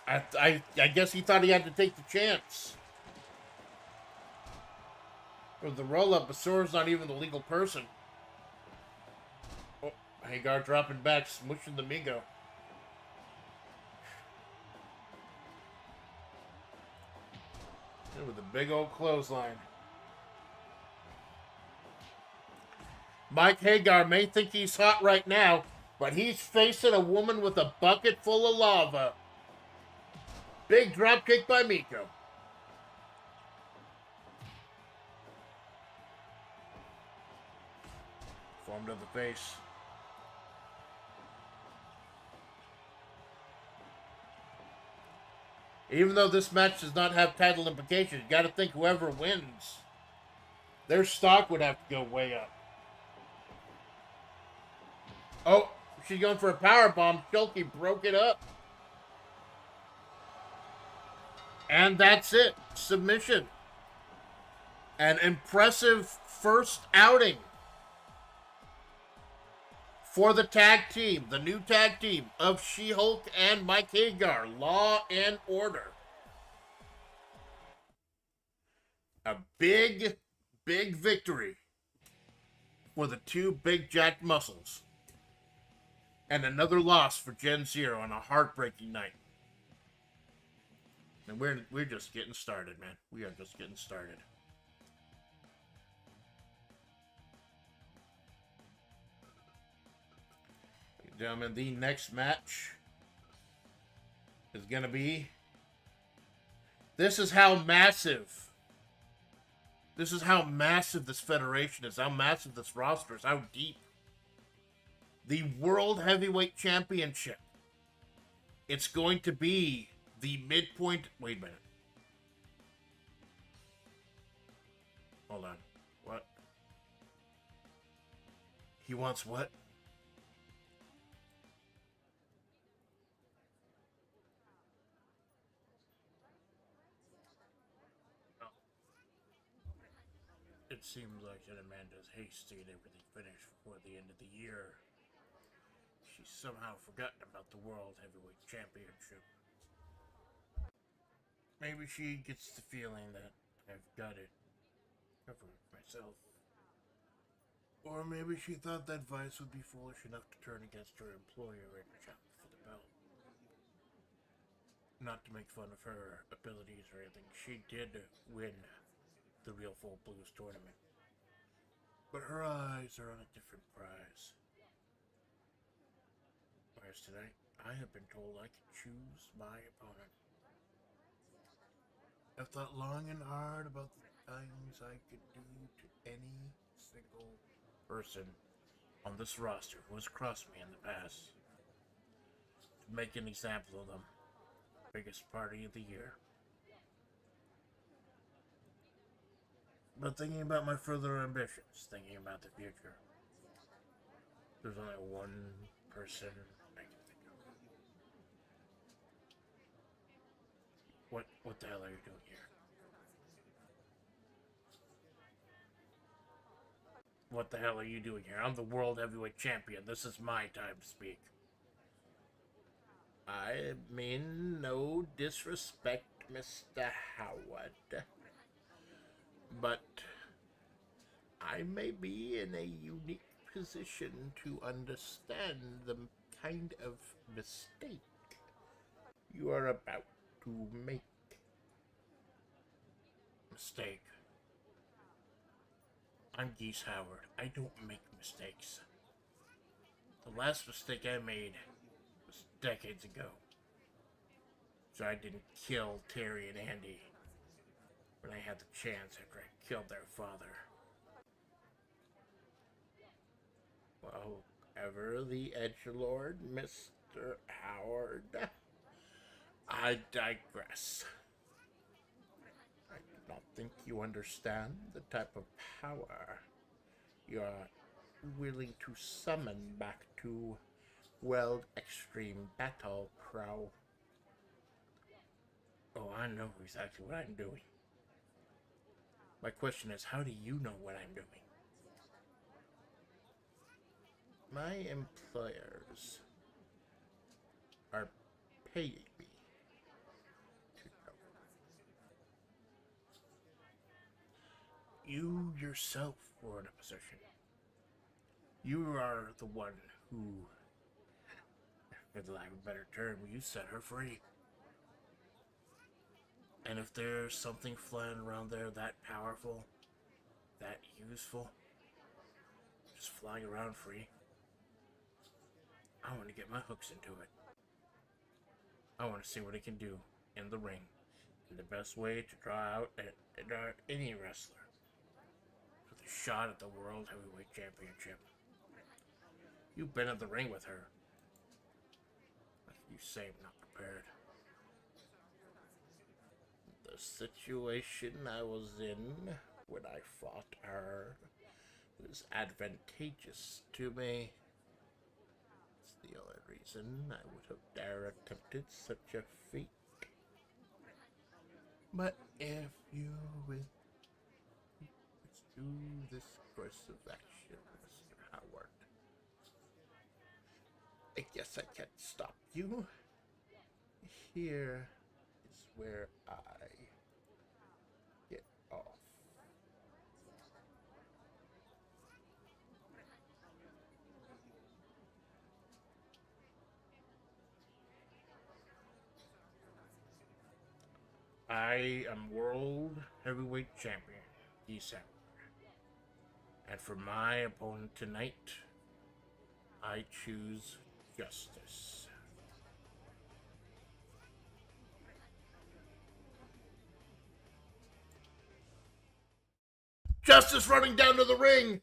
I guess he thought he had to take the chance. Or the roll-up, but Sora's not even the legal person. Oh, Hagar dropping back, smushing the Migo. And with a big old clothesline. Mike Hagar may think he's hot right now, but he's facing a woman with a bucket full of lava. Big drop kick by Miko. Form to the face. Even though this match does not have title implications, you got to think whoever wins, their stock would have to go way up. Oh, she's going for a powerbomb. Shulky broke it up. And that's it. Submission. An impressive first outing for the tag team, the new tag team of She-Hulk and Mike Hagar, Law and Order. A big, big victory for the two big jacked muscles. And another loss for Gen Zero on a heartbreaking night. And we're just getting started, man. We are just getting started. Gentlemen, the next match is going to be... This is how massive this federation is, how massive this roster is, how deep. The World Heavyweight Championship. It's going to be the midpoint... Wait a minute. Hold on. What? He wants what? It seems like that Amanda's hasty to get everything finished before the end of the year. She's somehow forgotten about the World Heavyweight Championship. Maybe she gets the feeling that I've got it covered myself. Or maybe she thought that Vice would be foolish enough to turn against her employer in the shop for the belt. Not to make fun of her abilities or anything, she did win the Real Full Blues tournament. But her eyes are on a different prize. Whereas tonight, I have been told I can choose my opponent. I've thought long and hard about the things I could do to any single person on this roster who has crossed me in the past. To make an example of them. Biggest party of the year. But thinking about my further ambitions, thinking about the future, there's only one person I can think of. What the hell are you doing here? What the hell are you doing here? I'm the World Heavyweight Champion. This is my time to speak. I mean no disrespect, Mr. Howard. But I may be in a unique position to understand the kind of mistake you are about to make. Mistake. I'm Geese Howard. I don't make mistakes. The last mistake I made was decades ago. So I didn't kill Terry and Andy when I had the chance after I killed their father. Well, ever the edgelord, Mr. Howard. I digress. I do not think you understand the type of power you are willing to summon back to World Extreme Battle Pro. Oh, I know exactly what I'm doing. My question is, how do you know what I'm doing? My employers are paying me to know. You yourself were in a position. You are the one who, for the lack of a better term, you set her free. And if there's something flying around there that powerful, that useful, just flying around free, I want to get my hooks into it. I want to see what it can do in the ring. And the best way to draw out any wrestler with a shot at the World Heavyweight Championship. You've been in the ring with her. You say I'm not prepared. The situation I was in when I fought her was advantageous to me. It's the only reason I would have dare attempted such a feat. But if you will do this course of action, Mr. Howard, I guess I can't stop you. Here is where I get off. I am World Heavyweight Champion, December. And for my opponent tonight, I choose Justice. Justice running down to the ring!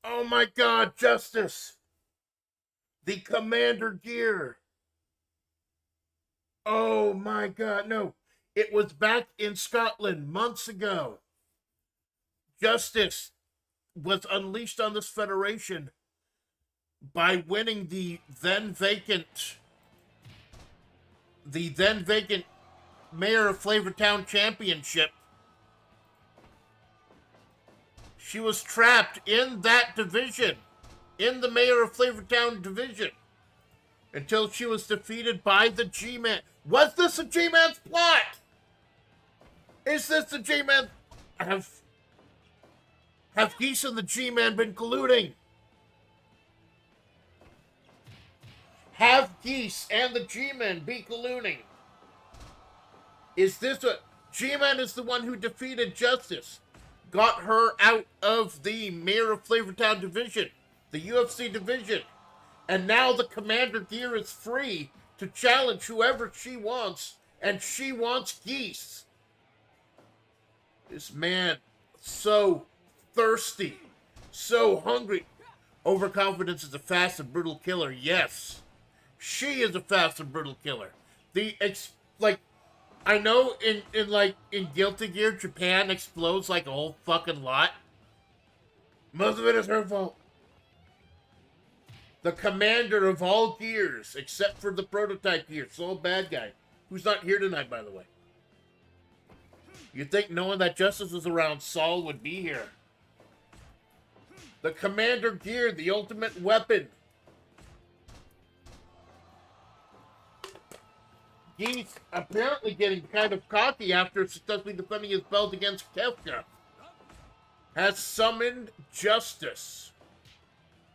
Oh my God, Justice! The Commander gear! Oh my God, no. It was back in Scotland months ago. Justice was unleashed on this federation by winning the then vacant Mayor of Flavortown Championship. She was trapped in that division, in the Mayor of Flavortown division, until she was defeated by the G-Man. Was this a G-Man's plot? Is this the G-Man? Have Geese and the G-Man been colluding? Have Geese and the G-Man be colluding? Is this a... G-Man is the one who defeated Justice. Got her out of the Mayor of Flavortown division. The UFC division. And now the Commander gear is free to challenge whoever she wants. And she wants Geese. This man, so thirsty. So hungry. Overconfidence is a fast and brutal killer. Yes. She is a fast and brutal killer. I know in Guilty Gear, Japan explodes like a whole fucking lot. Most of it is her fault. The commander of all gears, except for the prototype gear, sole bad guy, who's not here tonight, by the way. You'd think knowing that Justice was around, Saul would be here. The commander gear, the ultimate weapon. He's apparently getting kind of cocky after successfully defending his belt against Kefka. Has summoned Justice.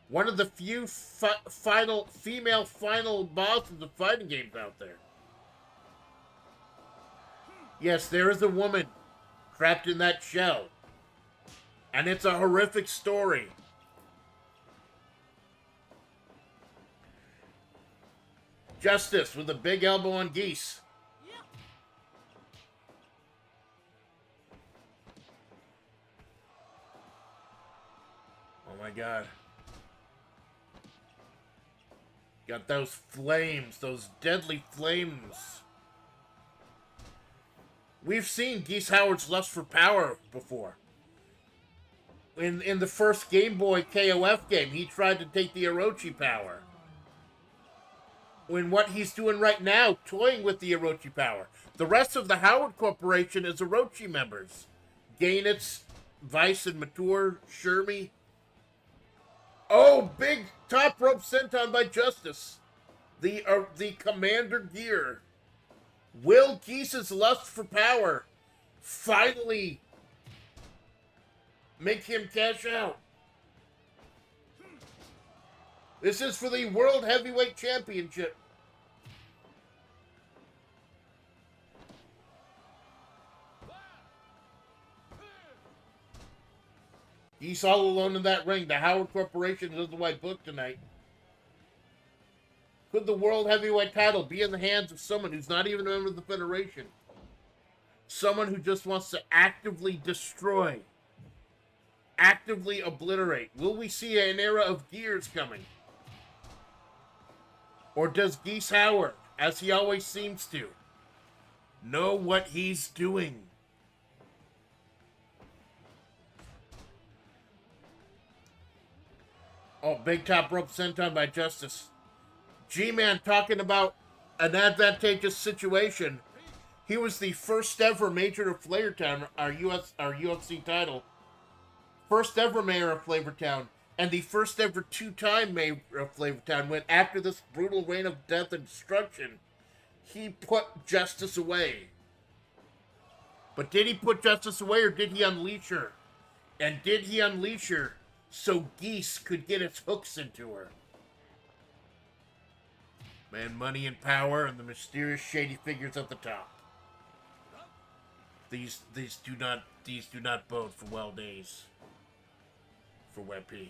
One of the few female final bosses of fighting games out there. Yes, there is a woman trapped in that shell. And it's a horrific story. Justice with a big elbow on Geese. Oh my God. Got those flames, those deadly flames. We've seen Geese Howard's lust for power before. In the first Game Boy KOF game, he tried to take the Orochi power. In what he's doing right now, toying with the Orochi power. The rest of the Howard Corporation is Orochi members. Gainitz, Weiss and Mature, Shermy. Oh, big top rope senton by Justice. The Commander gear. Will Geese's lust for power finally Make him cash out. This is for the World Heavyweight Championship. He's all alone in that ring. The Howard Corporation is the white book tonight. Could the World Heavyweight title be in the hands of someone who's not even a member of the Federation? Someone who just wants to actively destroy, actively obliterate. Will we see an era of gears coming? Or does Geese Howard, as he always seems to, know what he's doing? Oh, big top rope senton by Justice. G-Man talking about an advantageous situation. He was the first ever Major of Flavortown, our UFC title. First ever Mayor of Flavortown. And the first ever two-time Mayor of Flavortown, when after this brutal reign of death and destruction, he put Justice away. But did he put Justice away, or did he unleash her? And did he unleash her so Geese could get its hooks into her? Man, money and power, and the mysterious shady figures at the top. These do not bode for well days for WebP.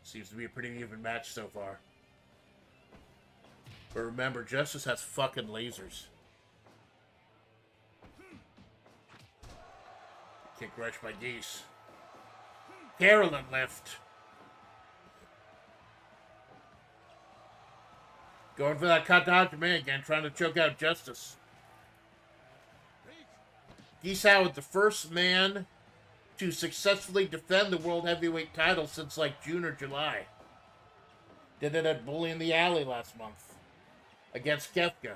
Seems to be a pretty even match so far. But remember, Justice has fucking lasers. Kick rush by Geese. Carolyn left. Going for that cut dodge man again, trying to choke out Justice. Geese Howard, the first man to successfully defend the World Heavyweight title since like June or July. Did it at Bully in the Alley last month against Kefka.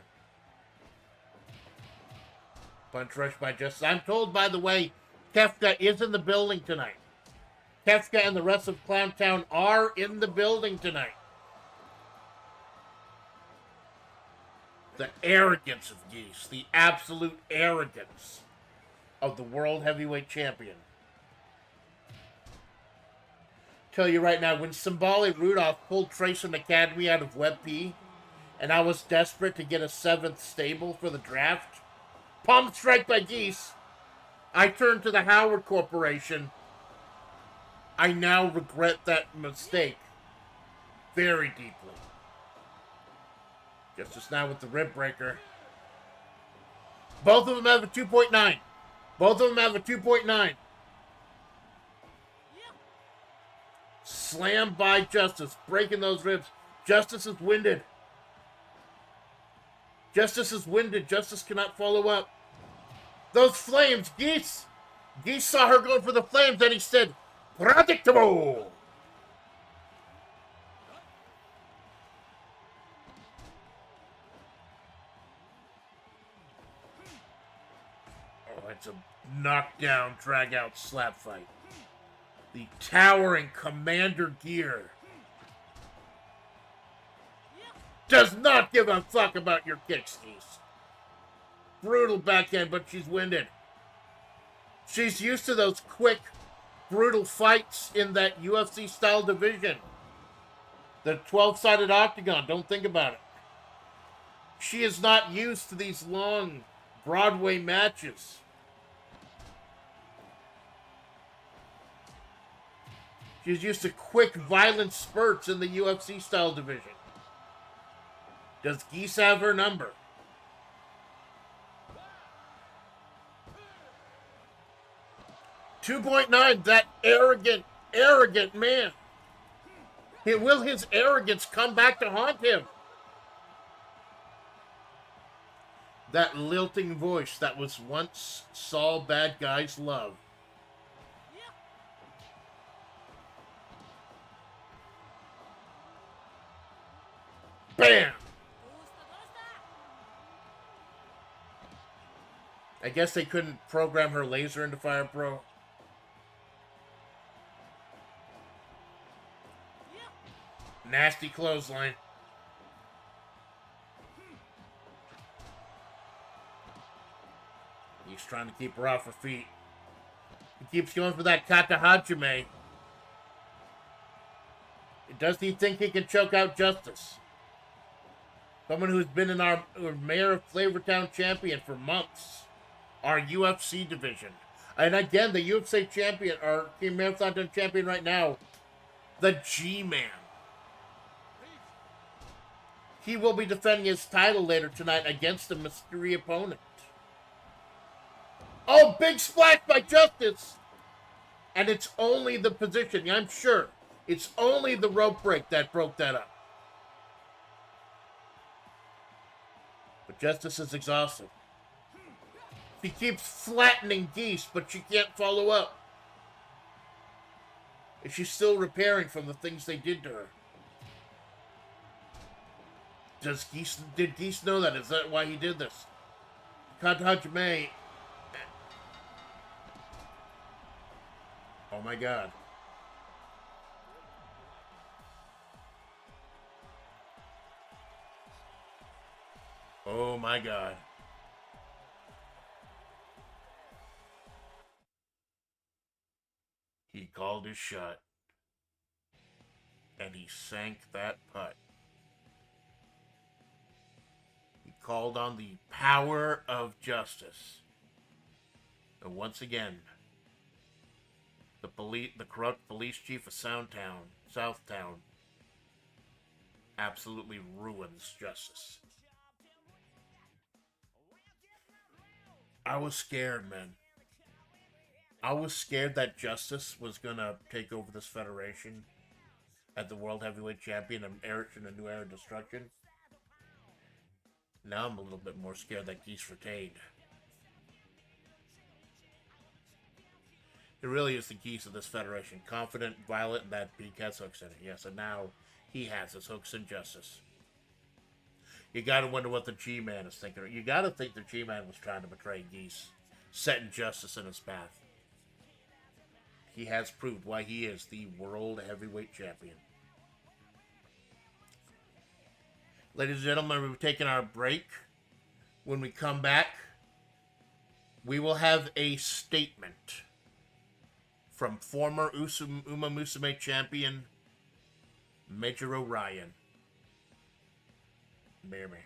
Punch rush by Justice. I'm told, by the way, Kefka is in the building tonight. Kefka and the rest of Clowntown are in the building tonight. The arrogance of Geese. The absolute arrogance of the World Heavyweight Champion. Tell you right now, when Simbali Rudolph pulled Trayson Academy out of WebP, and I was desperate to get a 7th stable for the draft, palm strike by Geese, I turned to the Howard Corporation. I now regret that mistake very deeply. Justice now with the rib breaker. Both of them have a 2.9. Both of them have a 2.9. Slam by Justice, breaking those ribs. Justice is winded. Justice is winded. Justice cannot follow up. Those flames, Geese. Geese saw her going for the flames, and he said, "Predictable." Oh, it's a knockdown, drag-out slap fight. The towering Commander Gear does not give a fuck about your kicks, Geese. Brutal backhand, but she's winded. She's used to those quick, brutal fights in that UFC-style division. The 12-sided octagon, don't think about it. She is not used to these long Broadway matches. She's used to quick, violent spurts in the UFC-style division. Does Geese have her number? .9, that arrogant man. Will his arrogance come back to haunt him? That lilting voice that was once Saul Bad Guy's love. Bam! I guess they couldn't program her laser into Fire Pro. Nasty clothesline. He's trying to keep her off her feet. He keeps going for that kata hajime. Does he think he can choke out Justice? Someone who's been in our mayor of Flavortown champion for months. Our UFC division. And again, the UFC champion, our Team Marathon champion right now, the G-Man. He will be defending his title later tonight against a mystery opponent. Oh, big splash by Justice! And it's only the position, I'm sure. It's only the rope break that broke that up. But Justice is exhausted. She keeps flattening Geese, but she can't follow up. Is she still repairing from the things they did to her? Did Geese know that? Is that why he did this? Hajime. Oh my god. Oh my god. He called his shot. And he sank that putt. He called on the power of justice. And once again, the corrupt police chief of Southtown, absolutely ruins justice. I was scared, man. I was scared that Justice was gonna take over this federation as the World Heavyweight Champion and in a new era of destruction. Now I'm a little bit more scared that Geese retained. It really is the Geese of this federation. Confident, violent, and that beak has hooks in it. Yes, and now he has his hooks in Justice. You gotta wonder what the G-Man is thinking. You gotta think the G-Man was trying to betray Geese, setting Justice in his path. He has proved why he is the World Heavyweight Champion. Ladies and gentlemen, we've taken our break. When we come back, we will have a statement from former Uma Musume champion, Major Orion. Bear me.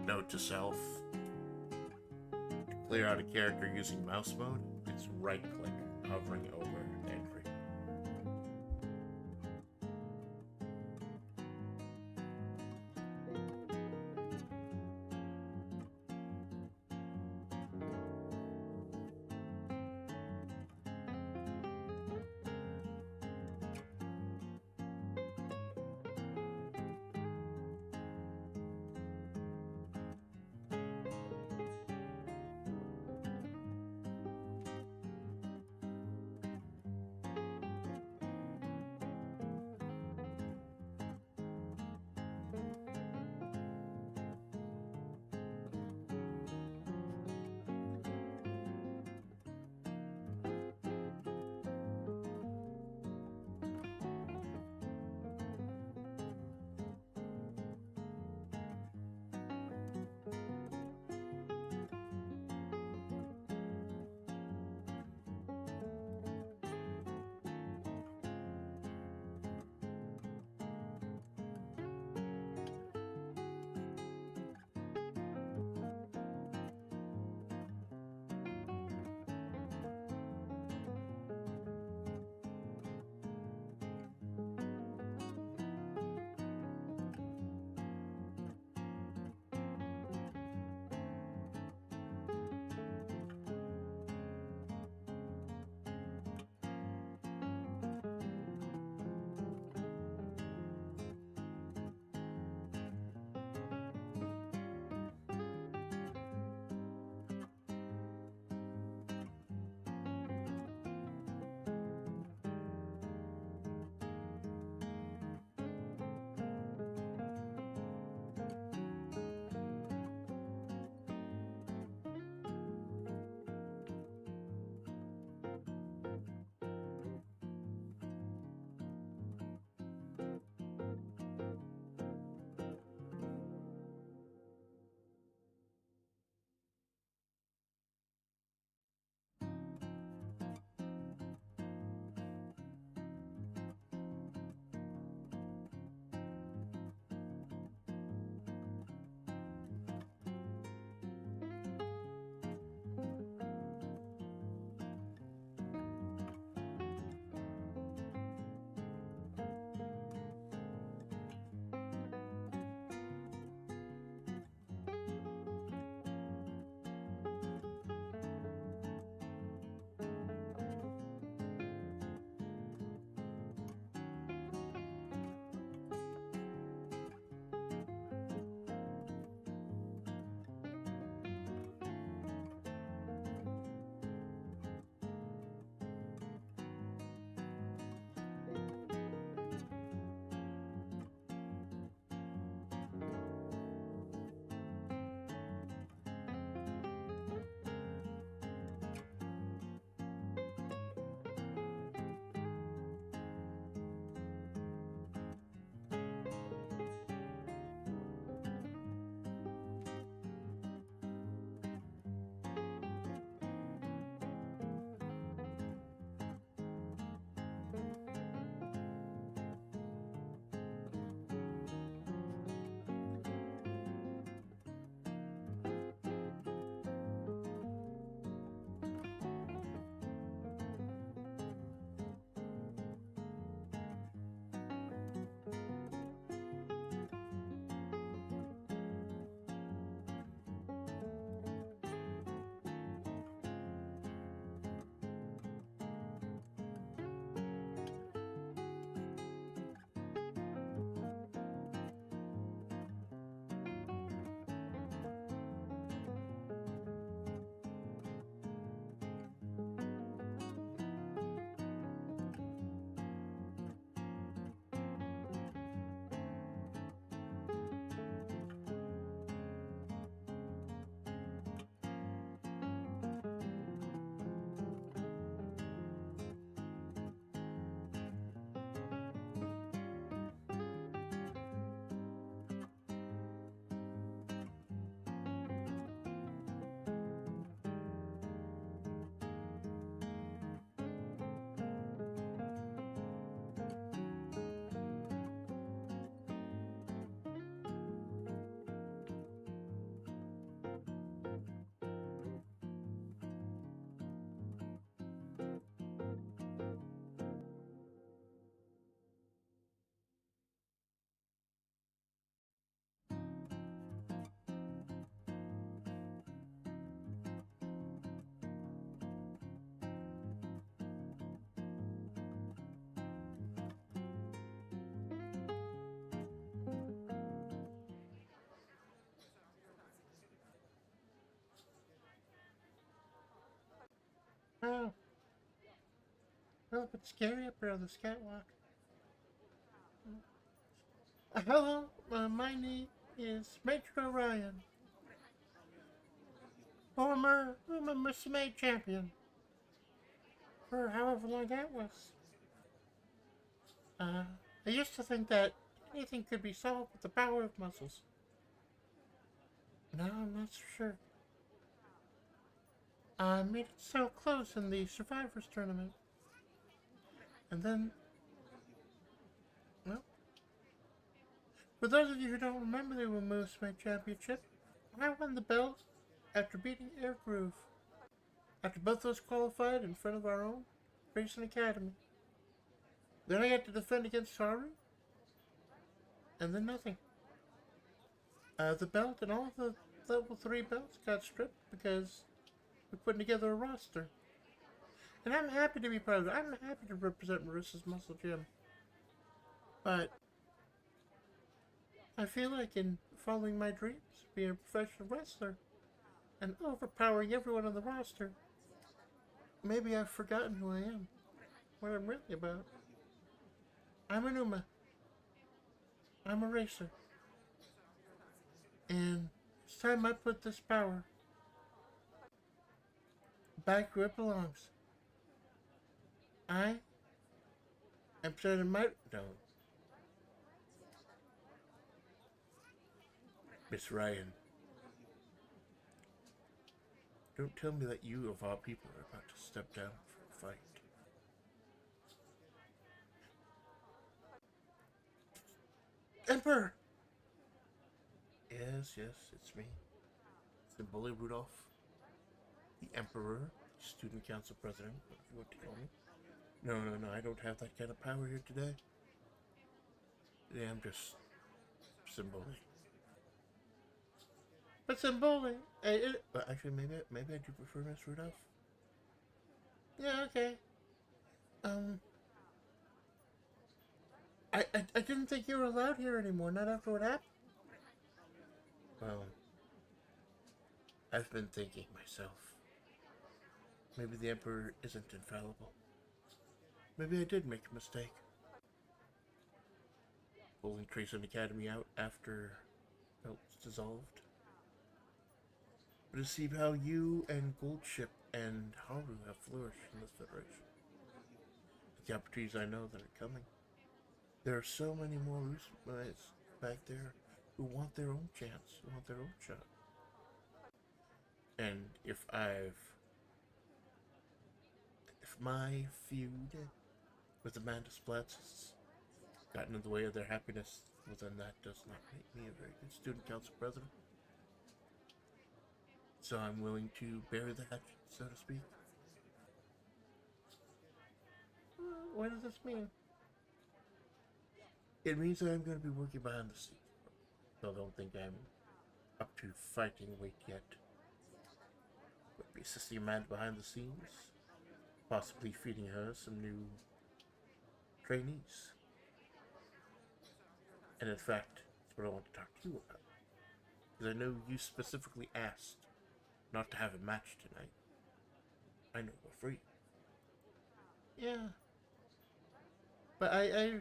Note to self. To clear out a character using mouse mode, it's right click, hovering over entry. Oh, a little bit scary up here on this catwalk. Hello, my name is Major Orion, former Miss May champion, for however long that was. I used to think that anything could be solved with the power of muscles. Now I'm not so sure. I made it so close in the Survivors tournament. And then, well, for those of you who don't remember the Women's May Championship, I won the belt after beating Air Groove. After both those qualified in front of our own Racing Academy. Then I got to defend against Haru, and then nothing. The belt and all the level 3 belts got stripped because we're putting together a roster. And I'm happy to be part of it. I'm happy to represent Marissa's Muscle Gym. But I feel like in following my dreams, being a professional wrestler, and overpowering everyone on the roster, maybe I've forgotten who I am, what I'm really about. I'm an Uma. I'm a racer. And it's time I put this power back where it belongs. I am setting my... No. Miss Ryan. Don't tell me that you, of all people, are about to step down for a fight. Emperor! Yes, it's me. It's the bully Rudolph. The Emperor, Student Council President, whatever you want to call me. No, I don't have that kind of power here today. Yeah, I'm just Symboli. But Symboli, actually, maybe I do prefer Miss Rudolph. Yeah, okay. I didn't think you were allowed here anymore, not after what happened. Well, I've been thinking myself. Maybe the Emperor isn't infallible. Maybe I did make a mistake. Pulling Tracing Academy out after Belts dissolved. But to see how you and Goldship and Haru have flourished in this federation. With the opportunities I know that are coming. There are so many more Rusumais back there who want their own chance, who want their own shot. And if my feud with Amanda Splatts has gotten in the way of their happiness, well then that does not make me a very good student council president. So I'm willing to bury the hatchet, so to speak. What does this mean? It means that I'm going to be working behind the scenes. So don't think I'm up to fighting weight yet. But be assisting Amanda behind the scenes. Possibly feeding her some new trainees. And in fact, that's what I want to talk to you about. Because I know you specifically asked not to have a match tonight. I know we're free. Yeah. But I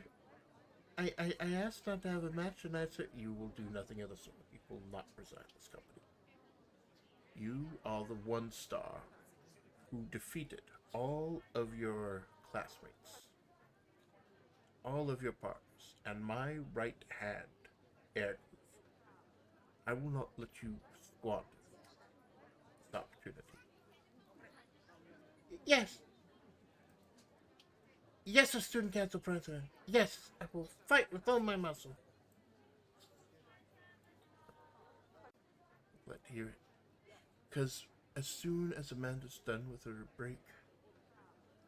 asked not to have a match tonight, so you will do nothing of the sort. You will not resign this company. You are the one star who defeated all of your classmates, all of your partners, and my right hand, Air Groove. I will not let you squander this opportunity. Yes. Yes, a student council president. Yes, I will fight with all my muscle. Glad to hear it. Because as soon as Amanda's done with her break,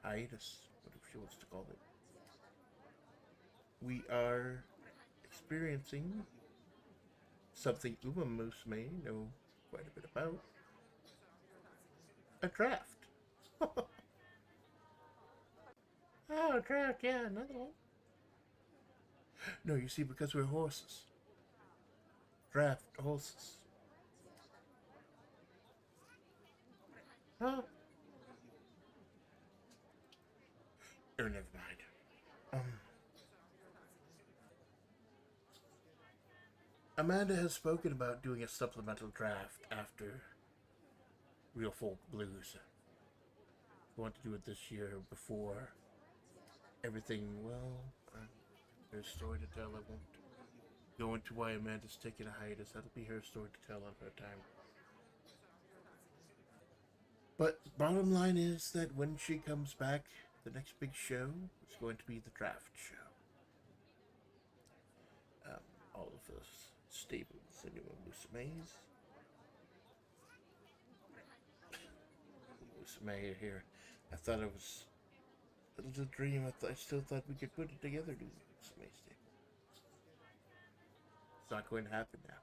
hiatus, whatever she wants to call it, we are experiencing something Uma Moose may know quite a bit about. A draft. Oh, a draft, yeah, another one. No, you see, because we're horses. Draft horses. Huh? Or never mind. Amanda has spoken about doing a supplemental draft after Real Folk Blues. We want to do it this year before everything, well, there's a story to tell. I won't go into why Amanda's taking a hiatus. That'll be her story to tell on her time. But bottom line is that when she comes back, the next big show is going to be the draft show. All of us stables and new Musume's. Musume here. I thought it was a little dream. I still thought we could put it together, do Musume stable. It's not going to happen now.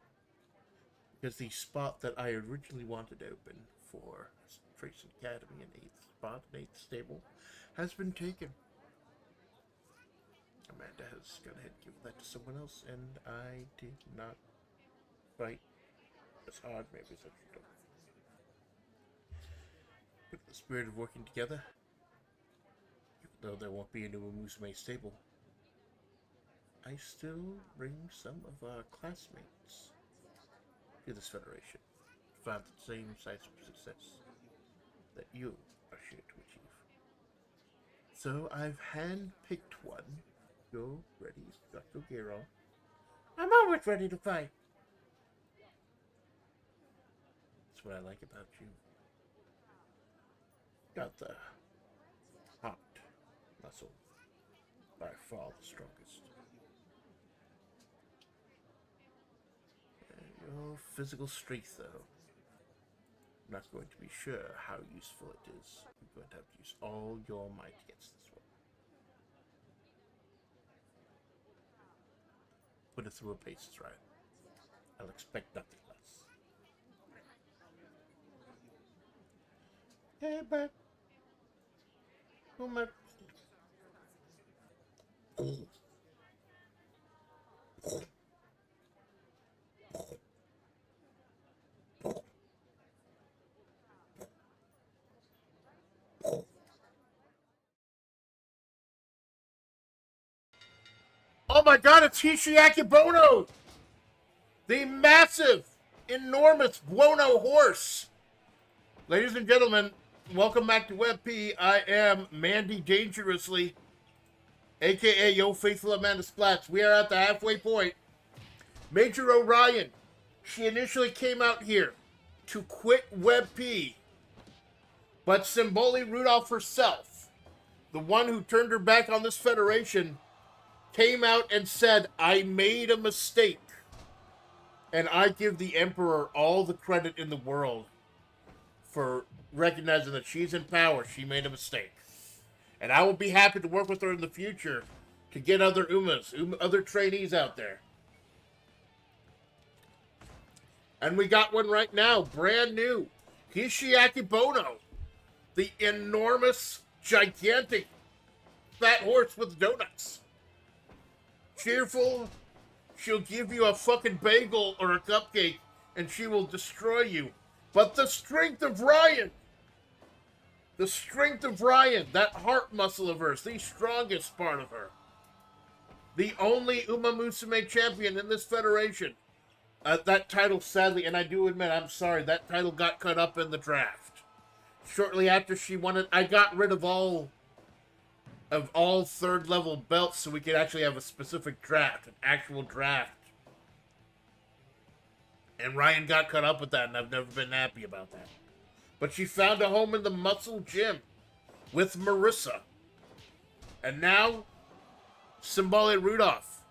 Because the spot that I originally wanted open for Trace Academy, an 8th spot, an 8th stable, has been taken. Amanda has gone ahead and given that to someone else, and I did not fight as hard, maybe as I should have. But the spirit of working together, even though there won't be a new Musume stable, I still bring some of our classmates to this federation to find the same size of success that you are sure to achieve. So I've hand-picked one. Go ready, Dr. Gero. I'm always ready to fight. That's what I like about you. Got the heart muscle, by far the strongest. Your physical strength, though, I'm not going to be sure how useful it is. You're going to have to use all your might against this one. Put it through a paces, right? I'll expect nothing less. Hey, but who am I? Oh my god, it's Hishiaki Bono! The massive, enormous Buono horse! Ladies and gentlemen, welcome back to WebP. I am Mandy Dangerously, aka Yo Faithful Amanda Splatts. We are at the halfway point. Major Orion, she initially came out here to quit WebP, but Symboli Rudolph herself, the one who turned her back on this federation, came out and said, I made a mistake. And I give the Emperor all the credit in the world for recognizing that she's in power. She made a mistake. And I will be happy to work with her in the future to get other other trainees out there. And we got one right now, brand new. Hishiaki Bono. The enormous, gigantic, fat horse with donuts. Cheerful, she'll give you a fucking bagel or a cupcake, and she will destroy you. But the strength of Ryan, that heart muscle of hers, the strongest part of her, the only Uma Musume champion in this federation. That title, sadly, and I do admit, I'm sorry, that title got cut up in the draft. Shortly after she won it, I got rid of all third level belts so we could actually have a specific draft, an actual draft. And Ryan got caught up with that, and I've never been happy about that. But she found a home in the Muscle Gym with Marissa. And now, Symboli Rudolph,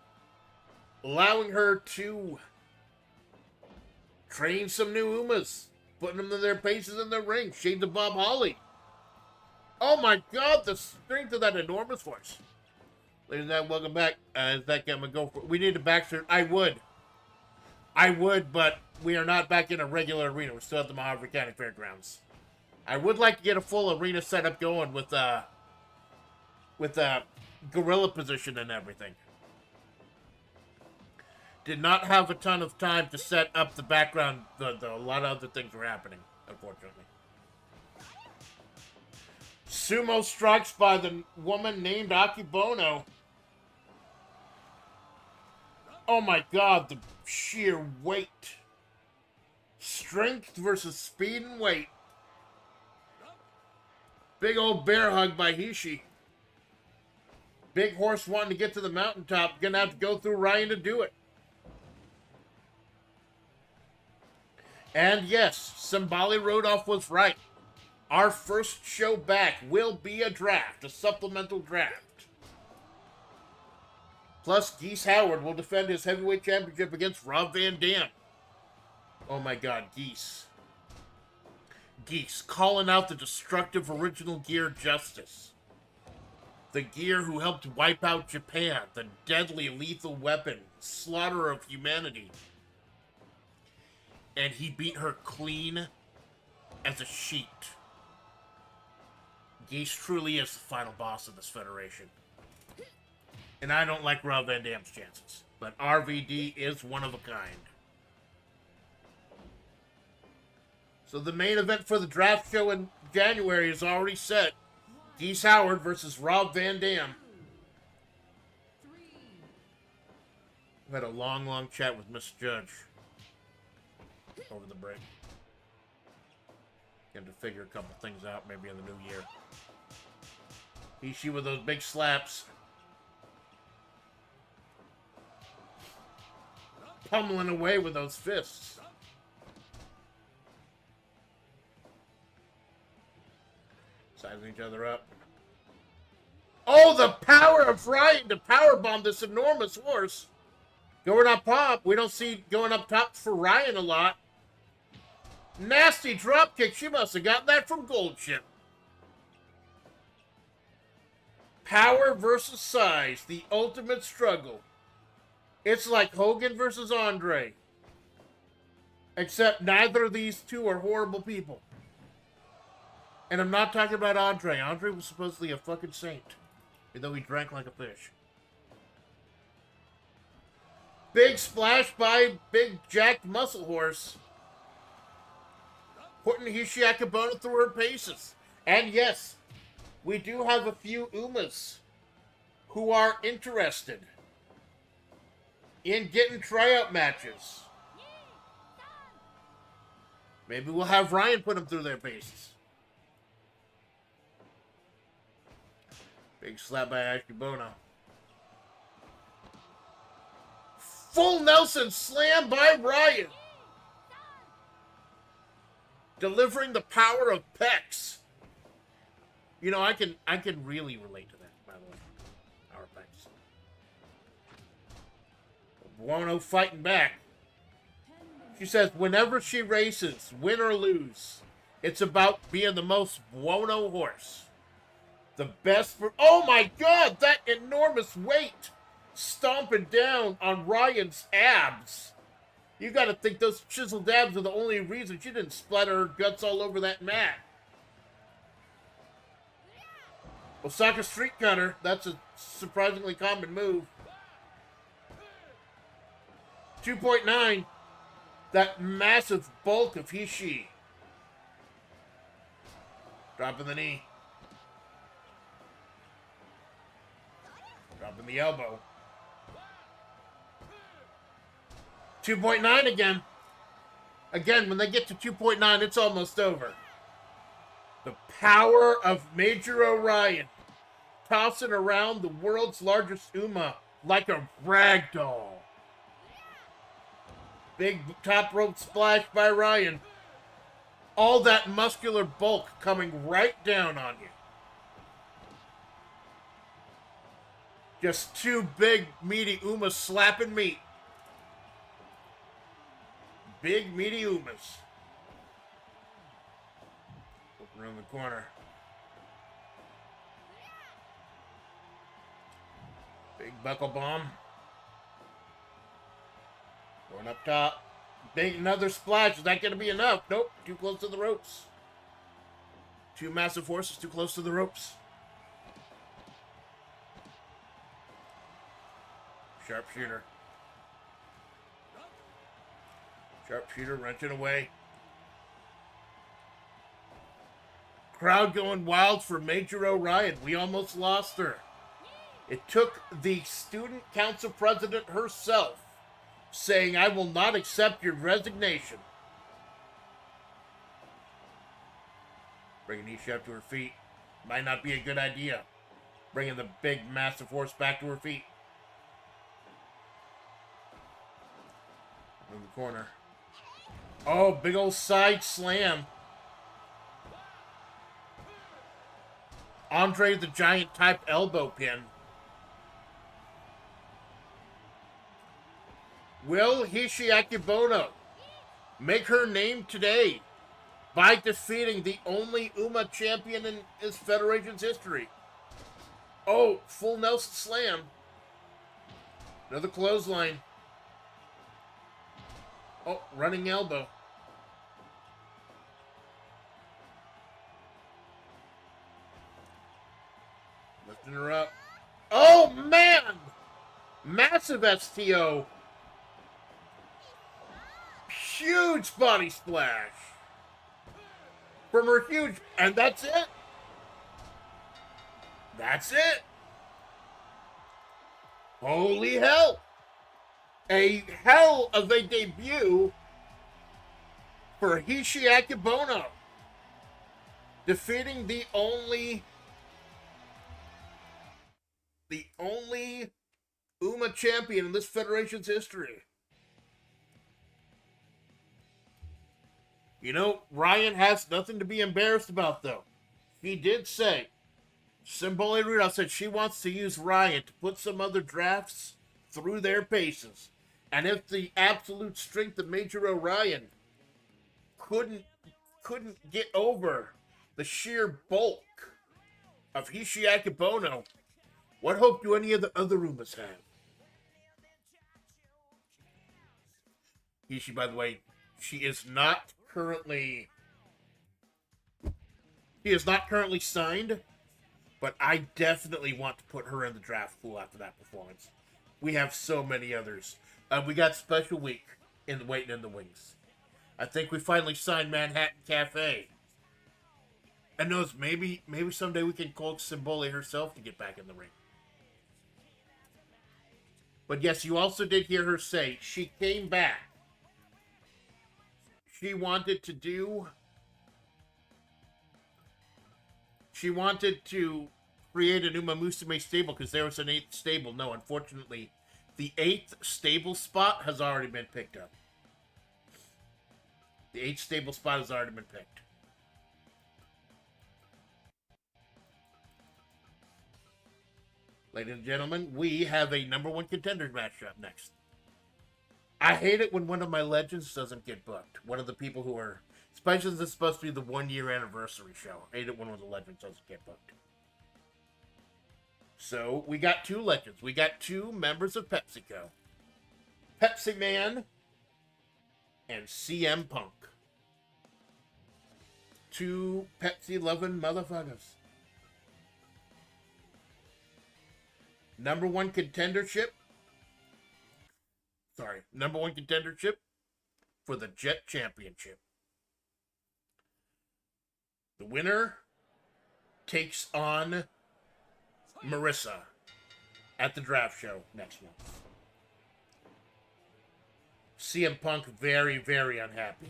allowing her to train some new Umas, putting them in their paces in the ring. Shade to Bob Holly. Oh my god, the strength of that enormous horse. Ladies and gentlemen, welcome back. Is that gonna go for? We need a backseat. I would, but we are not back in a regular arena. We're still at the Mojave County Fairgrounds. I would like to get a full arena setup going with gorilla position and everything. Did not have a ton of time to set up the background. A lot of other things were happening, unfortunately. Sumo strikes by the woman named Akibono. Oh my god, the sheer weight. Strength versus speed and weight. Big old bear hug by Hishi. Big horse wanting to get to the mountaintop. Gonna have to go through Ryan to do it. And yes, Simbali Rodolph was right. Our first show back will be a draft, a supplemental draft. Plus, Geese Howard will defend his heavyweight championship against Rob Van Dam. Oh my god, Geese. Geese, calling out the destructive original Gear Justice. The Gear who helped wipe out Japan, the deadly lethal weapon, slaughter of humanity. And he beat her clean as a sheet. Geese truly is the final boss of this federation. And I don't like Rob Van Dam's chances, but RVD is one of a kind. So the main event for the draft show in January is already set. Geese Howard versus Rob Van Dam. We had a long, long chat with Miss Judge over the break. Going to figure a couple things out maybe in the new year. Ishii with those big slaps. Pummeling away with those fists. Sizing each other up. Oh, the power of Ryan to powerbomb this enormous horse. Going up top. We don't see going up top for Ryan a lot. Nasty drop kick. She must have gotten that from Goldship. Power versus size. The ultimate struggle. It's like Hogan versus Andre. Except neither of these two are horrible people. And I'm not talking about Andre. Andre was supposedly a fucking saint. Even though he drank like a fish. Big splash by big jacked muscle horse. Putting Hishi Akebono through her paces. And yes, we do have a few Umas who are interested in getting tryout matches. Maybe we'll have Ryan put them through their paces. Big slap by Akebono. Full Nelson slam by Ryan. Delivering the power of pecs. You know, I can really relate to that, by the way. Power pecs. Buono fighting back. She says whenever she races, win or lose, it's about being the most Buono horse. The best for... Oh my god, that enormous weight stomping down on Ryan's abs. You gotta think those chiseled abs are the only reason she didn't splatter her guts all over that mat. Osaka Street Cutter, that's a surprisingly common move. 2.9, that massive bulk of Hishi. Dropping the knee. Dropping the elbow. 2.9 again. Again, when they get to 2.9, it's almost over. The power of Major Orion. Tossing around the world's largest Uma like a rag doll. Big top rope splash by Ryan. All that muscular bulk coming right down on you. Just two big, meaty Umas slapping meat. Big, meaty Umas. Open around the corner. Big buckle bomb. Going up top. Big, another splash. Is that going to be enough? Nope. Too close to the ropes. Two massive horses too close to the ropes. Sharpshooter. Sharpshooter wrenching away. Crowd going wild for Major Orion. We almost lost her. It took the student council president herself saying, I will not accept your resignation. Bringing Nisha up to her feet. Might not be a good idea. Bringing the big, massive horse back to her feet. In the corner. Oh, big old side slam. Andre the Giant type elbow pin. Will Hishi Akibono make her name today by defeating the only Uma champion in his federation's history? Oh, full Nelson slam. Another clothesline. Oh, running elbow. Lifting her up. Oh, man! Massive STO. Huge body splash. From her huge... And that's it. That's it. Holy hell. A hell of a debut for Hishi Akibono. Defeating the only Uma champion in this federation's history. You know, Ryan has nothing to be embarrassed about, though. He did say, Simbole Rudolph said she wants to use Ryan to put some other drafts through their paces. And if the absolute strength of Major Orion couldn't get over the sheer bulk of Hishi Akibono, what hope do any of the other Umas have? Hishi, by the way, she is not currently signed, but I definitely want to put her in the draft pool after that performance. We have so many others. We got Special Week waiting in the wings. I think we finally signed Manhattan Cafe. And knows, maybe someday we can coax Simbole herself to get back in the ring. But yes, you also did hear her say she came back. She wanted to create an Uma Musume stable because there was an 8th stable. No, unfortunately, the 8th stable spot has already been picked up. The 8th stable spot has already been picked. Ladies and gentlemen, we have a #1 contender match up next. I hate it when one of my legends doesn't get booked. One of the people who are... Especially since it's supposed to be the 1-year anniversary show. I hate it when one of the legends doesn't get booked. So, we got 2 legends. We got 2 members of PepsiCo. Pepsi Man and CM Punk. 2 Pepsi-loving motherfuckers. #1 contendership. Sorry, #1 contendership for the Jet Championship. The winner takes on Marissa at the draft show next month. CM Punk very, very unhappy.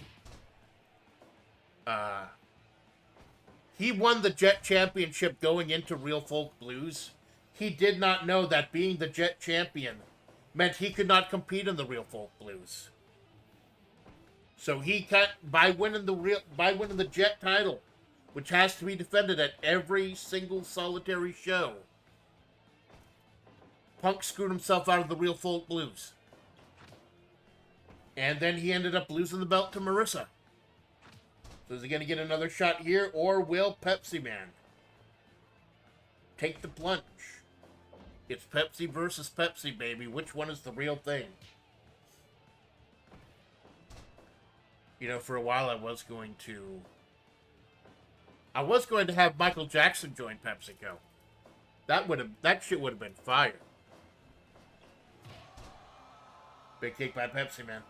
He won the Jet Championship going into Real Folk Blues. He did not know that being the Jet Champion meant he could not compete in the Real Folk Blues. So he cut by winning the Jet title, which has to be defended at every single solitary show. Punk screwed himself out of the Real Folk Blues. And then he ended up losing the belt to Marissa. So is he going to get another shot here, or will Pepsi Man take the plunge? It's Pepsi versus Pepsi, baby. Which one is the real thing? You know, for a while I was going to have Michael Jackson join PepsiCo. That shit would have been fire. Big kick by Pepsi Man.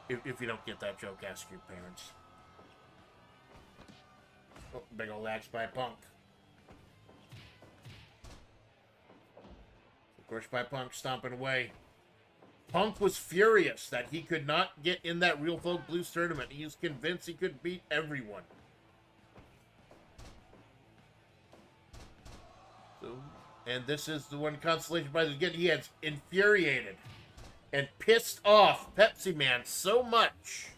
If you don't get that joke, ask your parents. Oh, big old axe by Punk. Of course, by Punk stomping away. Punk was furious that he could not get in that Real Folk Blues tournament. He was convinced he could beat everyone. So, and this is the one consolation prize again. He has infuriated and pissed off Pepsi Man so much.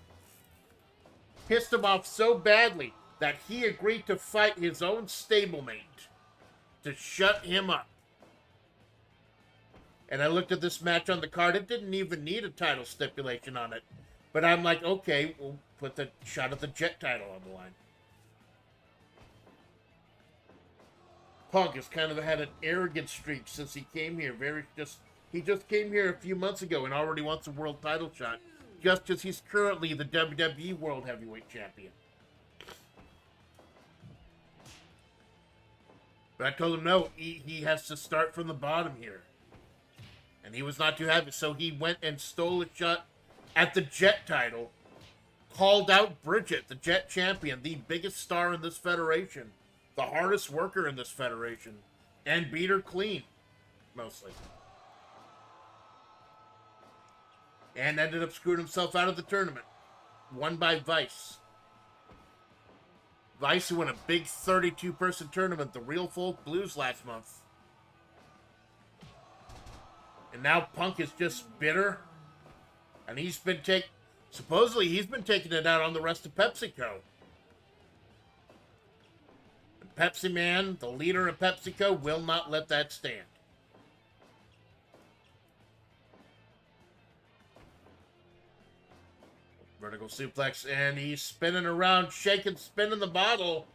Pissed him off so badly that he agreed to fight his own stablemate to shut him up. And I looked at this match on the card. It didn't even need a title stipulation on it. But I'm like, okay, we'll put the shot at the Jet title on the line. Punk has kind of had an arrogant streak since he came here. He just came here a few months ago and already wants a world title shot. Just as he's currently the WWE World Heavyweight Champion. But I told him no, he has to start from the bottom here. And he was not too happy, so he went and stole a shot at the Jet title. Called out Bridget, the Jet champion, the biggest star in this federation. The hardest worker in this federation. And beat her clean, mostly. And ended up screwing himself out of the tournament. Won by Vice. Vice, who won a big 32-person tournament, the Real Folk Blues, last month. And now Punk is just bitter. And supposedly he's been taking it out on the rest of PepsiCo. And Pepsi Man, the leader of PepsiCo, will not let that stand. Vertical suplex, and he's spinning around, spinning the bottle.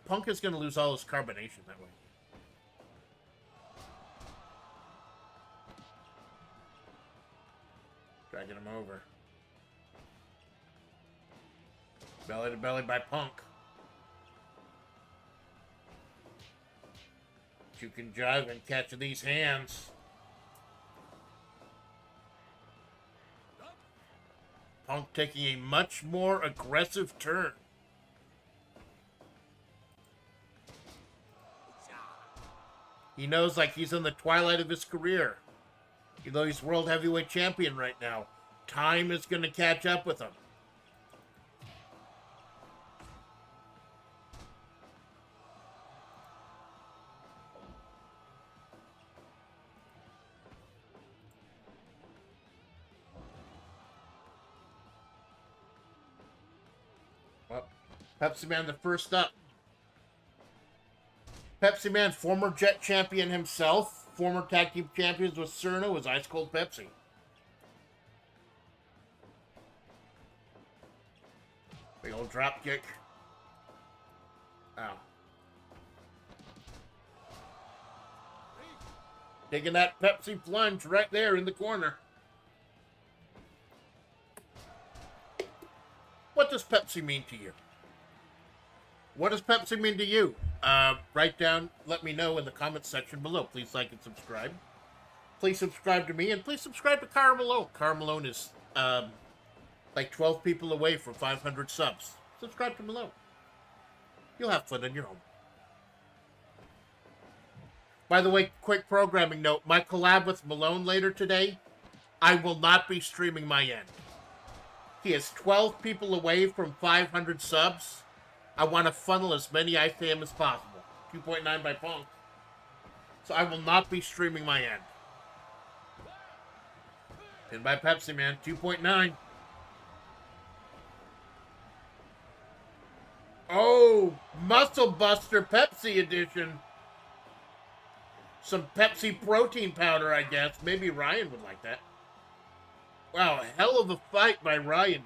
Punk is going to lose all his carbonation that way. Dragging him over. Belly to belly by Punk. You can jive and catch these hands. Punk taking a much more aggressive turn. He knows like he's in the twilight of his career. Even though he's World Heavyweight Champion right now. Time is going to catch up with him. Well, Pepsi Man the first up. Pepsi Man, former Jet champion himself, former tag team champions with Cerno, was Ice Cold Pepsi. Big old drop kick. Ow. Taking that Pepsi plunge right there in the corner. What does Pepsi mean to you? What does Pepsi mean to you? Write down, let me know in the comments section below. Please like and subscribe. Please subscribe to me, and please subscribe to Cara Malone. Cara Malone is like 12 people away from 500 subs. Subscribe to Malone. You'll have fun in your home. By the way, quick programming note. My collab with Malone later today, I will not be streaming my end. He is 12 people away from 500 subs. I want to funnel as many IFAM as possible. 2.9 by Punk. So I will not be streaming my end. Pinned by Pepsi Man, 2.9. Oh, Muscle Buster Pepsi edition. Some Pepsi protein powder, I guess. Maybe Ryan would like that. Wow, hell of a fight by Ryan.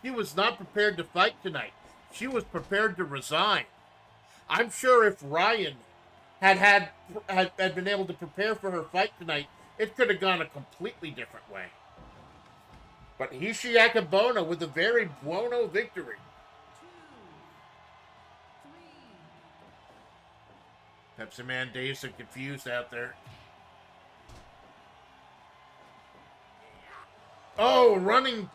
She was not prepared to fight tonight. She was prepared to resign. I'm sure if Ryan had been able to prepare for her fight tonight, it could have gone a completely different way. But Hishiaka Bono with a very buono victory. 2, 3. Pepsi Man dazed and confused out there. Oh, running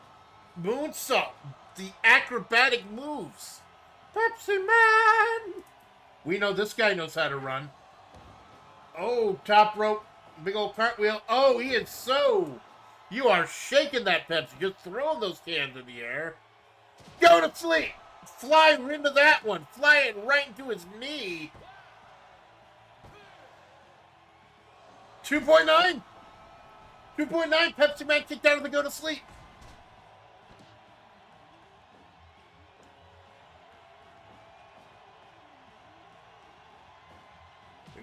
moonsault. The acrobatic moves. Pepsi Man. We know this guy knows how to run. Oh, top rope. Big old cartwheel. Oh, he is so... You are shaking that Pepsi. Just throwing those cans in the air. Go to sleep. Fly into that one. Fly it right into his knee. 2.9. 2.9. Pepsi Man kicked out of the go to sleep.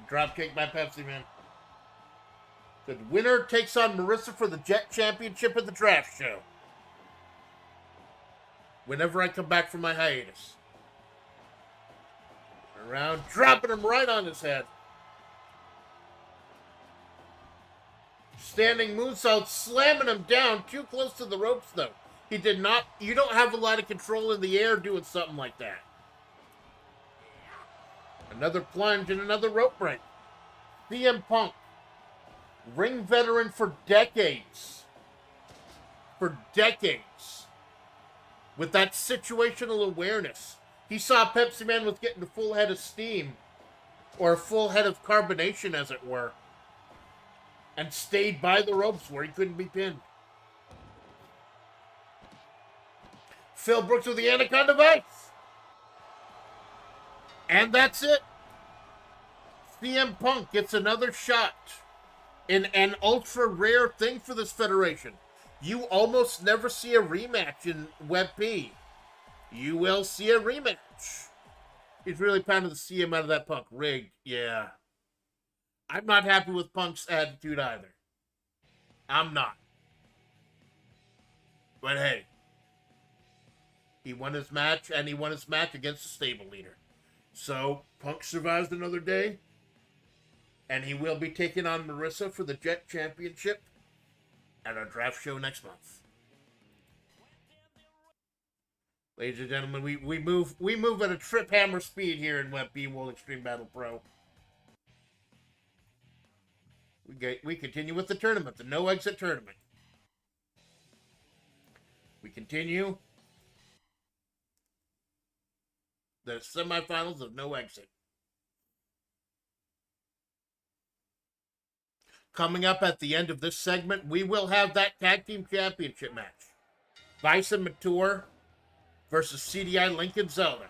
Drop kick by Pepsi Man. The winner takes on Marissa for the Jet Championship at the draft show. Whenever I come back from my hiatus. Around, dropping him right on his head. Standing moonsault, slamming him down. Too close to the ropes, though. He did not... You don't have a lot of control in the air doing something like that. Another plunge and another rope break. CM Punk. Ring veteran for decades. For decades. With that situational awareness. He saw Pepsi Man was getting a full head of steam. Or a full head of carbonation, as it were. And stayed by the ropes where he couldn't be pinned. Phil Brooks with the Anaconda Vice. And that's it. CM Punk gets another shot in an ultra rare thing for this federation. You almost never see a rematch in WebP. You will see a rematch. He's really pounding the CM out of that Punk. Rigged, yeah. I'm not happy with Punk's attitude either. I'm not. But hey. He won his match, and he won his match against the stable leader. So, Punk survives another day. And he will be taking on Marissa for the Jet Championship at our draft show next month. Ladies and gentlemen, we move at a trip hammer speed here in WebP World Extreme Battle Pro. We continue with the tournament, the no exit tournament. We continue the semifinals of no exit. Coming up at the end of this segment, we will have that tag team championship match. Bison Mature versus CDI Lincoln Zelda.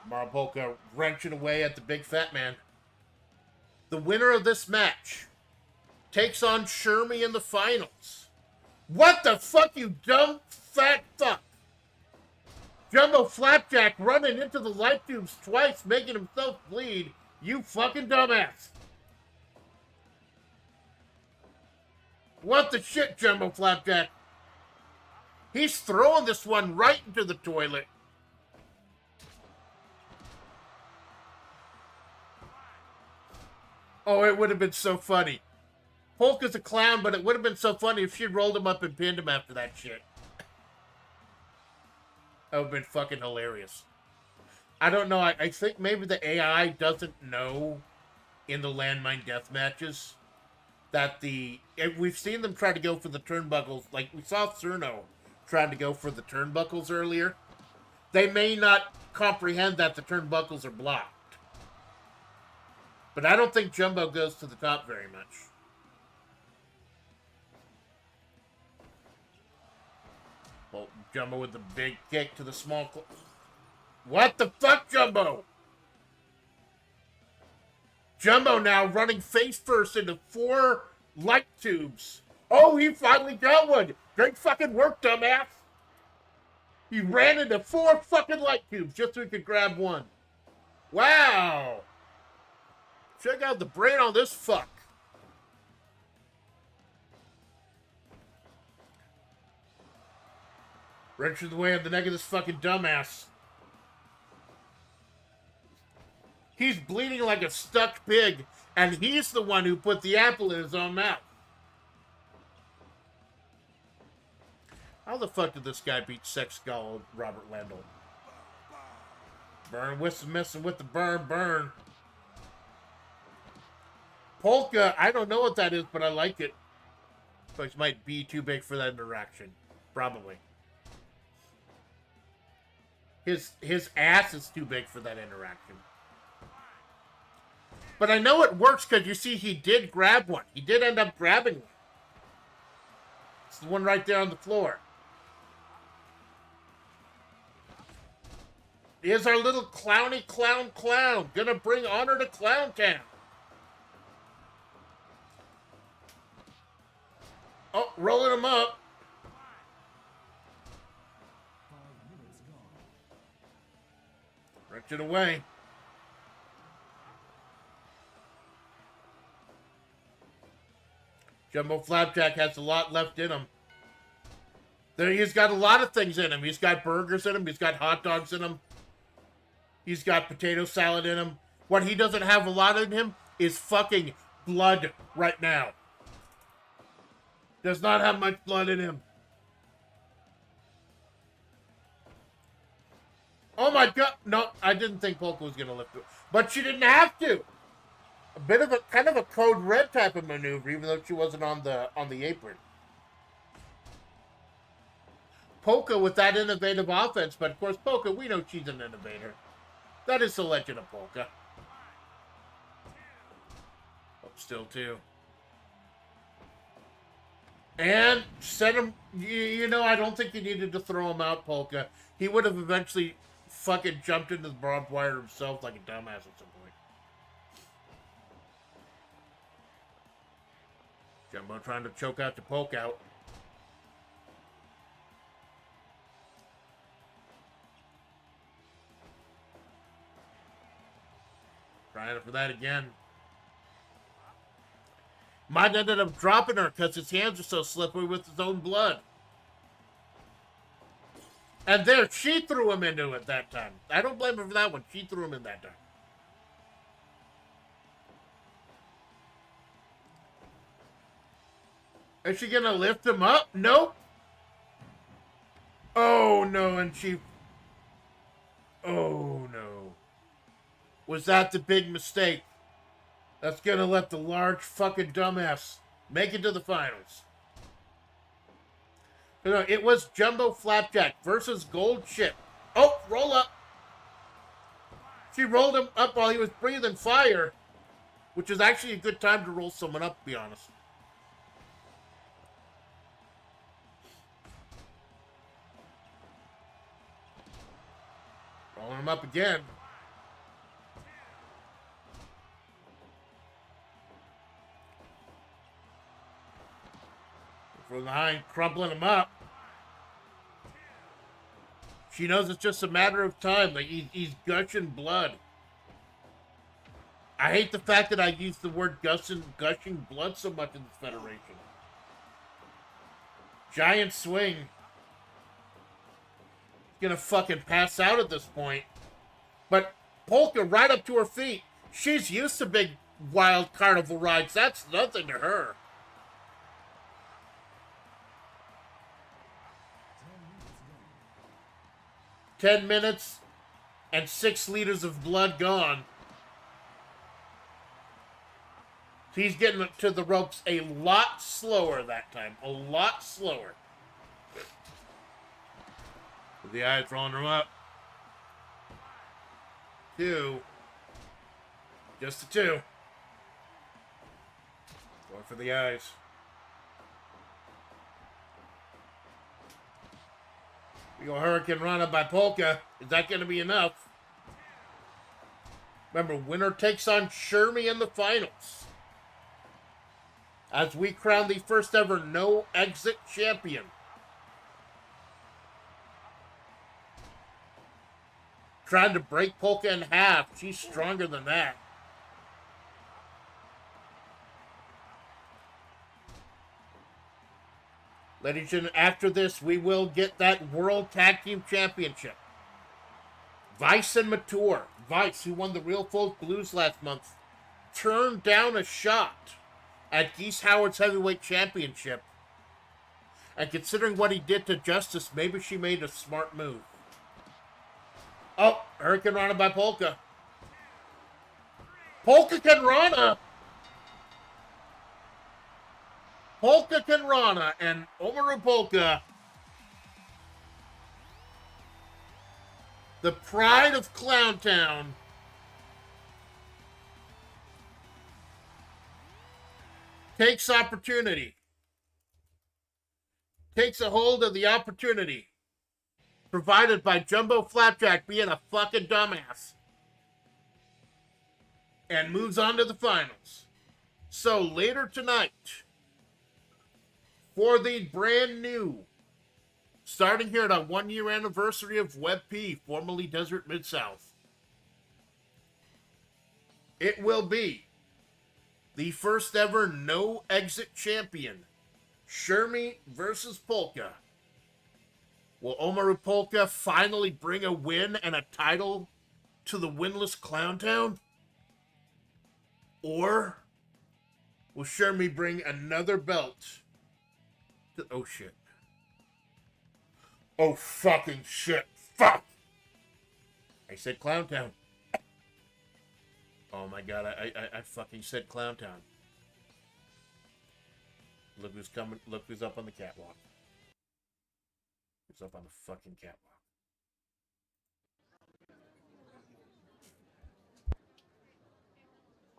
Maraboka wrenching away at the big fat man. The winner of this match takes on Shermie in the finals. What the fuck, you dumb fat fuck? Jumbo Flapjack running into the light tubes twice, making himself bleed. You fucking dumbass. What the shit, Jumbo Flapjack? He's throwing this one right into the toilet. Oh, it would have been so funny. Hulk is a clown, but it would have been so funny if she rolled him up and pinned him after that shit. That would have been fucking hilarious. I don't know. I think maybe the AI doesn't know in the landmine death matches that we've seen them try to go for the turnbuckles. Like we saw Cerno trying to go for the turnbuckles earlier. They may not comprehend that the turnbuckles are blocked. But I don't think Jumbo goes to the top very much. Well, Jumbo with the big kick to the small... What the fuck, Jumbo? Jumbo now running face first into 4 light tubes. Oh, he finally got one. Great fucking work, dumbass. He ran into 4 fucking light tubes just so he could grab one. Wow. Check out the brain on this fuck. Wrenching the way on the neck of this fucking dumbass. He's bleeding like a stuck pig, and he's the one who put the apple in his own mouth. How the fuck did this guy beat Sex Skull Robert Landell? Burn, messing with the burn. Polka, I don't know what that is, but I like it. But it might be too big for that interaction. Probably. His ass is too big for that interaction. But I know it works because you see he did grab one. He did end up grabbing one. It's the one right there on the floor. Here's our little clowny clown. Gonna bring honor to Clown Town. Oh, rolling him up. 5 minutes gone. Wrench it away. Jumbo Flapjack has a lot left in him. He's got a lot of things in him. He's got burgers in him. He's got hot dogs in him. He's got potato salad in him. What he doesn't have a lot in him is fucking blood right now. Does not have much blood in him. Oh my god. No, I didn't think Polka was going to lift it. But she didn't have to. A bit of a, kind of a code red type of maneuver, even though she wasn't on the apron. Polka with that innovative offense, but of course Polka, we know she's an innovator. That is the legend of Polka. Oh, still two. And set him, you know, I don't think you needed to throw him out, Polka. He would have eventually fucking jumped into the barbed wire himself like a dumbass at some point. Jumbo trying to choke out the poke out. Trying for that again. Might ended up dropping her because his hands are so slippery with his own blood. And there, she threw him into it that time. I don't blame her for that one. She threw him in that time. Is she gonna lift him up? Nope. Oh no, and she... Oh no. Was that the big mistake? That's gonna let the large fucking dumbass make it to the finals. No, it was Jumbo Flapjack versus Gold Ship. Oh, roll up. She rolled him up while he was breathing fire, which is actually a good time to roll someone up, to be honest. Rolling him up again. From behind, crumpling him up. She knows it's just a matter of time. Like he's gushing blood. I hate the fact that I use the word gushing blood so much in this federation. Giant swing. Gonna fucking pass out at this point. But Polka right up to her feet. She's used to big wild carnival rides. That's nothing to her. 10 minutes and 6 liters of blood gone. He's getting to the ropes a lot slower that time. A lot slower. With the eyes rolling him up. 2. Just a 2. Going for the eyes. We go Hurricane Rana by Polka. Is that going to be enough? Remember, winner takes on Shermie in the finals. As we crown the first ever no exit champion. Trying to break Polka in half. She's stronger than that. Ladies and gentlemen, after this, we will get that World Tag Team Championship. Vice and Mature. Vice, who won the Real Folk Blues last month, turned down a shot at Geese Howard's Heavyweight Championship. And considering what he did to Justice, maybe she made a smart move. Oh, Hurricane Rana by Polka. Polka can Rana! Polka Kenrana and Omaru Polka, the pride of Clowntown, takes opportunity. Takes a hold of the opportunity provided by Jumbo Flapjack being a fucking dumbass. And moves on to the finals. So later tonight, for the brand new, starting here at a 1-year anniversary of WebP, formerly Desert Mid-South, it will be the first ever no exit champion, Shermie versus Polka. Will Omaru Polka finally bring a win and a title to the winless Clowntown? Or will Shermie bring another belt to... Oh, shit. Oh, fucking shit. Fuck! I said Clowntown. Oh, my God. I fucking said Clowntown. Look who's coming. Look who's up on the catwalk. Who's up on the fucking catwalk.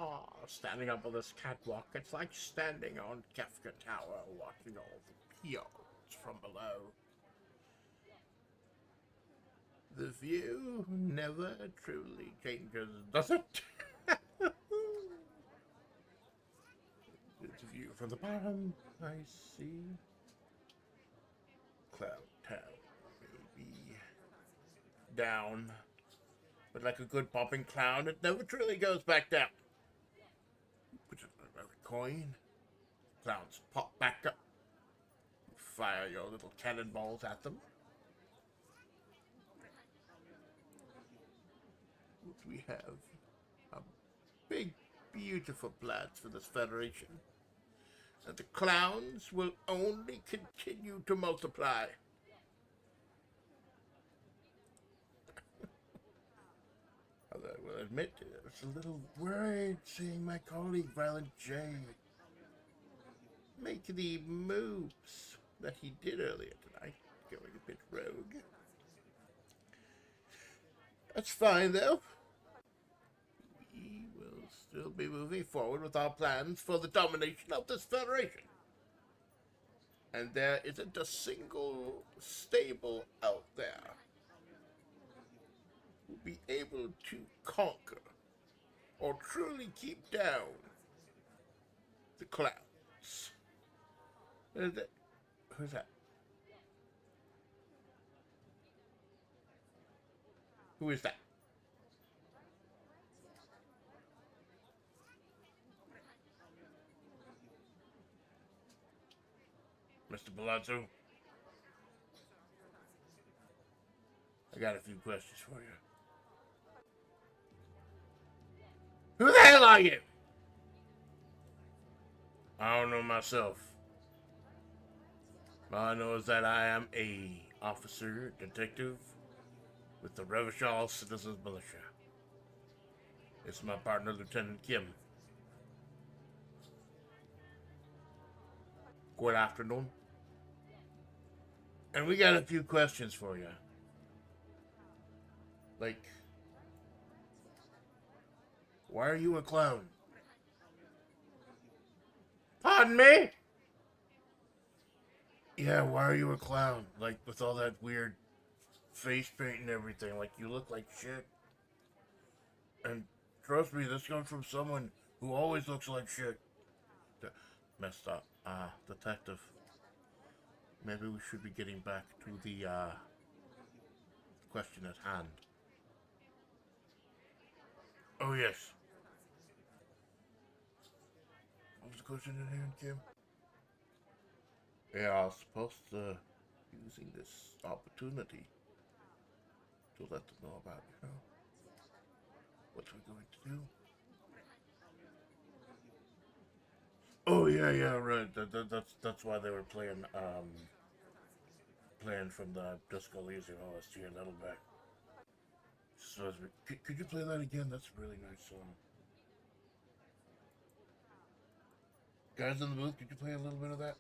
Oh, standing up on this catwalk, it's like standing on Kefka Tower watching all the peons from below. The view never truly changes, does it? It's a view from the bottom, I see. Cloud Town, maybe. Down. But like a good popping clown, it never truly goes back down. Put another coin. Clowns pop back up. Fire your little cannonballs at them. We have a big, beautiful plans for this federation. And the clowns will only continue to multiply. Although I will admit, I was a little worried seeing my colleague Violent J make the moves that he did earlier tonight, going a bit rogue. That's fine, though. We will still be moving forward with our plans for the domination of this federation. And there isn't a single stable out there who will be able to conquer or truly keep down the clowns. Who's that? Who is that? Mr. Palazzo? I got a few questions for you. Who the hell are you? I don't know myself. All I know is that I am a officer, detective, with the Revachol Citizens Militia. It's my partner, Lieutenant Kim. Good afternoon. And we got a few questions for you. Like, why are you a clown? Pardon me? Yeah, why are you a clown? Like, with all that weird face paint and everything. Like, you look like shit. And trust me, this comes from someone who always looks like shit. Messed up. Detective. Maybe we should be getting back to the, question at hand. Oh, yes. What was the question at hand, Kim? Yeah, I was supposed to using this opportunity to let them know about, what we're going to do. Oh yeah, right. That's why they were playing from the Disco Elysium OST a little bit. So, could you play that again? That's a really nice song. Guys in the booth, could you play a little bit of that?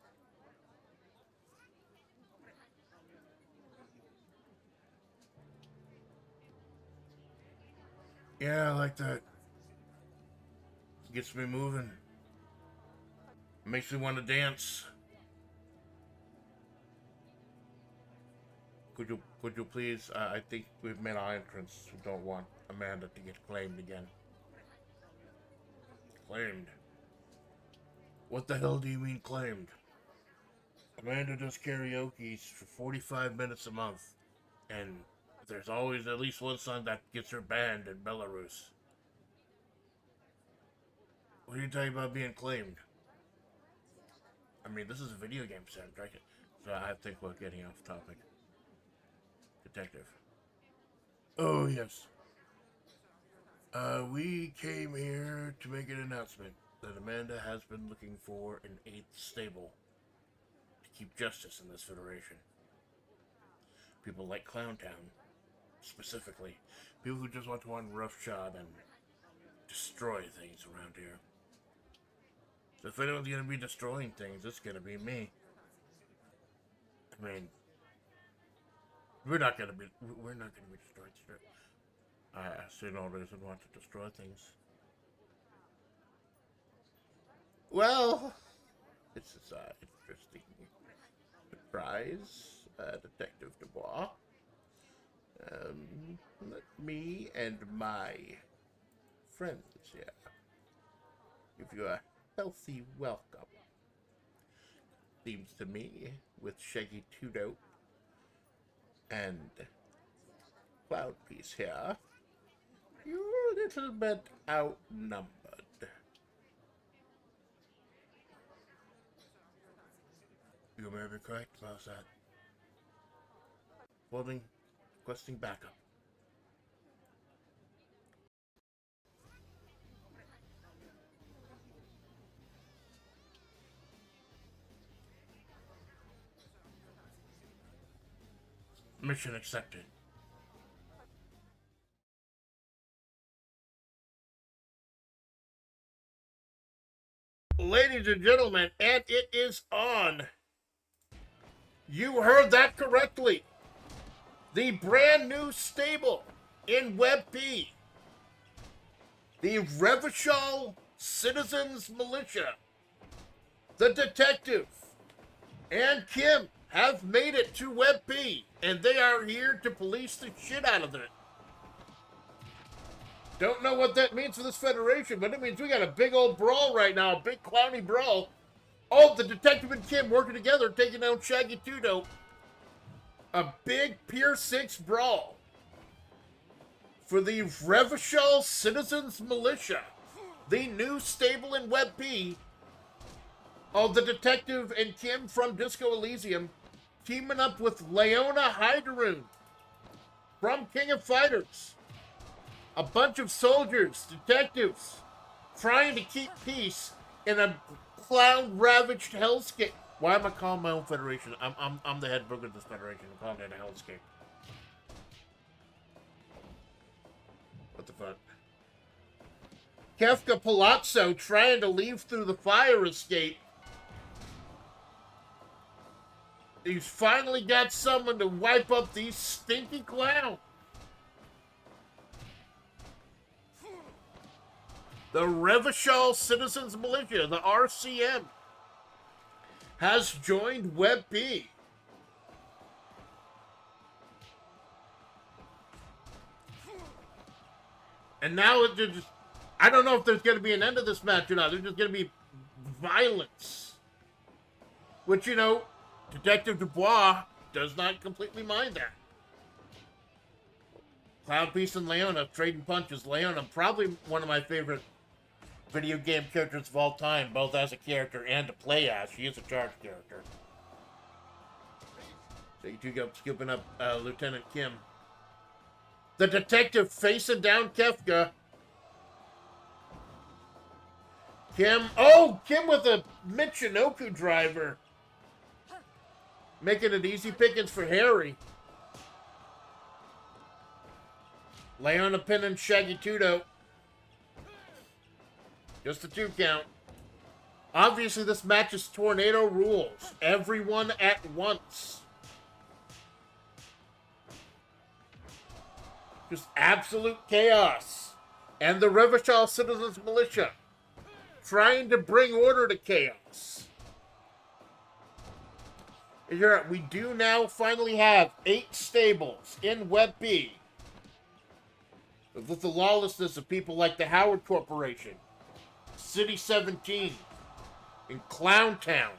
Yeah, I like that. Gets me moving. Makes me want to dance. Could you please? I think we've made our entrance. We don't want Amanda to get claimed again. Claimed? What the hell do you mean claimed? Amanda does karaoke for 45 minutes a month, and there's always at least one song that gets her banned in Belarus. What are you talking about being claimed? I mean, this is a video game soundtrack, so I think we're getting off topic. Detective. Oh, yes. We came here to make an announcement that Amanda has been looking for an 8th stable to keep justice in this federation. People like Clowntown, specifically. People who just want to run roughshod and destroy things around here. So if anyone's gonna be destroying things, it's gonna be me. I mean, we're not gonna be destroying shit. I see no reason why to destroy things. Well, this is an interesting surprise, Detective Dubois. Let me and my friends here give you a healthy welcome. Seems to me, with Shaggy Two-Dope and Cloudpiece here, you're a little bit outnumbered. You may be correct about that. Holding, requesting backup. Mission accepted. Ladies and gentlemen, and it is on. You heard that correctly. The brand new stable in WebP. The Revachol Citizens Militia. The Detective and Kim have made it to WebP, and they are here to police the shit out of it. Don't know what that means for this federation, but it means we got a big old brawl right now, a big clowny brawl. Oh, the Detective and Kim working together, taking down Shaggy Two-Dope. A big Pier 6 brawl for the Revachol Citizens Militia, the new stable in WebP. Oh, the Detective and Kim from Disco Elysium teaming up with Leona Hyderoon from King of Fighters. A bunch of soldiers, detectives, trying to keep peace in a clown-ravaged hellscape. Why am I calling my own federation? I'm the head broker of this federation. I'm calling it a hellscape. What the fuck? Kefka Palazzo trying to leave through the fire escape. He's finally got someone to wipe up these stinky clowns. The Revachol Citizens Militia, the RCM, has joined WebP. And now it just, I don't know if there's going to be an end to this match or not. There's just going to be violence. Which, you know, Detective Dubois does not completely mind that. Cloudpiece and Leona trading punches. Leona, probably one of my favorite video game characters of all time, both as a character and to play as. She is a charge character. So you two go scooping up Lieutenant Kim. The Detective facing down Kefka. Kim, oh, Kim with a Michinoku driver. Making it easy pickings for Harry. Leona pinning Shaggy Two-Dope. Just a 2 count. Obviously, this match is tornado rules. Everyone at once. Just absolute chaos. And the Revachol Citizens Militia trying to bring order to chaos. We do now finally have 8 stables in Web B. With the lawlessness of people like the Howard Corporation, City 17, and Clown Town.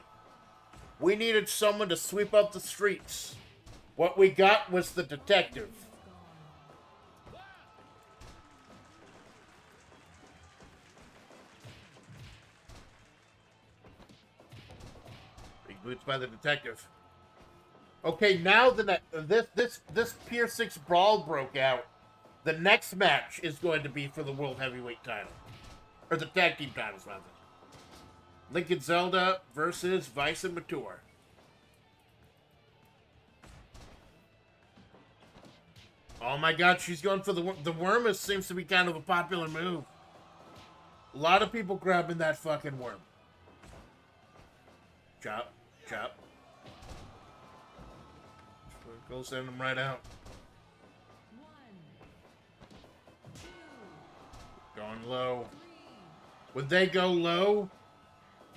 We needed someone to sweep up the streets. What we got was the detective. Big boots by the detective. Okay, now this Pier 6 brawl broke out. The next match is going to be for the World Heavyweight title. Or the tag team titles, rather. Lincoln Zelda versus Vice and Mature. Oh my god, she's going for the worm. Seems to be kind of a popular move. A lot of people grabbing that fucking worm. Chop, chop. Go send them right out. Going low. When they go low,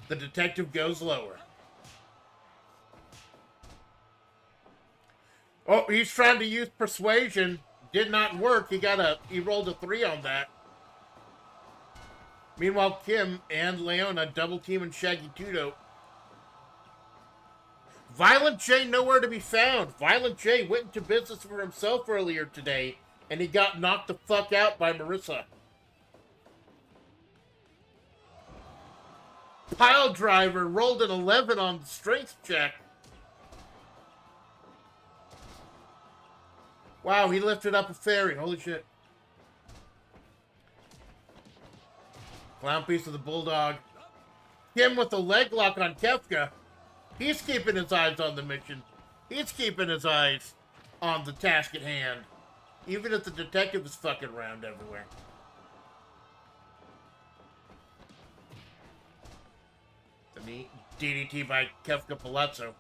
the detective goes lower. Oh, he's trying to use persuasion. Did not work. He rolled a 3 on that. Meanwhile, Kim and Leona double teaming Shaggy Tudo. Violent J nowhere to be found. Violent J went into business for himself earlier today, and he got knocked the fuck out by Marissa. Pile Driver rolled an 11 on the strength check. Wow, he lifted up a fairy. Holy shit. Clown piece of the Bulldog. Kim with the leg lock on Kefka. He's keeping his eyes on the mission. He's keeping his eyes on the task at hand. Even if the detective is fucking around everywhere. The neat DDT by Kefka Palazzo.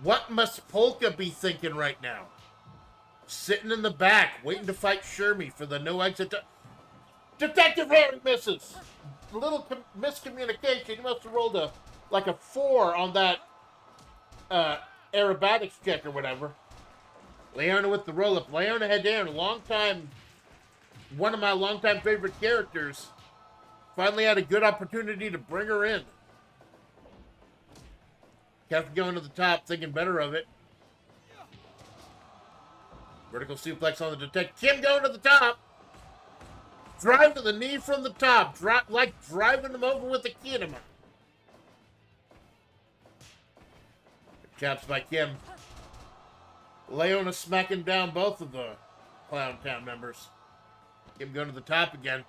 What must Polka be thinking right now? Sitting in the back, waiting to fight Shermie for the no exit. Detective Harry misses. A little miscommunication. He must have rolled a 4 on that aerobatics check or whatever. Leona with the roll up. Leona head down. One of my longtime favorite characters. Finally had a good opportunity to bring her in. Kept going to the top, thinking better of it. Vertical suplex on the detective. Kim going to the top. Drive to the knee from the top. Like driving him over with a kinema. Chaps by Kim. Leona smacking down both of the Clown Town members. Kim going to the top again.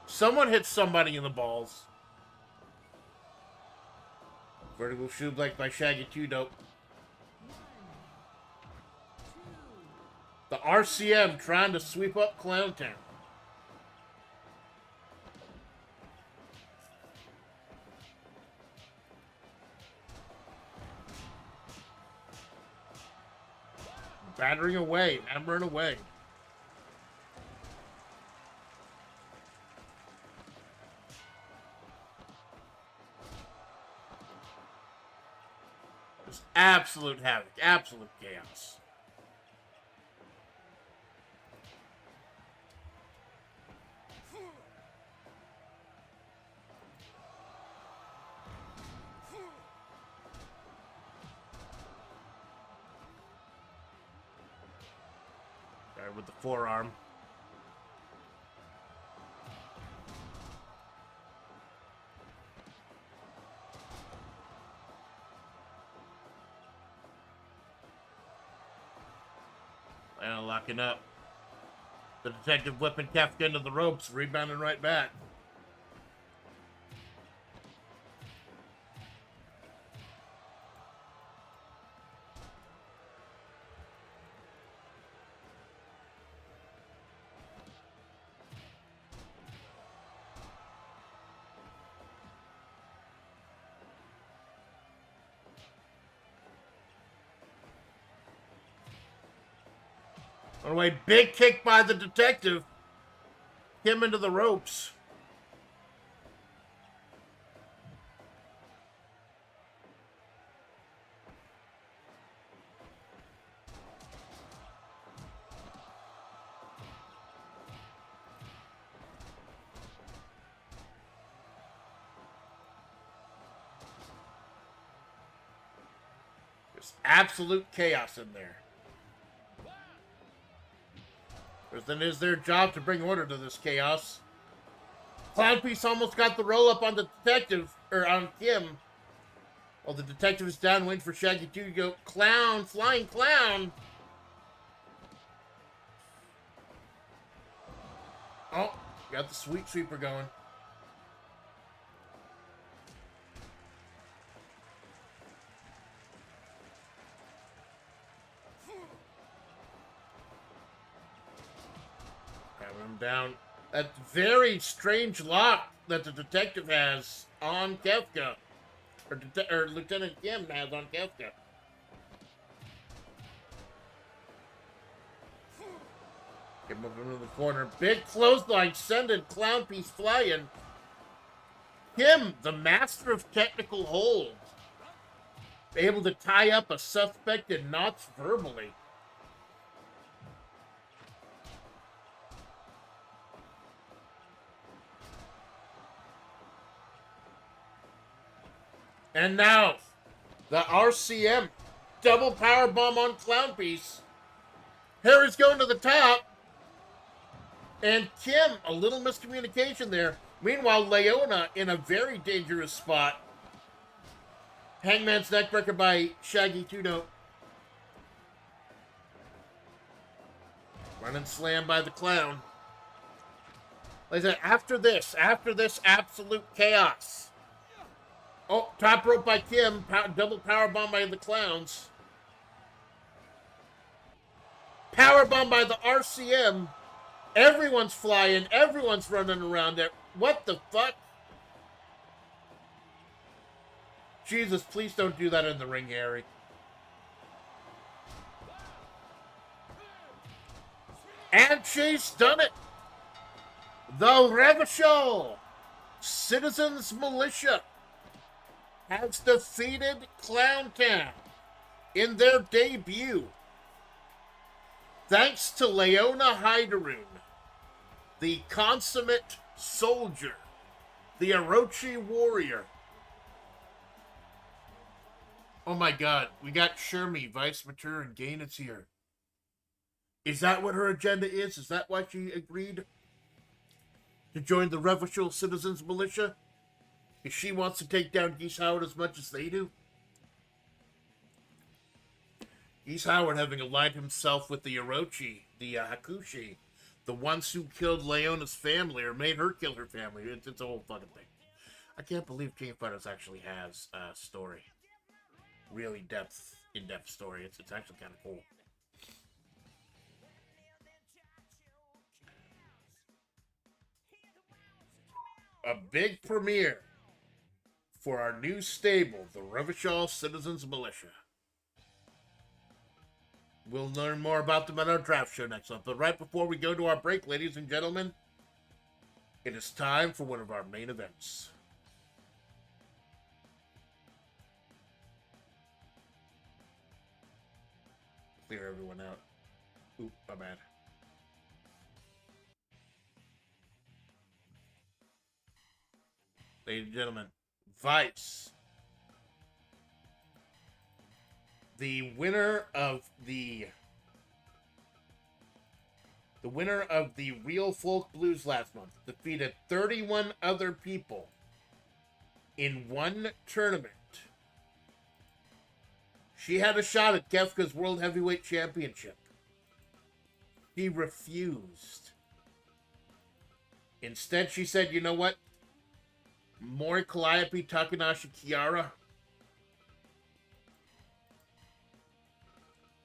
Someone hit somebody in the balls. Vertical suplex by Shaggy 2 Dope. The RCM trying to sweep up Clown Town. Battering away, hammering away. Just absolute havoc, absolute chaos. With the forearm. And locking up. The detective whipping Kefka into the ropes, rebounding right back. On the way, big kick by the detective. Him into the ropes. There's absolute chaos in there. Then it is their job to bring order to this chaos. Clownpiece almost got the roll up on the detective, or on Kim. While the detective is down waiting for Shaggy 2 to go, clown, flying clown. Oh, got the sweet sweeper going. Having him down. That very strange lock that the detective has on Kefka. Or Lieutenant Kim has on Kefka. Get him up into the corner. Big clothesline sending Clownpiece flying. Kim, the master of technical holds. Able to tie up a suspect in knots verbally. And now, the RCM double power bomb on Clownpiece. Harry's going to the top. And Kim, a little miscommunication there. Meanwhile, Leona in a very dangerous spot. Hangman's neckbreaker by Shaggy 2-Note. Running slam by the clown. Like I said, after this absolute chaos. Oh, top rope by Kim. Double power bomb by the clowns. Power bomb by the RCM. Everyone's flying. Everyone's running around there. What the fuck? Jesus, please don't do that in the ring, Harry. And she's done it. The Revachol Citizens Militia has defeated Clowntown in their debut. Thanks to Leona Hyderoon, the consummate soldier, the Orochi warrior. Oh my god, we got Shermie, Vice Mature, and Gainitz here. Is that what her agenda is? Is that why she agreed to join the Revachol Citizens Militia? If she wants to take down Geese Howard as much as they do? Geese Howard having aligned himself with the Orochi, the Hakushi, the ones who killed Leona's family or made her kill her family. It's a whole fucking thing. I can't believe King of Fighters actually has a story. Really in-depth story. It's actually kind of cool. A big premiere for our new stable, the Revachol Citizens Militia. We'll learn more about them at our draft show next month. But right before we go to our break, ladies and gentlemen, it is time for one of our main events. Clear everyone out. Oop, my bad. Ladies and gentlemen, Vice. The winner of the Real Folk Blues last month defeated 31 other people in one tournament. She had a shot at Kefka's World Heavyweight Championship. She refused. Instead, she said, you know what? Mori Calliope, Takanashi Kiara,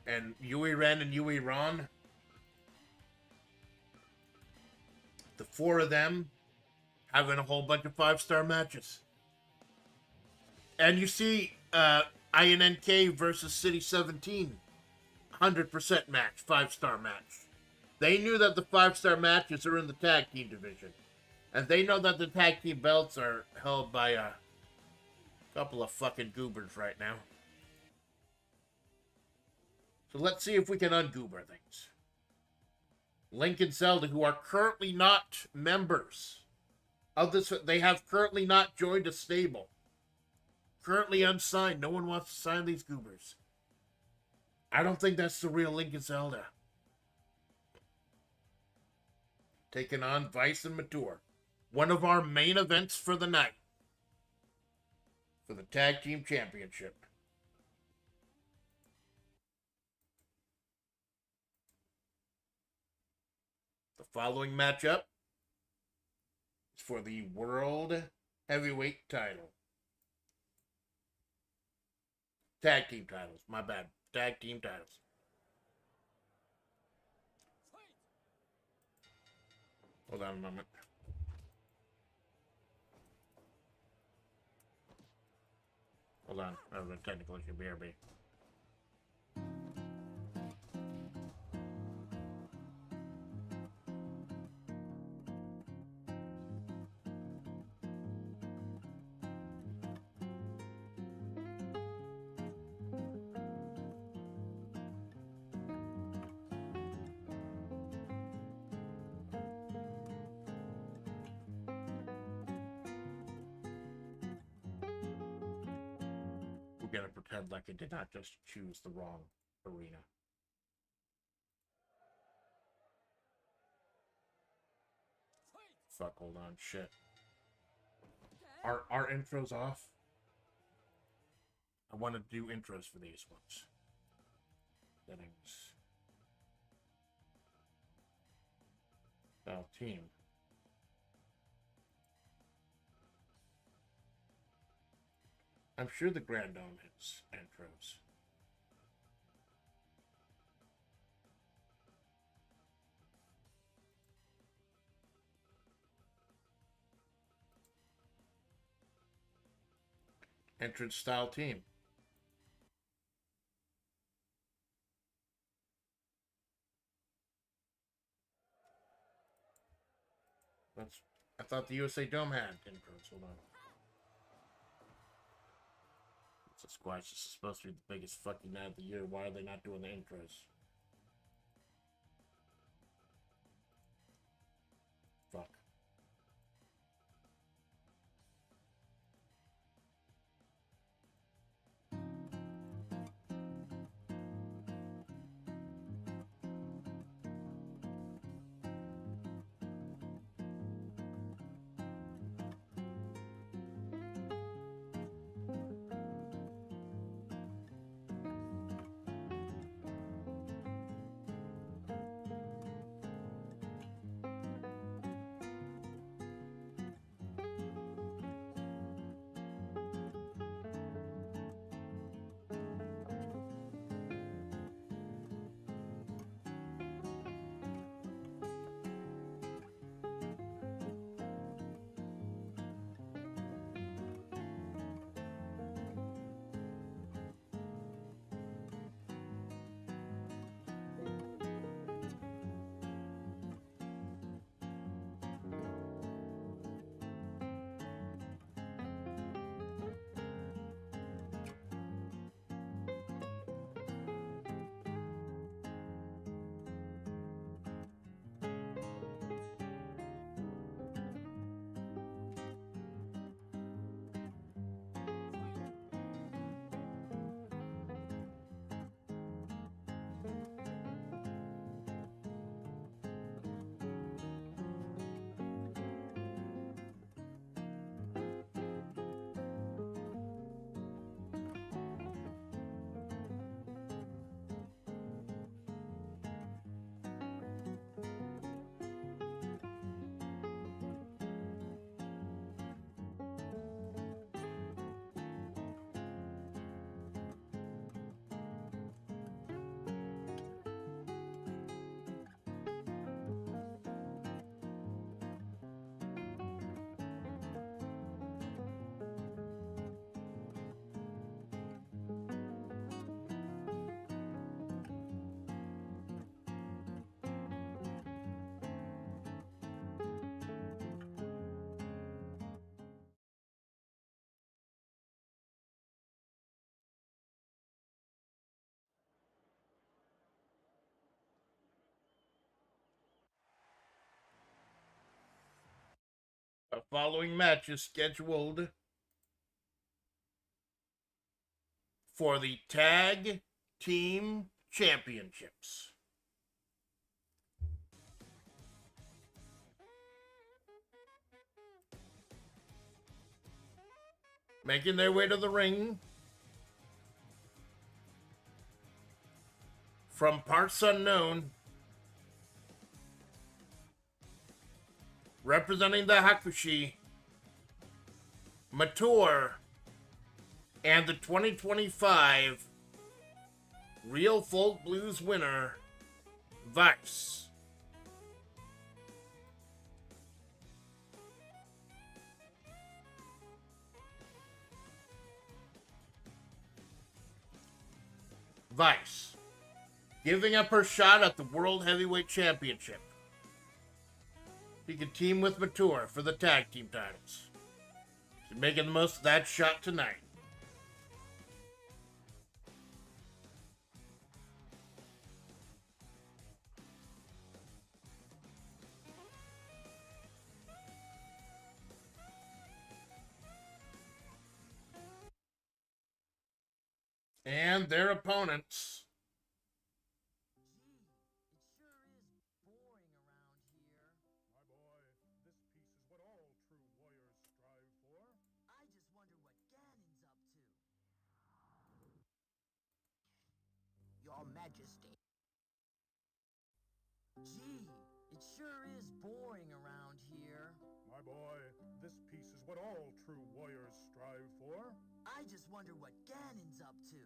and Yui Ren and Yui Ron. The four of them having a whole bunch of 5-star matches. And you see INNK versus City 17. 100% match. 5-star match. They knew that the 5-star matches are in the tag team division. And they know that the tag team belts are held by a couple of fucking goobers right now. So let's see if we can ungoober things. Link and Zelda, who are currently not members of this, they have currently not joined a stable. Currently unsigned. No one wants to sign these goobers. I don't think that's the real Link and Zelda. Taking on Vice and Mature. One of our main events for the night. For the Tag Team Championship. The following matchup is for the World Heavyweight title. Tag team titles. My bad. Tag team titles. Hold on a moment. Hold on. That was a technical issue. BRB. We're gonna pretend like I did not just choose the wrong arena. Fuck, hold on, shit. Our intros off? I want to do intros for these ones. Settings. Style team. I'm sure the Grand Dome has intros. Entrance style team. I thought the USA Dome had intros. Hold on. It's a squash. This is supposed to be the biggest fucking night of the year. Why are they not doing the intros? Fuck. following match is scheduled for the Tag Team Championships. Making their way to the ring from parts unknown, representing the Hakushi, Mature, and the 2025 Real Folk Blues winner, Vice. Vice, giving up her shot at the World Heavyweight Championship. She can team with Mature for the tag team titles. She's making the most of that shot tonight. And their opponents. Your Majesty. Gee, it sure is boring around here. My boy, this piece is what all true warriors strive for. I just wonder what Ganon's up to.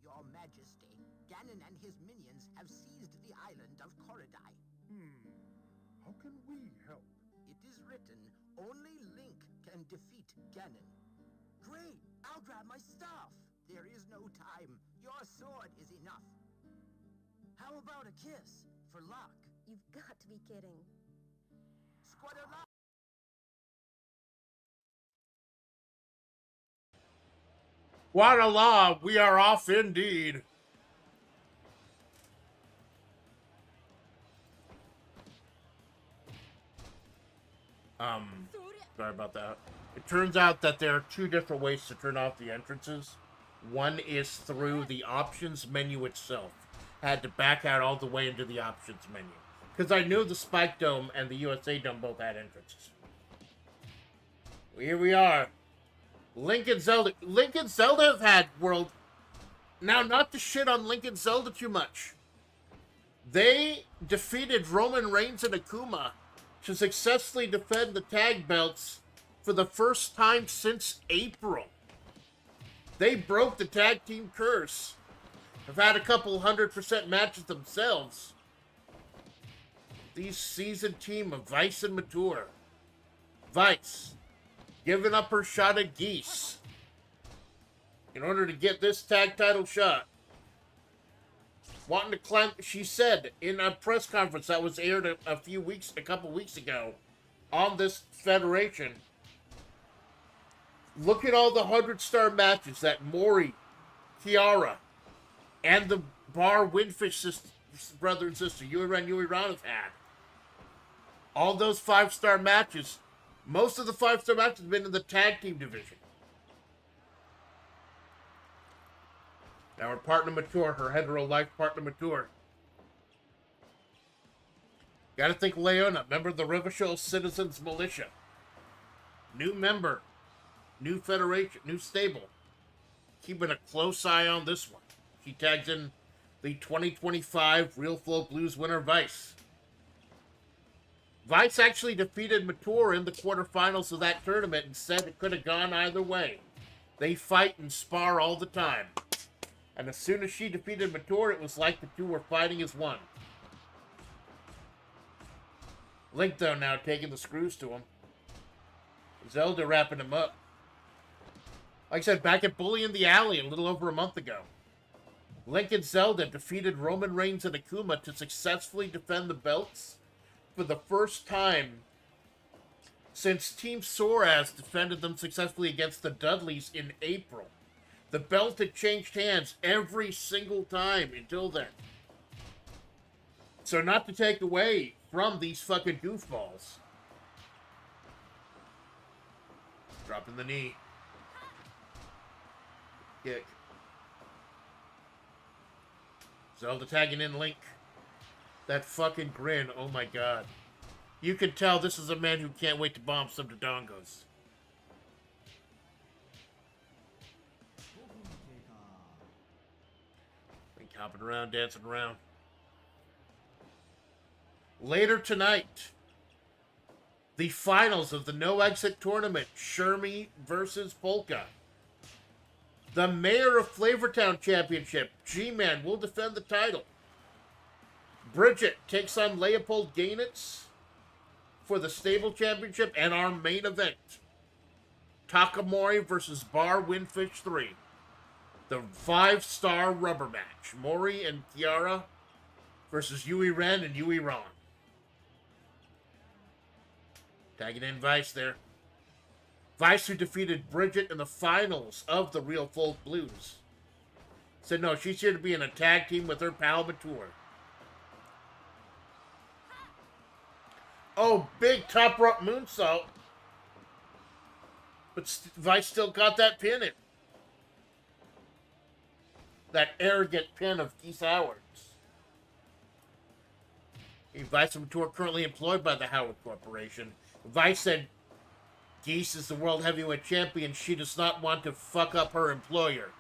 Your Majesty, Ganon and his minions have seized the island of Korodai. How can we help? It is written, only Link can defeat Ganon. Great, I'll grab my stuff. There is no time. Your sword is enough. How about a kiss for luck? You've got to be kidding. Squatter luck. Voila, we are off indeed. Sorry about that. It turns out that there are two different ways to turn off the entrances. One is through the options menu itself. I had to back out all the way into the options menu. Because I knew the Spike Dome and the USA Dome both had entrances. Here we are. Link and Zelda have had world... Now, not to shit on Link and Zelda too much. They defeated Roman Reigns and Akuma to successfully defend the tag belts for the first time since April. They broke the tag team curse. Have had a couple 100% matches themselves. These seasoned team of Vice and Mature. Vice, giving up her shot at Geese in order to get this tag title shot. Wanting to climb, she said in a press conference that was aired a couple weeks ago on this federation. Look at all the 100-star matches that Maury, Kiara, and the Bar Windfish brother and sister, Yuri and have had. All those 5-star matches, most of the 5-star matches have been in the tag team division. Now her partner Mature, her hetero life partner Mature. Gotta think Leona, member of the Revachol Citizens Militia. New member, new federation, new stable. Keeping a close eye on this one. She tags in the 2025 Real Flow Blues winner Vice. Vice actually defeated Mature in the quarterfinals of that tournament and said it could have gone either way. They fight and spar all the time. And as soon as she defeated Mature, it was like the two were fighting as one. Link, though, now taking the screws to him. Zelda wrapping him up. Like I said, back at Bully in the Alley a little over a month ago. Link and Zelda defeated Roman Reigns and Akuma to successfully defend the belts for the first time since Team Soraz defended them successfully against the Dudleys in April. The belt had changed hands every single time until then. So not to take away from these fucking goofballs. Dropping the knee. Kick. Zelda tagging in Link. That fucking grin, oh my god. You can tell this is a man who can't wait to bomb some Dodongos. Link hopping around, dancing around. Later tonight, the finals of the No Exit Tournament, Shermie versus Polka. The Mayor of Flavortown Championship, G-Man, will defend the title. Bridget takes on Leopold Gainitz for the Stable Championship, and our main event, Takamori versus Bar Windfish 3. The 5-star rubber match. Mori and Kiara versus Yui Ren and Yui Ron. Tagging in Vice there. Vice, who defeated Bridget in the finals of the Real Folk Blues, said no, she's here to be in a tag team with her pal Mature. Oh, big top rope moonsault. But Vice still got that pin in. That arrogant pin of Keith Howard's. Vice and Mature currently employed by the Howard Corporation. Vice said Geese is the World Heavyweight Champion. She does not want to fuck up her employer.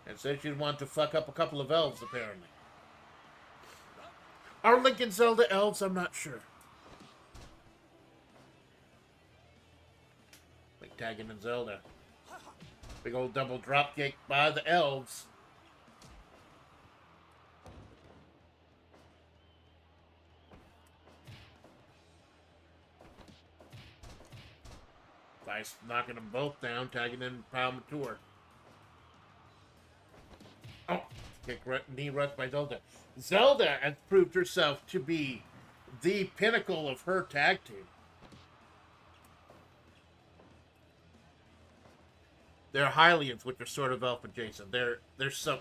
And said she'd want to fuck up a couple of elves, apparently. Are Link and Zelda elves? I'm not sure. Link tagging in Zelda. Big old double drop kick by the elves. Vice knocking them both down, tagging in Pal Mature. Oh, kick knee rush by Zelda. Zelda has proved herself to be the pinnacle of her tag team. They're Hylians, which are sort of Alpha Jason. They're some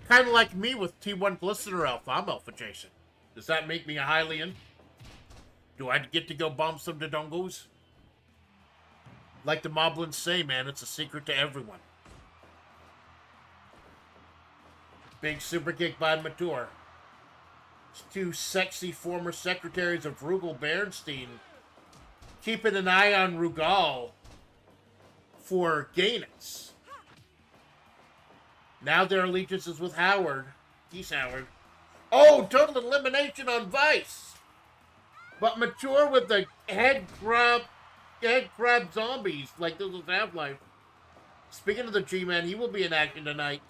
kind of like me with T1 Glistener Alpha. I'm Alpha Jason. Does that make me a Hylian? Do I get to go bomb some Dodongos? Like the Moblins say, man, it's a secret to everyone. Big super kick by Mature. Two sexy former secretaries of Rugal Bernstein keeping an eye on Rugal for Gainitz. Now their allegiance is with Howard. He's Howard. Oh, total elimination on Vice. But Mature with the head crab zombies like this was Half-Life. Speaking of the G-Man, he will be in action tonight.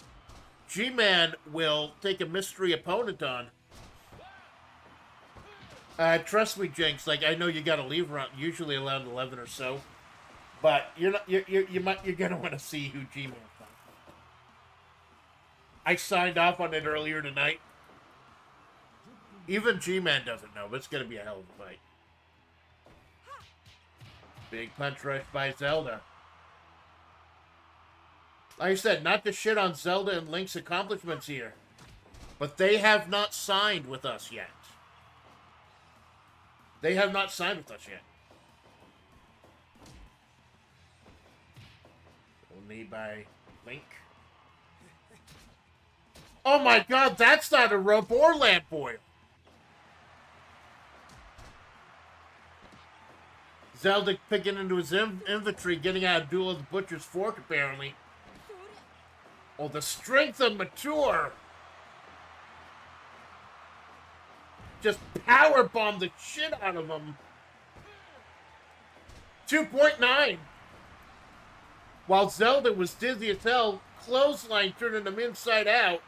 G-Man will take a mystery opponent on. Trust me, Jinx. Like, I know you got to leave around, usually around 11 or so, but you're gonna want to see who G-Man is. I signed off on it earlier tonight. Even G-Man doesn't know, but it's gonna be a hell of a fight. Big punch rush by Zelda. Like I said, not to shit on Zelda and Link's accomplishments here, but they have not signed with us yet. They have not signed with us yet. Knee by Link. Oh my god, that's not a rope or lamp oil. Zelda picking into his inventory, getting out of Duel of the Butcher's Fork, apparently. Oh, the strength of Mature. Just powerbombed the shit out of him. 2.9. While Zelda was dizzy as hell, clothesline turning him inside out.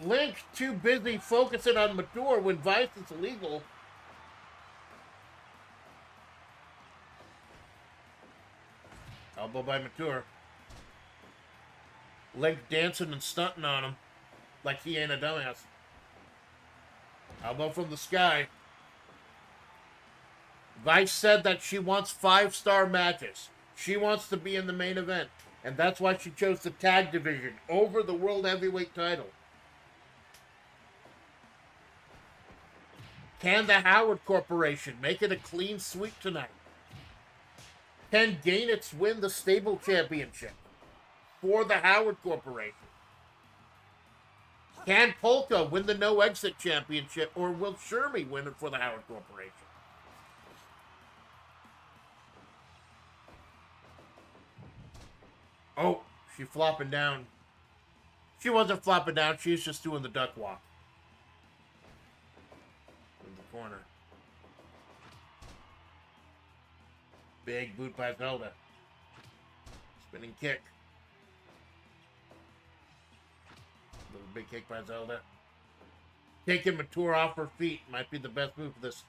Link too busy focusing on Mature when Vice is illegal. Elbow by Mature. Link dancing and stunting on him like he ain't a dumbass. Elbow from the sky. Vice said that she wants 5-star matches. She wants to be in the main event. And that's why she chose the tag division over the World Heavyweight title. Can the Howard Corporation make it a clean sweep tonight? Can Gainitz win the Stable Championship for the Howard Corporation? Can Polka win the No Exit Championship, or will Shermy win it for the Howard Corporation? Oh, she's flopping down. She wasn't flopping down, she was just doing the duck walk. In the corner. Big boot by Zelda. Spinning kick. Little big kick by Zelda. Taking Mature off her feet might be the best move for this.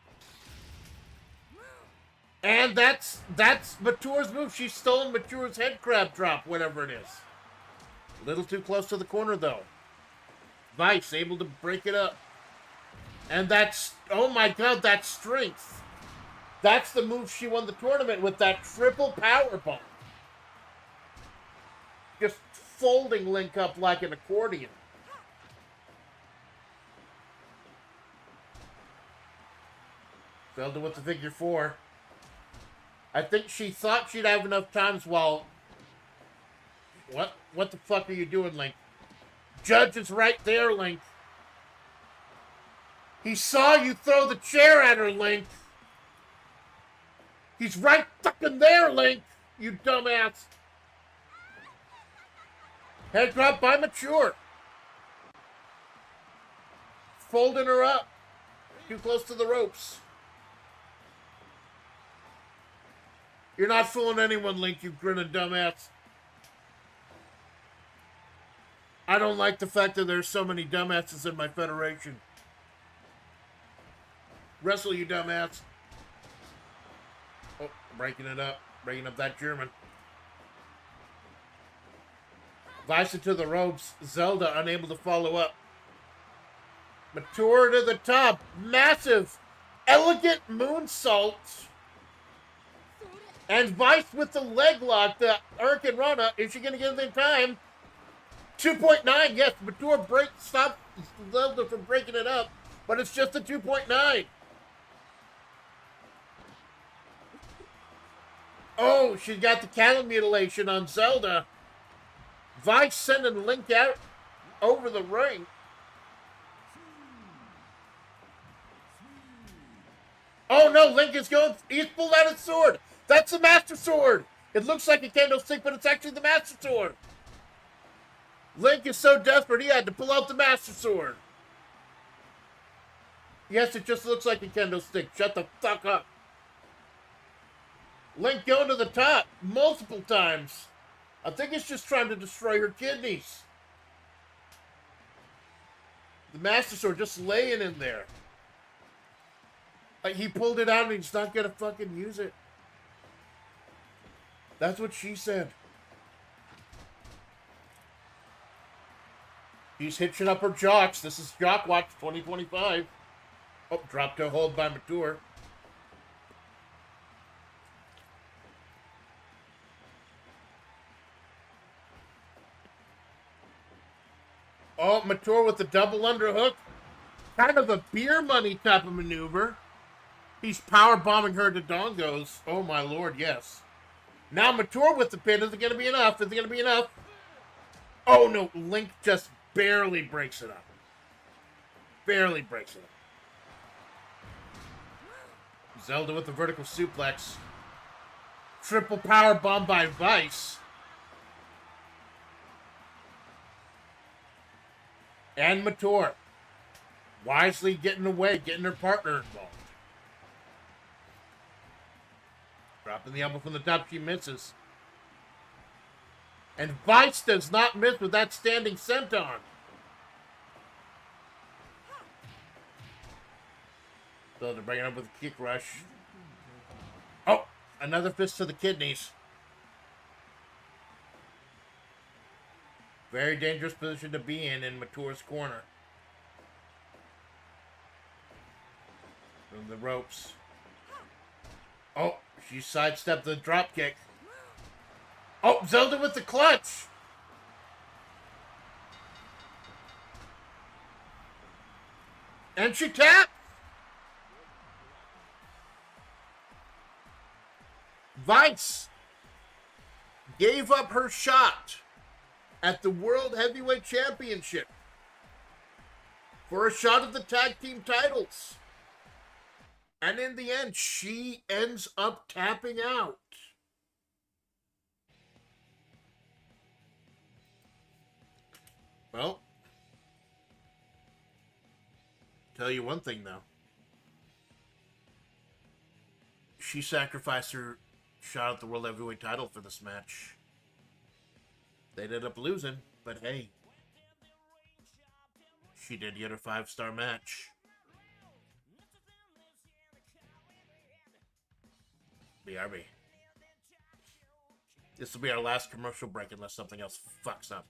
And that's Mature's move. She's stolen Mature's head crab drop, whatever it is. A little too close to the corner, though. Vice able to break it up. And that's, oh my god, that's strength. That's the move she won the tournament with, that triple power bomb. Just folding Link up like an accordion. Zelda with the figure four. I think she thought she'd have enough times while... What the fuck are you doing, Link? Judge is right there, Link. He saw you throw the chair at her, Link. He's right fucking there, Link. You dumbass. Head drop by Mature. Folding her up. Too close to the ropes. You're not fooling anyone, Link, you grinning dumbass. I don't like the fact that there's so many dumbasses in my federation. Wrestle, you dumbass. Oh, breaking it up. Breaking up that German. Vice into the ropes. Zelda unable to follow up. Mature to the top. Massive, elegant moonsault. And Vice with the leg lock. The Hurricane Rana. Is she going to get it in time? 2.9. Yes, Mature stops Zelda from breaking it up. But it's just a 2.9. Oh, she got the cattle mutilation on Zelda. Vice sending Link out over the ring. Oh no, Link is going, he's pulled out his sword. That's the Master Sword. It looks like a candlestick, but it's actually the Master Sword. Link is so desperate, he had to pull out the Master Sword. Yes, it just looks like a candlestick. Shut the fuck up. Link going to the top multiple times. I think it's just trying to destroy her kidneys. The Master Sword just laying in there. Like he pulled it out and he's not gonna fucking use it. That's what she said. He's hitching up her jocks. This is Jock Watch 2025. Oh, drop toe hold by Mature. Oh, Mature with the double underhook. Kind of a beer money type of maneuver. He's power bombing her to dongos. Oh my lord, yes. Now Mature with the pin. Is it going to be enough? Is it going to be enough? Oh no, Link just barely breaks it up. Barely breaks it up. Zelda with the vertical suplex. Triple power bomb by Vice. And Mature. Wisely getting away, getting her partner involved. Dropping the elbow from the top, she misses. And Vice does not miss with that standing senton. So they're bringing up with a kick rush. Oh, another fist to the kidneys. Very dangerous position to be in Mature's corner. From the ropes. Oh, she sidestepped the drop kick. Oh, Zelda with the clutch. And she tapped. Vice gave up her shot at the World Heavyweight Championship for a shot at the tag team titles. And in the end, she ends up tapping out. Well, tell you one thing, though. She sacrificed her shot at the World Heavyweight title for this match. They ended up losing, but hey, she did get a 5-star match. BRB. This will be our last commercial break unless something else fucks up.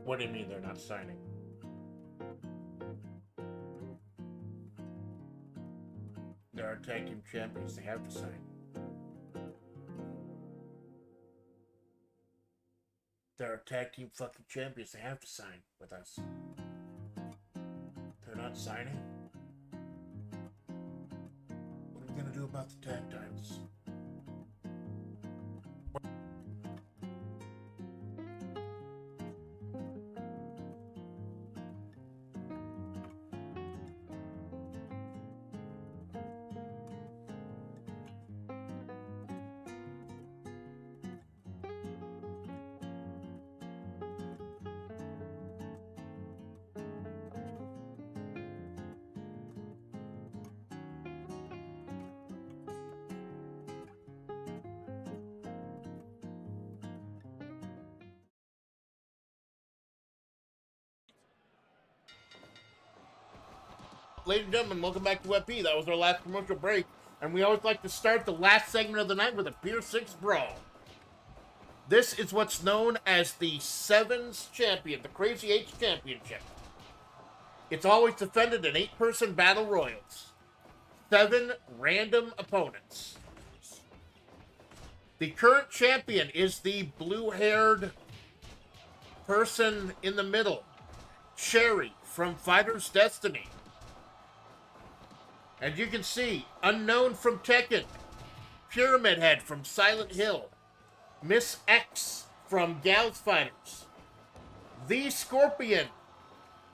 What do you mean they're not signing? They're our tag team champions. They have to sign. They're our tag team fucking champions. They have to sign with us. They're not signing? What are we gonna do about the tag titles? Ladies and gentlemen, welcome back to FP. That was our last commercial break, and we always like to start the last segment of the night with a Pier 6 brawl. This is what's known as the Sevens Champion, the Crazy Eights Championship. It's always defended in 8-person battle royals. 7 random opponents. The current champion is the blue-haired person in the middle, Cherry from Fighter's Destiny. And you can see, unknown from Tekken, Pyramid Head from Silent Hill, Miss X from Gals Fighters, the Scorpion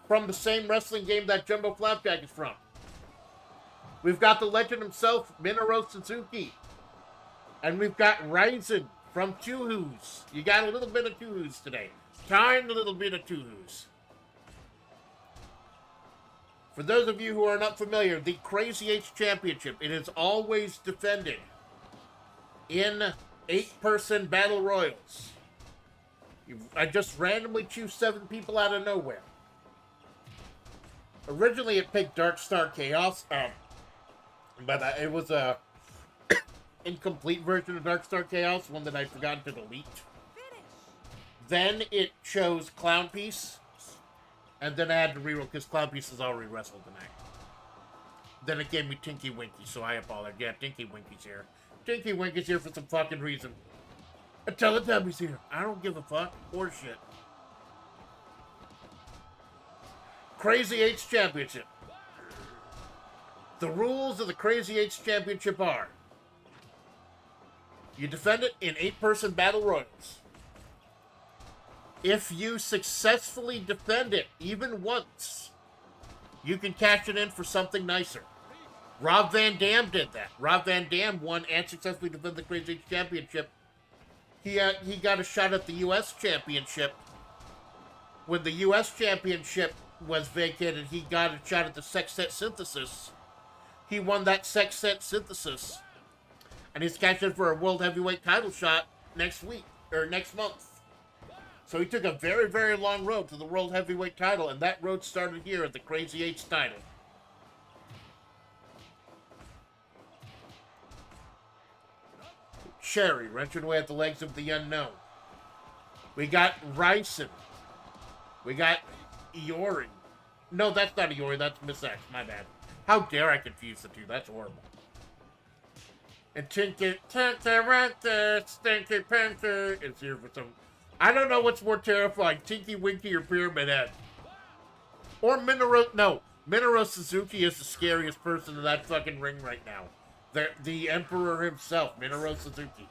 from the same wrestling game that Jumbo Flapjack is from. We've got the legend himself, Minoru Suzuki. And we've got Ryzen from Two Who's. You got a little bit of Two Who's today. Tiny little bit of Two Who's. For those of you who are not familiar, the Crazy Eights Championship, it is always defended in 8-person battle royals. I just randomly choose 7 people out of nowhere. Originally, it picked Dark Star Chaos, but it was a incomplete version of Dark Star Chaos, one that I'd forgotten to delete. Then it chose Clown Piece, and then I had to reroll because Clown Piece has already wrestled tonight. Then it gave me Tinky Winky, so I apologize. Yeah, Tinky Winky's here. Tinky Winky's here for some fucking reason. And Teletubby's here. I don't give a fuck. Or shit. Crazy Eights Championship. The rules of the Crazy Eights Championship are: you defend it in 8-person battle royals. If you successfully defend it even once, you can cash it in for something nicer. Rob Van Dam did that. Rob Van Dam won and successfully defended the Crazy Eights Championship. He got a shot at the U.S. Championship. When the U.S. Championship was vacated, he got a shot at the Sex Set Synthesis. He won that Sex Set Synthesis. And he's cashing in for a World Heavyweight title shot next week, or next month. So he took a very, very long road to the World Heavyweight title, and that road started here at the Crazy Eights title. Cherry, wrenching away at the legs of the unknown. We got Ryson. We got Iori. No, that's not Iori, that's Miss X, my bad. How dare I confuse the two, that's horrible. And Tinky Stinky Panther is here for some... I don't know what's more terrifying, Tinky Winky or Pyramid Head. Or Minoru... No, Minoru Suzuki is the scariest person in that fucking ring right now. The Emperor himself, Minoru Suzuki.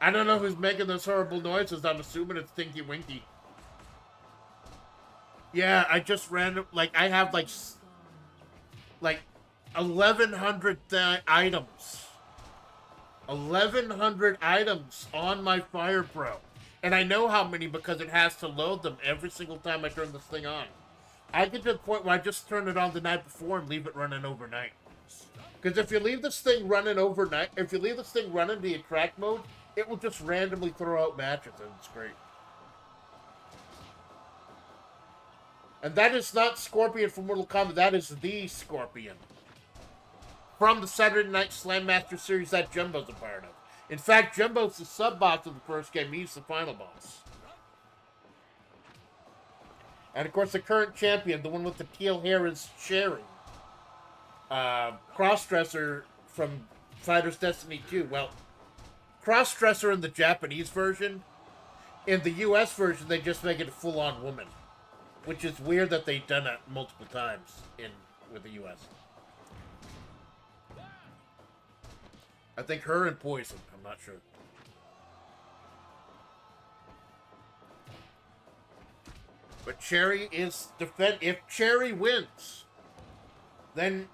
I don't know who's making those horrible noises. I'm assuming it's Tinky Winky. Yeah, I just ran... I have, 1,100 items. 1,100 items on my Fire Pro. And I know how many because it has to load them every single time I turn this thing on. I get to the point where I just turn it on the night before and leave it running overnight. Because if you leave this thing running overnight, if you leave this thing running the attract mode, it will just randomly throw out matches, and it's great. And that is not Scorpion from Mortal Kombat, that is the Scorpion. From the Saturday Night Slam Master Series that Jumbo's a part of. In fact, Jumbo's the sub-boss of the first game, he's the final boss. And of course, the current champion, the one with the teal hair, is Cherry. Crossdresser from Fighter's Destiny 2. Well, Crossdresser in the Japanese version. In the US version, they just make it a full-on woman. Which is weird that they've done it multiple times with the US. I think her and Poison. I'm not sure. But Cherry is if Cherry wins, then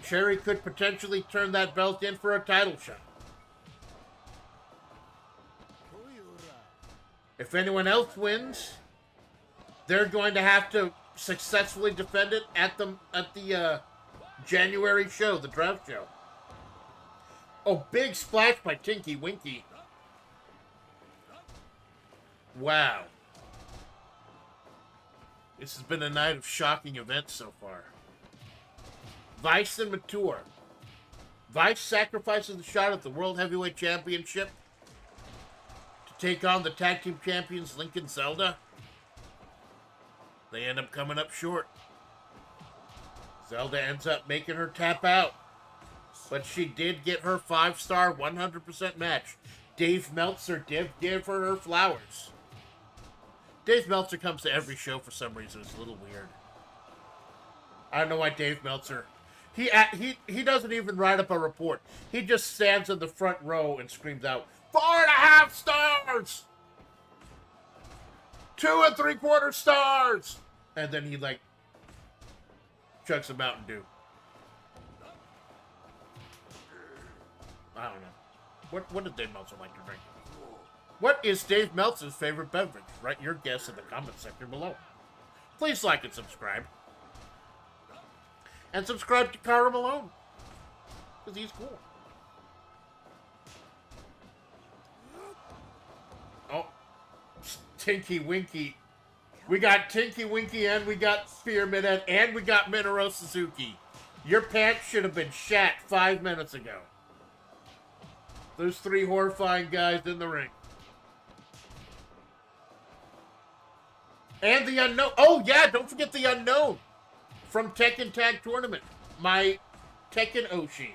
Cherry could potentially turn that belt in for a title shot. If anyone else wins, they're going to have to successfully defend it at the January show, the draft show. Oh, big splash by Tinky Winky. Wow. This has been a night of shocking events so far. Vice and Mature. Vice sacrifices the shot at the World Heavyweight Championship take on the tag team champions Link and Zelda. They end up coming up short. Zelda ends up making her tap out. But she did get her 5-star 100% match. Dave Meltzer did give her her flowers. Dave Meltzer comes to every show for some reason. It's a little weird. I don't know why Dave Meltzer... He doesn't even write up a report. He just stands in the front row and screams out, 4.5 stars! 2 3/4 stars! And then he, like, chugs a Mountain Dew. I don't know. What did Dave Meltzer like to drink? What is Dave Meltzer's favorite beverage? Write your guess in the comment section below. Please like and subscribe. And subscribe to Cara Malone. Because he's cool. Oh. Tinky Winky. We got Tinky Winky and we got Spearmint and we got Minoru Suzuki. Your pants should have been shat 5 minutes ago. Those 3 horrifying guys in the ring. And the Unknown. Oh, yeah, don't forget the Unknown. From Tekken Tag Tournament. My Tekken Oshi.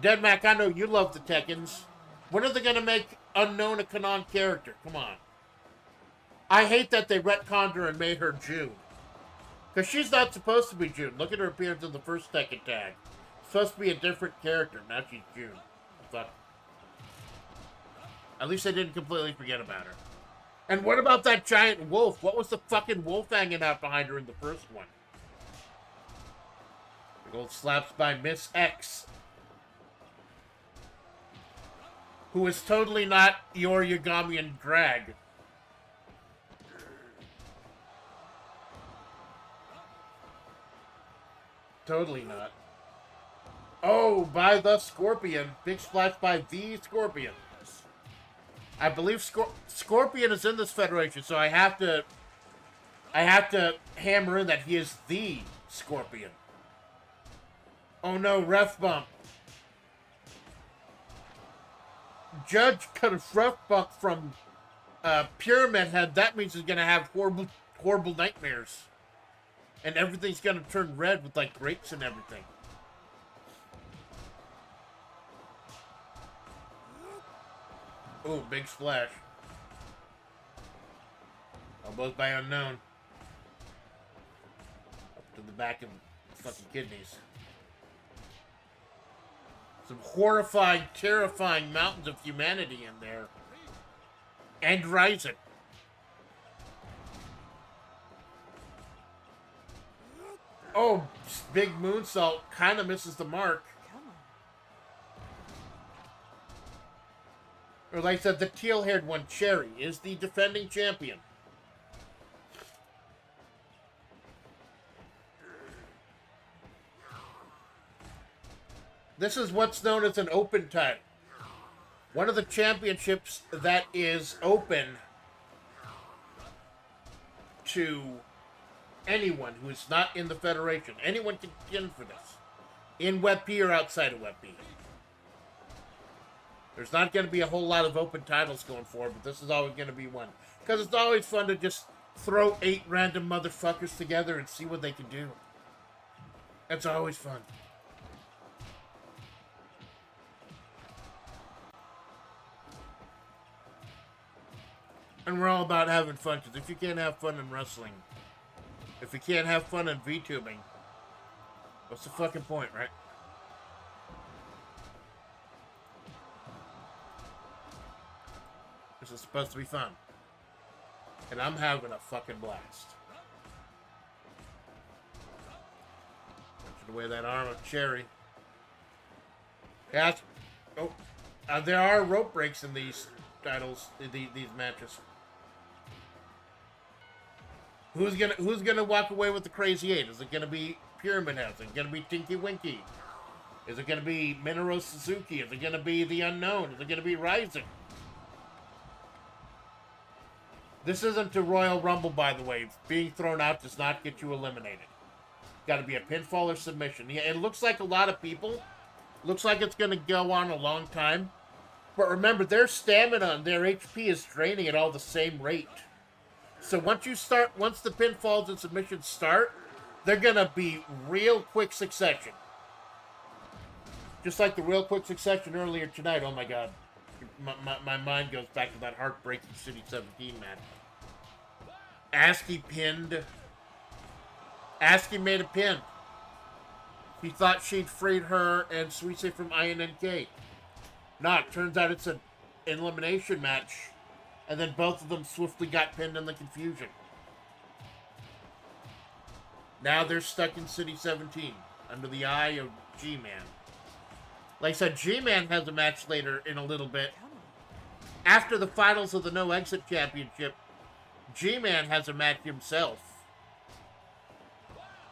Deadmac, I know you love the Tekkens. When are they going to make Unknown a canon character? Come on. I hate that they retconned her and made her June. Because she's not supposed to be June. Look at her appearance in the first Tekken Tag. It's supposed to be a different character. Now she's June. Fuck. At least I didn't completely forget about her. And what about that giant wolf? What was the fucking wolf hanging out behind her in the first one? Big old slaps by Miss X. Who is totally not your Yagamian drag. Totally not. Oh, by the Scorpion. Big splash by the Scorpion. I believe Scorpion is in this federation, so I have to hammer in that he is the Scorpion. Oh no, ref bump. Judge cut a ref bump from Pyramid Head. That means he's gonna have horrible nightmares. And everything's gonna turn red with like grapes and everything. Ooh, big splash. Elbows by Unknown. Up to the back of the fucking kidneys. Some horrifying, terrifying mountains of humanity in there. And Ryzen. Oh, big moonsault kind of misses the mark. Or like I said, the teal-haired one, Cherry, is the defending champion. This is what's known as an open title. One of the championships that is open to anyone who is not in the Federation. Anyone can get in for this. In WebP or outside of WebP. There's not going to be a whole lot of open titles going forward, but this is always going to be one. Because it's always fun to just throw 8 random motherfuckers together and see what they can do. It's always fun. And we're all about having fun, because if you can't have fun in wrestling, if you can't have fun in VTubing, what's the fucking point, right? This is supposed to be fun. And I'm having a fucking blast. Punching away that arm of Cherry. Yeah. Oh, there are rope breaks in these titles, these matches. Who's gonna walk away with the Crazy 8? Is it gonna be Pyramid Head? Is it gonna be Tinky Winky? Is it gonna be Minoru Suzuki? Is it gonna be the Unknown? Is it gonna be Ryzen? This isn't a Royal Rumble, by the way. Being thrown out does not get you eliminated. Got to be a pinfall or submission. Yeah, it looks like a lot of people. Looks like it's going to go on a long time. But remember, their stamina and their HP is draining at all the same rate. So once the pinfalls and submissions start, they're gonna be real quick succession. Just like the real quick succession earlier tonight. Oh my god. My mind goes back to that heartbreaking City 17 match. ASCII pinned. ASCII made a pin. He thought she'd freed her and Suisse from INNK. No, it turns out it's an elimination match. And then both of them swiftly got pinned in the confusion. Now they're stuck in City 17 under the eye of G-Man. Like I said, G-Man has a match later in a little bit. After the finals of the No Exit Championship, G-Man has a match himself.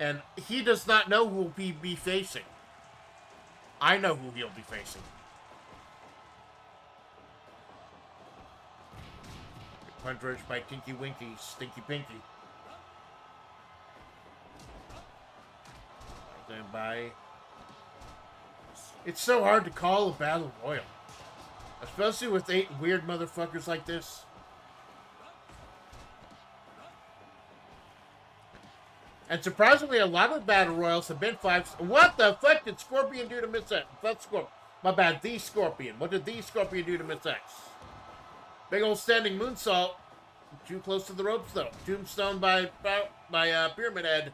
And he does not know who he'll be facing. I know who he'll be facing. Punch rush by Tinky Winky, Stinky Pinky. Stand by. It's so hard to call a battle royal. Especially with 8 weird motherfuckers like this. And surprisingly, a lot of the battle royals have been 5. What the fuck did Scorpion do to Miss X? That's Scorpion. My bad, the Scorpion. What did the Scorpion do to Miss X? Big old standing moonsault. Too close to the ropes, though. Tombstone by Pyramid Head.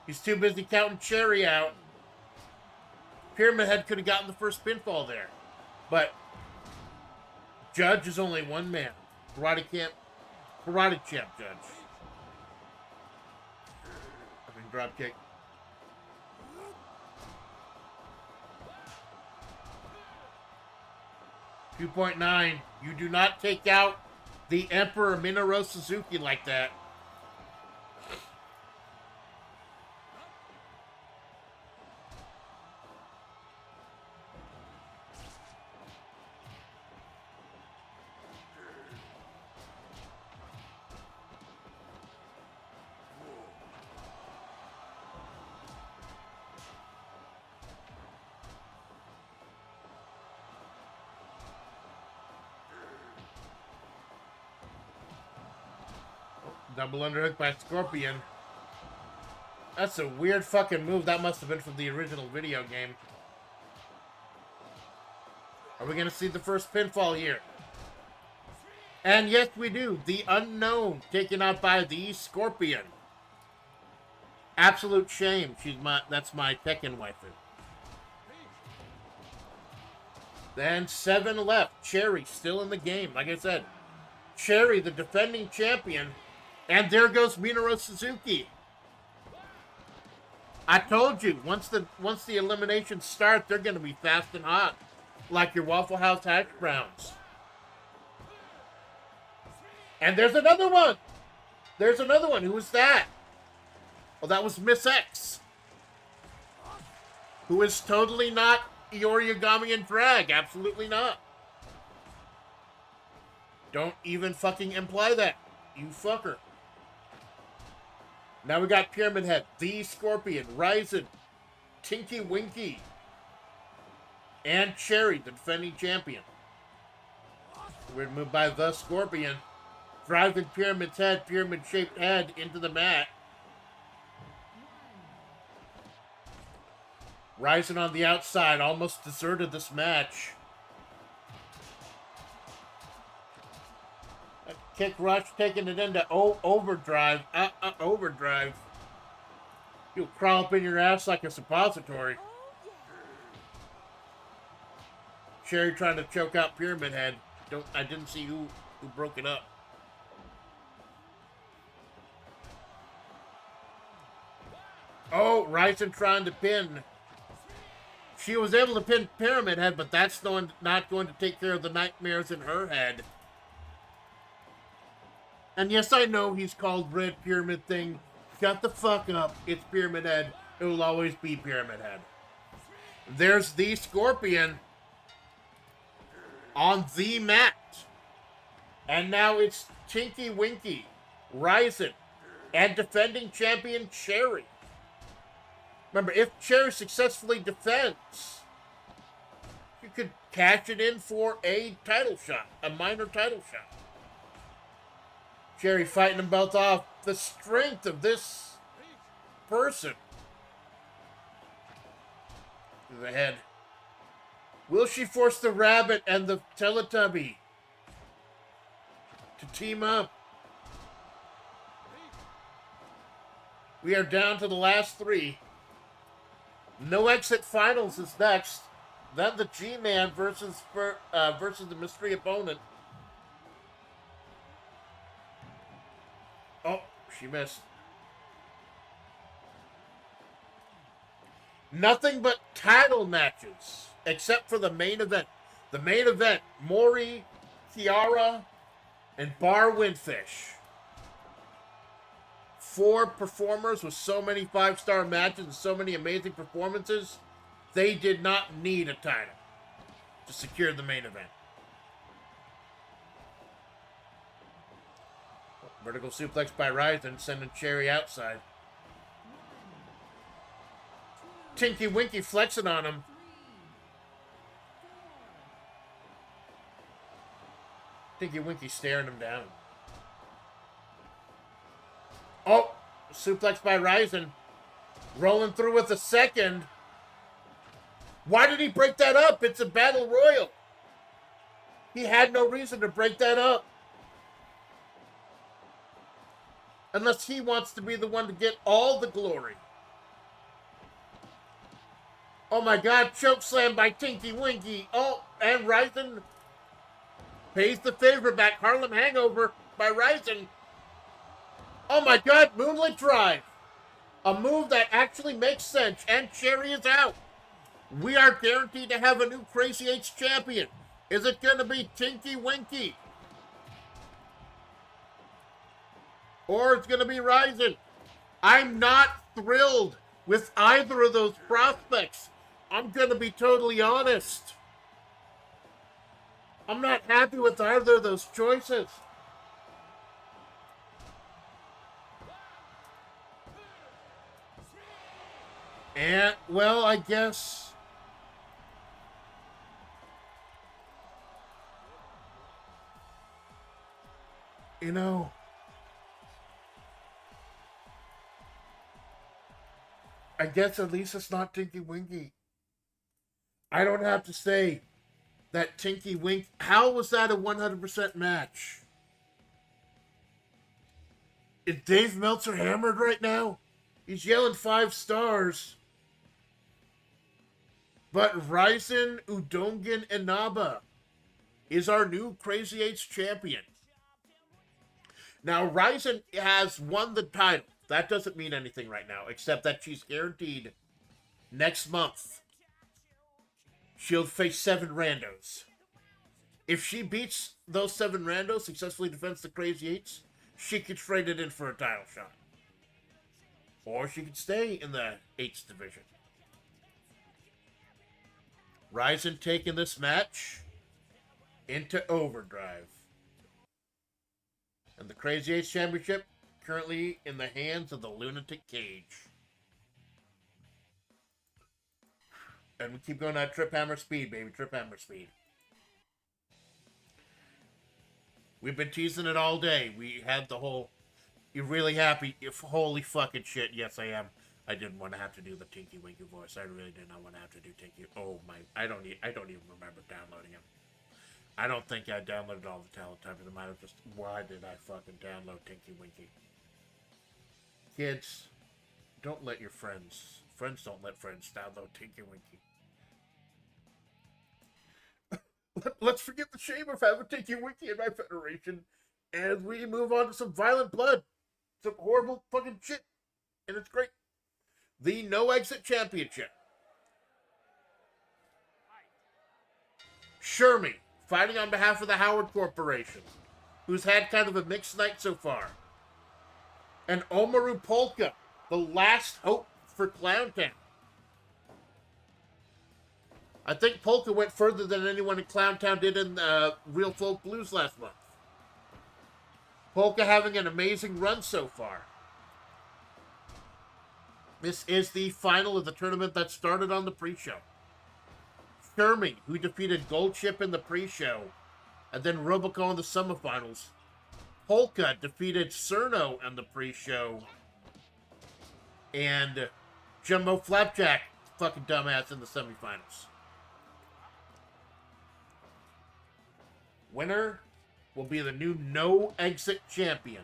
He's too busy counting Cherry out. Pyramid Head could have gotten the first pinfall there. But Judge is only one man. Karate champ Judge. Drop kick. $2.9. You do not take out the Emperor Minoru Suzuki like that. Double underhook by Scorpion. That's a weird fucking move. That must have been from the original video game. Are we going to see the first pinfall here? And yes, we do. The Unknown taken out by the Scorpion. Absolute shame. That's my Tekken waifu. Then 7 left. Cherry still in the game. Like I said, Cherry, the defending champion. And there goes Minoru Suzuki. I told you, once the eliminations start, they're going to be fast and hot. Like your Waffle House hash browns. And there's another one. There's another one. Who was that? Well, that was Miss X. Who is totally not Yorigami and drag. Absolutely not. Don't even fucking imply that. You fucker. Now we got Pyramid Head, the Scorpion, Ryzen, Tinky Winky, and Cherry, the defending champion. Weird move by the Scorpion. Driving Pyramid's head, pyramid-shaped head into the mat. Ryzen on the outside, almost deserted this match. Kick rush, taking it into overdrive. Overdrive. You'll crawl up in your ass like a suppository. Cherry trying to choke out Pyramid Head. I didn't see who broke it up. Oh, Ryzen trying to pin. She was able to pin Pyramid Head, but that's not going to take care of the nightmares in her head. And yes, I know he's called Red Pyramid Thing. Shut the fuck up. It's Pyramid Head. It will always be Pyramid Head. There's the Scorpion on the mat. And now it's Tinky Winky, Ryzen, and defending champion Cherry. Remember, if Cherry successfully defends, cash it in for a title shot, a minor title shot. Cherry fighting them both off. The strength of this person. To the head. Will she force the rabbit and the Teletubby to team up? We are down to the last three. No Exit Finals is next. Then the G-Man versus the mystery opponent. Oh, she missed. Nothing but title matches, except for the main event. The main event, Maury, Kiara, and Bar Windfish. 4 performers with so many 5-star matches and so many amazing performances, they did not need a title to secure the main event. Vertical suplex by Ryzen, sending Cherry outside. Tinky Winky flexing on him. Tinky Winky staring him down. Oh, suplex by Ryzen. Rolling through with a second. Why did he break that up? It's a battle royal. He had no reason to break that up. Unless he wants to be the one to get all the glory. Oh my God, chokeslam by Tinky Winky. Oh, and Ryzen pays the favor back. Harlem Hangover by Ryzen. Oh my God, Moonlit Drive. A move that actually makes sense. And Cherry is out. We are guaranteed to have a new Crazy 8's champion. Is it going to be Tinky Winky? Or it's going to be Ryzen? I'm not thrilled with either of those prospects. I'm going to be totally honest. I'm not happy with either of those choices. And, well, I guess... You know... I guess at least it's not Tinky Winky. I don't have to say that Tinky Wink... How was that a 100% match? Is Dave Meltzer hammered right now? He's yelling 5 stars. But Ryzen Udongan Inaba is our new Crazy 8's champion. Now, Ryzen has won the title. That doesn't mean anything right now, except that she's guaranteed next month she'll face 7 randos. If she beats those 7 randos, successfully defends the Crazy 8's, she could trade it in for a title shot. Or she could stay in the 8's division. Ryzen taking this match into overdrive. And the Crazy 8's championship currently in the hands of the Lunatic Cage. And we keep going at Trip Hammer speed, baby. Trip Hammer speed. We've been teasing it all day. We had the whole... You're really happy? If holy fucking shit. Yes, I am. I didn't want to have to do the Tinky Winky voice. I really did not want to have to do Tinky. Oh my... I don't even remember downloading him. I don't think I downloaded all the Teletubbies. I might have just... Why did I fucking download Tinky Winky? Kids, don't let your friends... Friends don't let friends download Tinky Winky. Let's forget the shame of having Tinky Winky in my federation as we move on to some violent blood. Some horrible fucking shit. And it's great. The No Exit Championship. Shermie, fighting on behalf of the Howard Corporation, who's had kind of a mixed night so far. And Omaru Polka, the last hope for Clowntown. I think Polka went further than anyone in Clowntown did in Real Folk Blues last month. Polka having an amazing run so far. This is the final of the tournament that started on the pre-show. Shermy, who defeated Goldship in the pre-show, and then Robico in the semifinals. Polka defeated Cerno in the pre-show, and Jumbo Flapjack, fucking dumbass, in the semifinals. Winner will be the new No Exit Champion.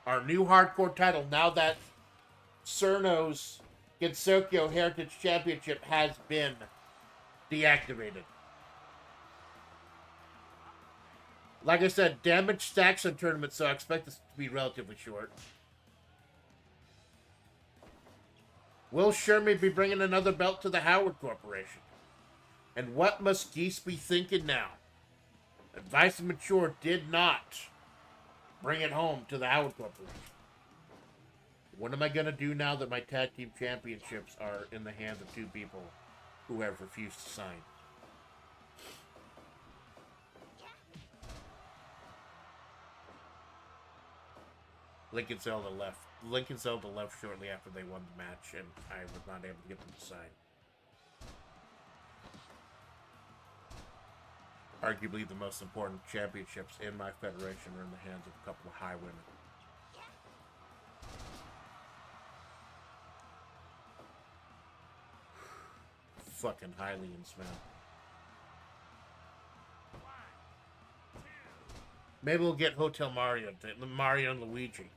Our new hardcore title, now that Cerno's Gensokyo Heritage Championship has been deactivated. Like I said, damage stacks on tournaments, so I expect this to be relatively short. Will Shermy be bringing another belt to the Howard Corporation? And what must Geese be thinking now? Advice and Mature did not bring it home to the Howard Corporation. What am I going to do now that my tag team championships are in the hands of two people who have refused to sign? Lincoln Zelda left. Lincoln Zelda left shortly after they won the match, and I was not able to get them to sign. Arguably the most important championships in my federation are in the hands of a couple of high women. Fucking Hylians, man. Maybe we'll get Hotel Mario, Mario and Luigi.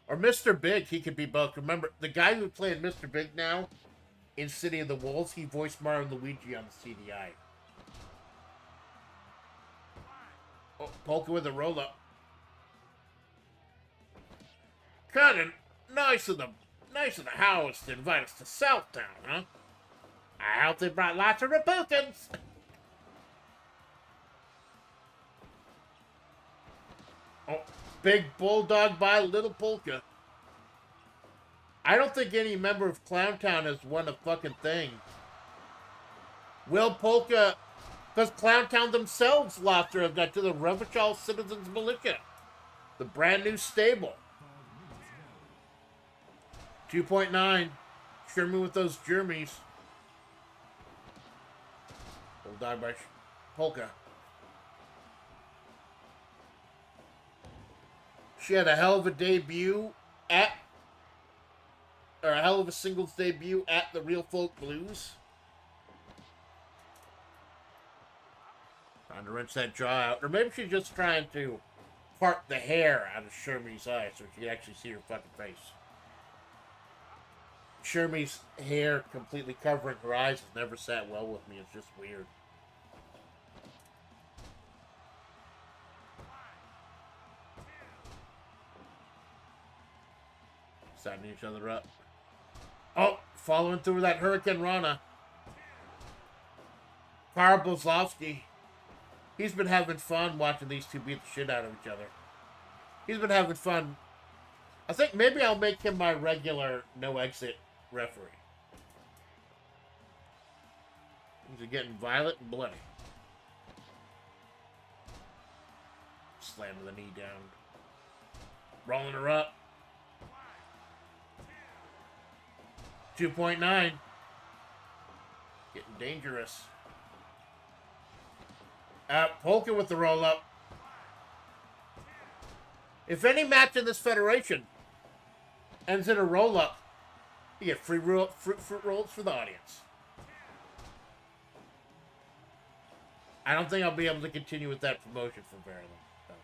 Or Mr. Big, he could be both. Remember, the guy who played Mr. Big now in City of the Wolves, he voiced Mario and Luigi on the CDI. Oh, Polka with a roll-up. Kinda nice of the house to invite us to Southtown, huh? I hope they brought lots of Republicans. Oh, big bulldog by Little Polka. I don't think any member of Clowntown has won a fucking thing. Will Polka, because Clowntown themselves lost their event to the Revachol Citizens Militia, the brand new stable. 2.9. Sherman with those Jermies. Bulldog by Polka. She had a hell of a debut a hell of a singles debut at the Real Folk Blues. Trying to wrench that jaw out. Or maybe she's just trying to part the hair out of Shermie's eyes so she can actually see her fucking face. Shermie's hair completely covering her eyes has never sat well with me. It's just weird. Setting each other up. Oh, following through that Hurricane Rana. Karl Bozlovsky. He's been having fun watching these two beat the shit out of each other. He's been having fun. I think maybe I'll make him my regular no exit referee. Things are getting violent and bloody. Slamming the knee down. Rolling her up. 2.9. Getting dangerous. Polka with the roll-up. If any match in this federation ends in a roll-up, you get free fruit rolls for the audience. I don't think I'll be able to continue with that promotion for very long. No.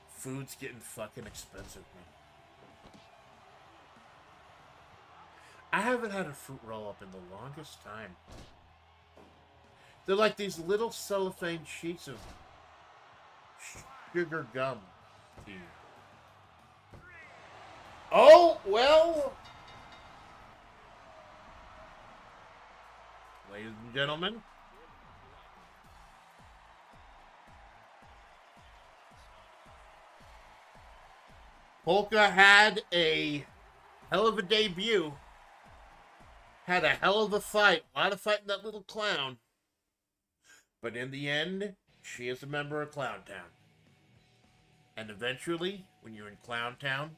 Food's getting fucking expensive, man. I haven't had a fruit roll-up in the longest time. They're like these little cellophane sheets of sugar gum. Oh, well. Ladies and gentlemen. Polka had a hell of a debut. Had a hell of a fight. A lot of fighting that little clown. But in the end, she is a member of Clowntown. And eventually, when you're in Clowntown,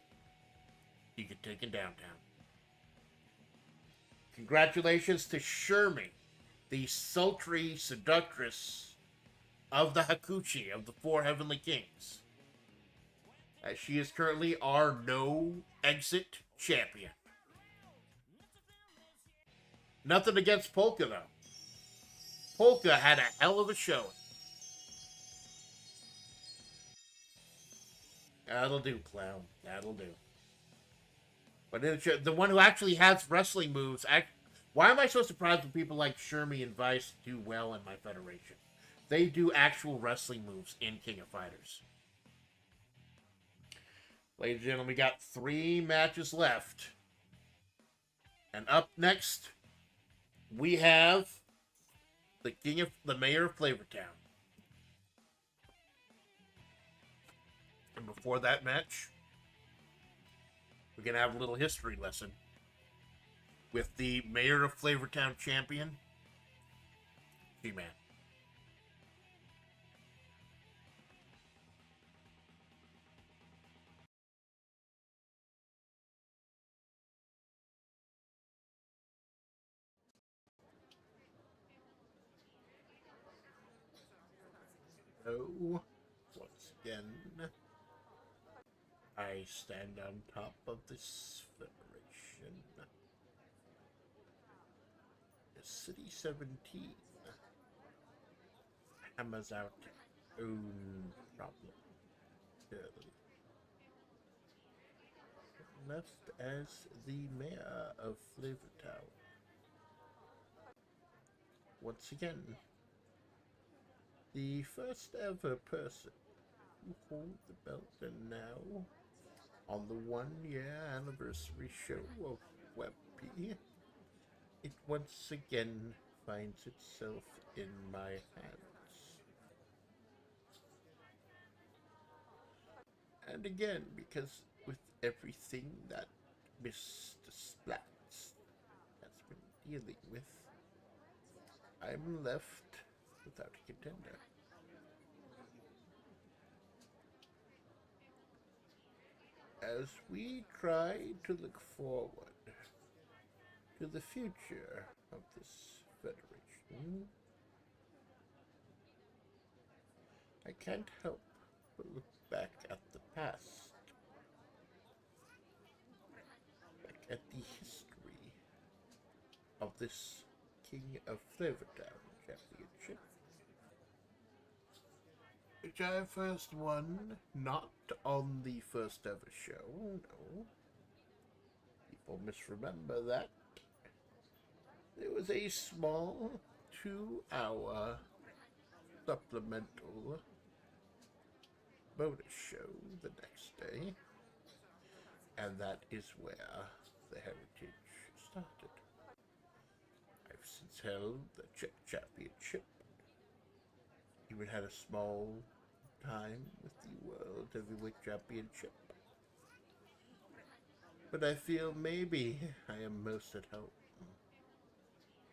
you get taken downtown. Congratulations to Shermy the sultry seductress of the Hakuchi, of the four heavenly kings. She is currently our no exit champion. Nothing against Polka, though. Polka had a hell of a showing. That'll do, clown. That'll do. But the one who actually has wrestling moves... Why am I so surprised when people like Shermie and Vice do well in my federation? They do actual wrestling moves in King of Fighters. Ladies and gentlemen, we got 3 matches left. And up next, we have the Mayor of Flavortown. And before that match, we're going to have a little history lesson with the Mayor of Flavortown champion, G-Man. So, once again, I stand on top of this federation. The City 17 hammers out own problem. Left as the mayor of Flavortown. Once again, the first ever person who hold the belt, and now on the 1-year anniversary show of WebP, it once again finds itself in my hands. And again, because with everything that Mr. Splatts has been dealing with, I'm left without a contender. As we try to look forward to the future of this federation, I can't help but look back at the past, back at the history of this King of Flavortown championship, which I first won not on the first ever show, no. People misremember that. There was a small 2-hour supplemental bonus show the next day, and that is where the heritage started. I've since held the Czech Championship, even had a small time with the World Heavyweight Championship. But I feel maybe I am most at home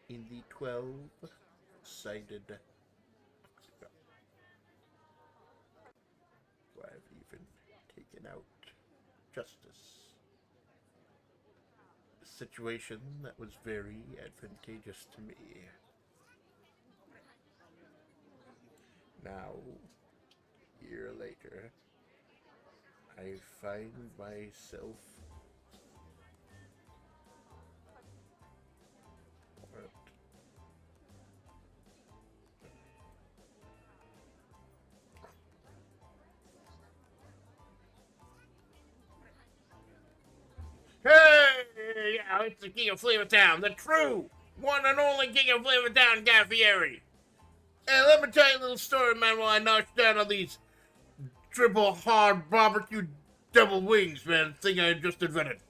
in the 12-sided octagon, where I've even taken out Justice. A situation that was very advantageous to me. Now, a year later, I find myself hey, yeah, it's the King of Flavortown, the true one and only King of Flavortown, Guy Fieri. And let me tell you a little story, man, while I knock down on these triple hard barbecue double wings, man, thing I just invented.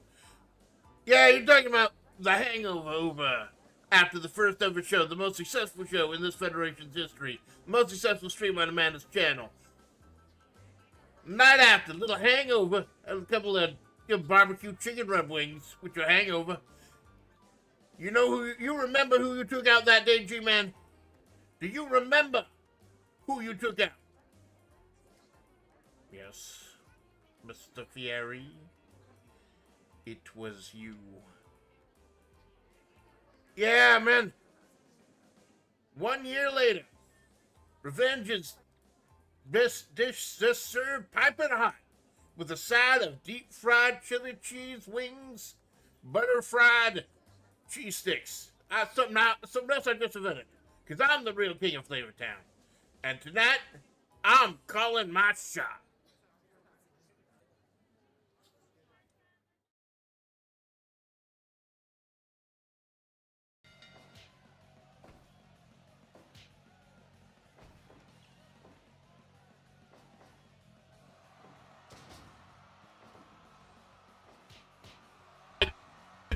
Yeah, you're talking about the hangover over after the first ever show, the most successful show in this federation's history, the most successful stream on Amanda's channel. Night after, little hangover, and a couple of barbecue chicken rub wings with your hangover. You know who you remember who you took out that day, G-Man? Do you remember who you took out? Yes, Mr. Fieri. It was you. Yeah, man. 1 year later, revenge is this dish just served piping hot with a side of deep fried chili cheese wings, butter fried cheese sticks. Something else I just invented. Because I'm the real king of Flavor Town. And tonight, I'm calling my shot.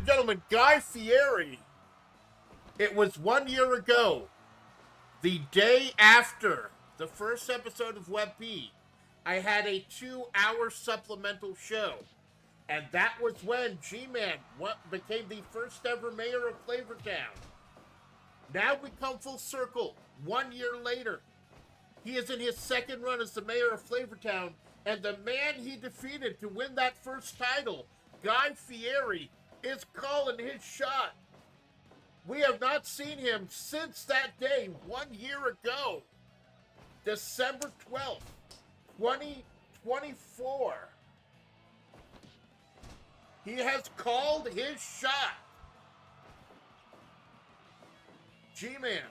Gentlemen, Guy Fieri. It was 1 year ago, the day after the first episode of Web P, I had a 2-hour supplemental show. And that was when G-Man became the first ever mayor of Flavor Town. Now we come full circle, 1 year later. He is in his second run as the mayor of Flavor Town, and the man he defeated to win that first title, Guy Fieri, is calling his shot. We have not seen him since that day 1 year ago. December 12th, 2024. He has called his shot. G-Man,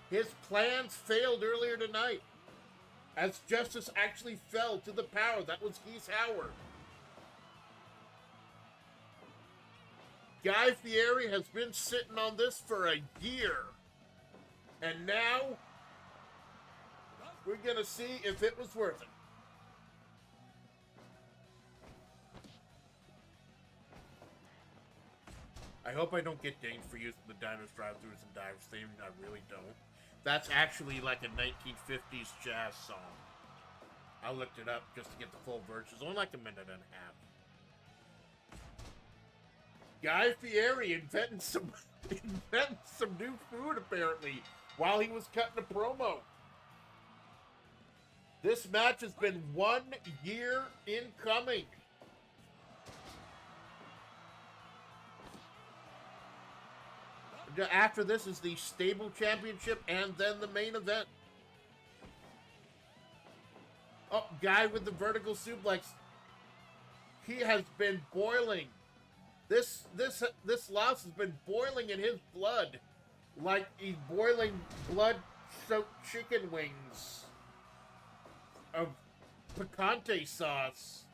his plans failed earlier tonight as justice actually fell to the power that was Geese Howard. Guy Fieri has been sitting on this for a year. And now, we're going to see if it was worth it. I hope I don't get dinged for using the Diners, Drive-Thrus, and Dives theme. I really don't. That's actually like a 1950s jazz song. I looked it up just to get the full version. It's only like a minute and a half. Guy Fieri inventing some new food apparently while he was cutting a promo. This match has been 1 year in coming. After this is the Stable Championship and then the main event. Oh, Guy with the vertical suplex. He has been boiling. This loss has been boiling in his blood, like he's boiling blood-soaked chicken wings of picante sauce,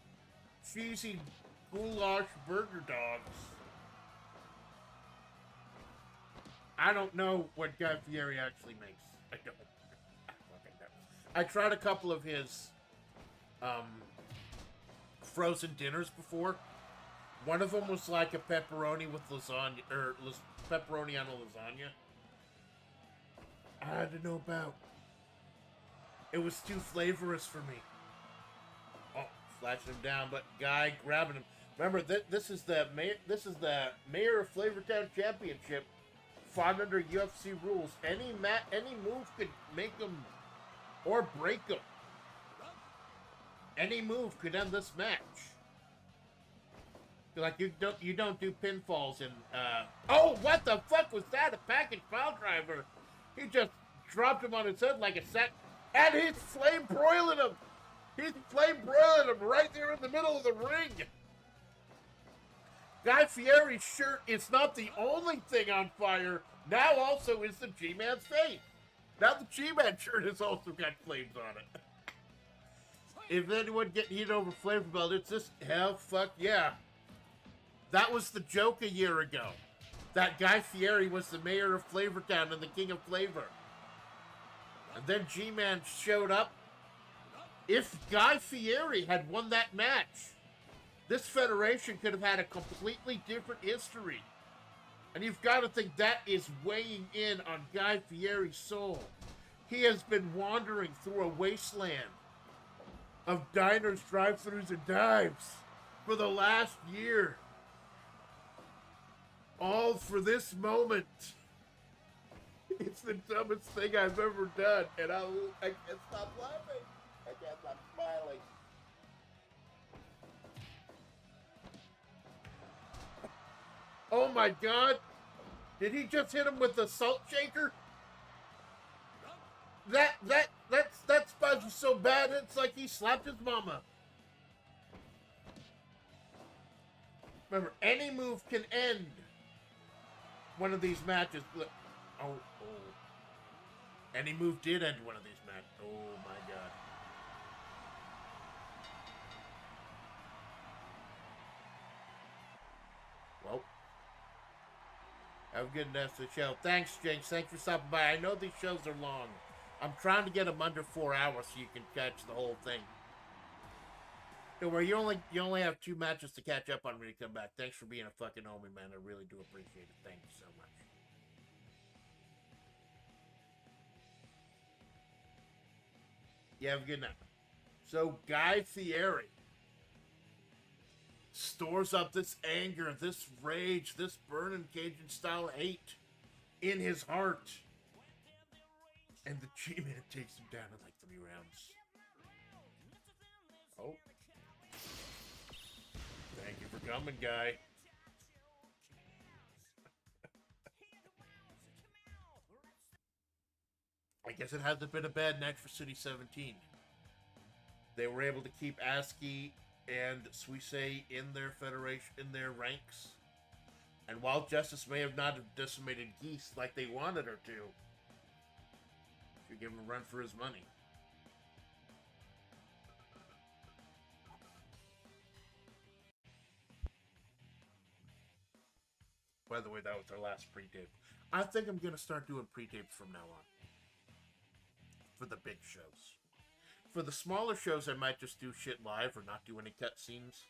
cheesy goulash burger dogs. I don't know what Guy Fieri actually makes. I don't. I tried a couple of his frozen dinners before. One of them was like a pepperoni with lasagna, or pepperoni on a lasagna. I don't know about. It was too flavorous for me. Oh, flashing him down, but Guy grabbing him. Remember, this is the Mayor of Flavor Town Championship, fought under UFC rules. Any move could make him or break him. Any move could end this match. Like you don't do pinfalls in oh, what the fuck was that? A package pile driver. He just dropped him on his head like a sack, and he's flame broiling him. He's flame broiling him right there in the middle of the ring. Guy Fieri's shirt is not the only thing on fire. Now also is the G-Man's face. Now the G-Man shirt has also got flames on it. If anyone getting heat over Flavor Belt, it's this hell fuck yeah. That was the joke a year ago. That Guy Fieri was the mayor of Flavor Town and the king of flavor. And then G-Man showed up. If Guy Fieri had won that match, this federation could have had a completely different history. And you've got to think that is weighing in on Guy Fieri's soul. He has been wandering through a wasteland of diners, drive-thrus, and dives for the last year. All for this moment. It's the dumbest thing I've ever done, and I can't stop laughing. I can't stop smiling. Oh my God! Did he just hit him with the salt shaker? That spot was so bad, it's like he slapped his mama. Remember, any move can end one of these matches. Oh. Any move did end one of these matches. Oh my god. Well. Have a good rest of the show. Thanks, Jinx. Thanks for stopping by. I know these shows are long. I'm trying to get them under 4 hours so you can catch the whole thing. Don't worry, you only have 2 matches to catch up on when you come back. Thanks for being a fucking homie, man. I really do appreciate it. Thank you so much. You have a good night. So, Guy Fieri stores up this anger, this rage, this burning Cajun-style hate in his heart. And the G-Man takes him down in like 3 rounds. Oh. Thank you for coming, Guy. I guess it hasn't been a bad night for City 17. They were able to keep ASCII and Suisse in their federation, in their ranks. And while Justice may have not have decimated Geese like they wanted her to, you give him a run for his money. By the way, that was our last pre-tape. I think I'm going to start doing pre-tapes from now on. For the big shows. For the smaller shows, I might just do shit live or not do any cutscenes.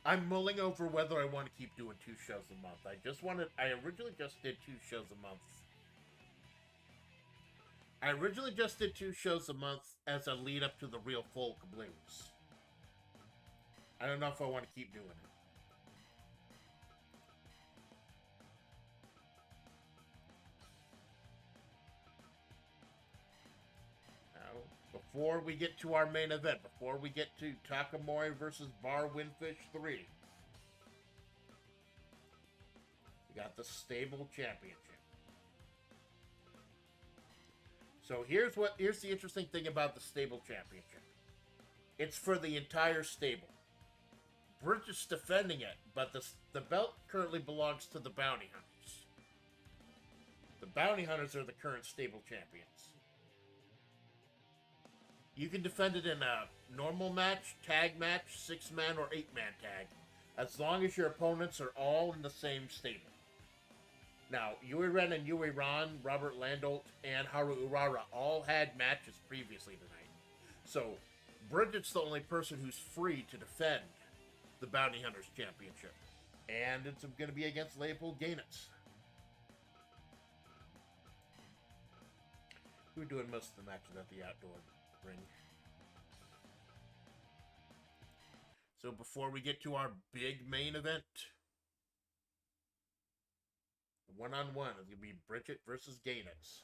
I'm mulling over whether I want to keep doing 2 shows a month. I originally just did 2 shows a month. I originally just did 2 shows a month as a lead up to the Real Folk Blues. I don't know if I want to keep doing it. Before we get to our main event, before we get to Takamori versus Bar Windfish 3, we got the Stable Championship. So here's the interesting thing about the Stable Championship. It's for the entire stable. Bridget's defending it, but the belt currently belongs to the Bounty Hunters. The Bounty Hunters are the current stable champions. You can defend it in a normal match, tag match, 6-man or 8-man tag, as long as your opponents are all in the same stable. Now, Yui Ren and Yui Ran, Robert Landolt, and Haru Urara all had matches previously tonight. So, Bridget's the only person who's free to defend the Bounty Hunters Championship. And it's going to be against Leopold Gainitz. We're doing most of the matches at the outdoor ring. So before we get to our big main event, one-on-one is going to be Bridget versus Gainitz.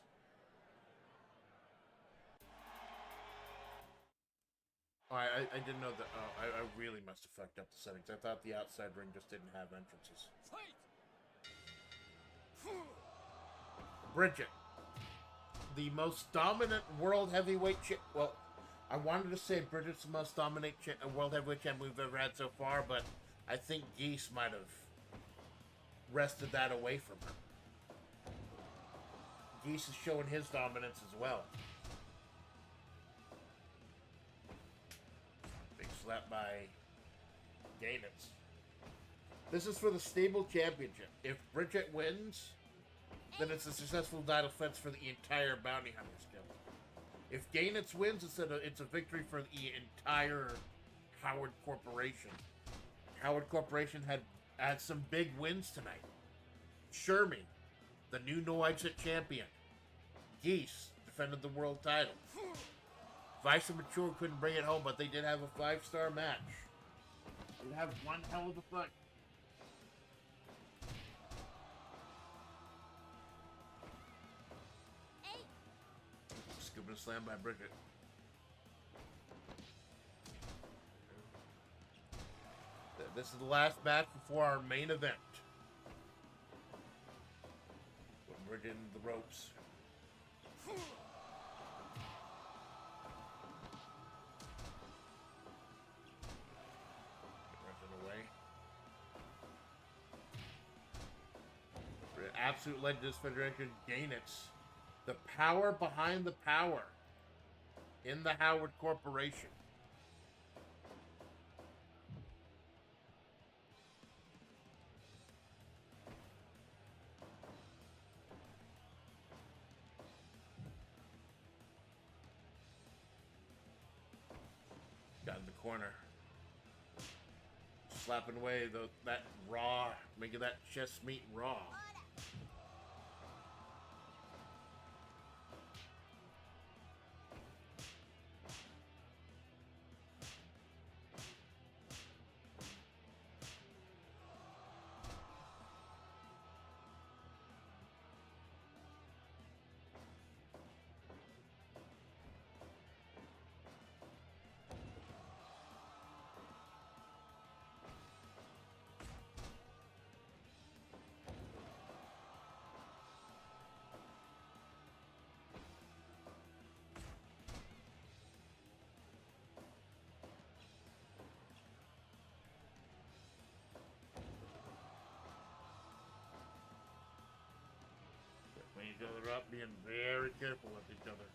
Oh, I didn't know that. Oh, I really must have fucked up the settings. I thought the outside ring just didn't have entrances. Bridget, the most dominant world heavyweight well, I wanted to say Bridget's the most dominant world heavyweight champ we've ever had so far, but I think Geese might have wrested that away from her. Geese is showing his dominance as well. Big slap by Gainitz. This is for the stable championship. If Bridget wins, then it's a successful title defense for the entire Bounty Hunters Guild. If Gainitz wins, it's a victory for the entire Howard Corporation. Howard Corporation had some big wins tonight. Shermie, the new no exit champion. Geese defended the world title. Vice and Mature couldn't bring it home, but they did have a 5-star match. They have one hell of a fight. Scoop and slam by Bridget. This is the last match before our main event. With Bridget in the ropes. absolute legend of this federation, Gainitz. The power behind the power in the Howard Corporation. Got in the corner. Slapping away that raw, making that chest meat raw. Each other up, being very careful with each other.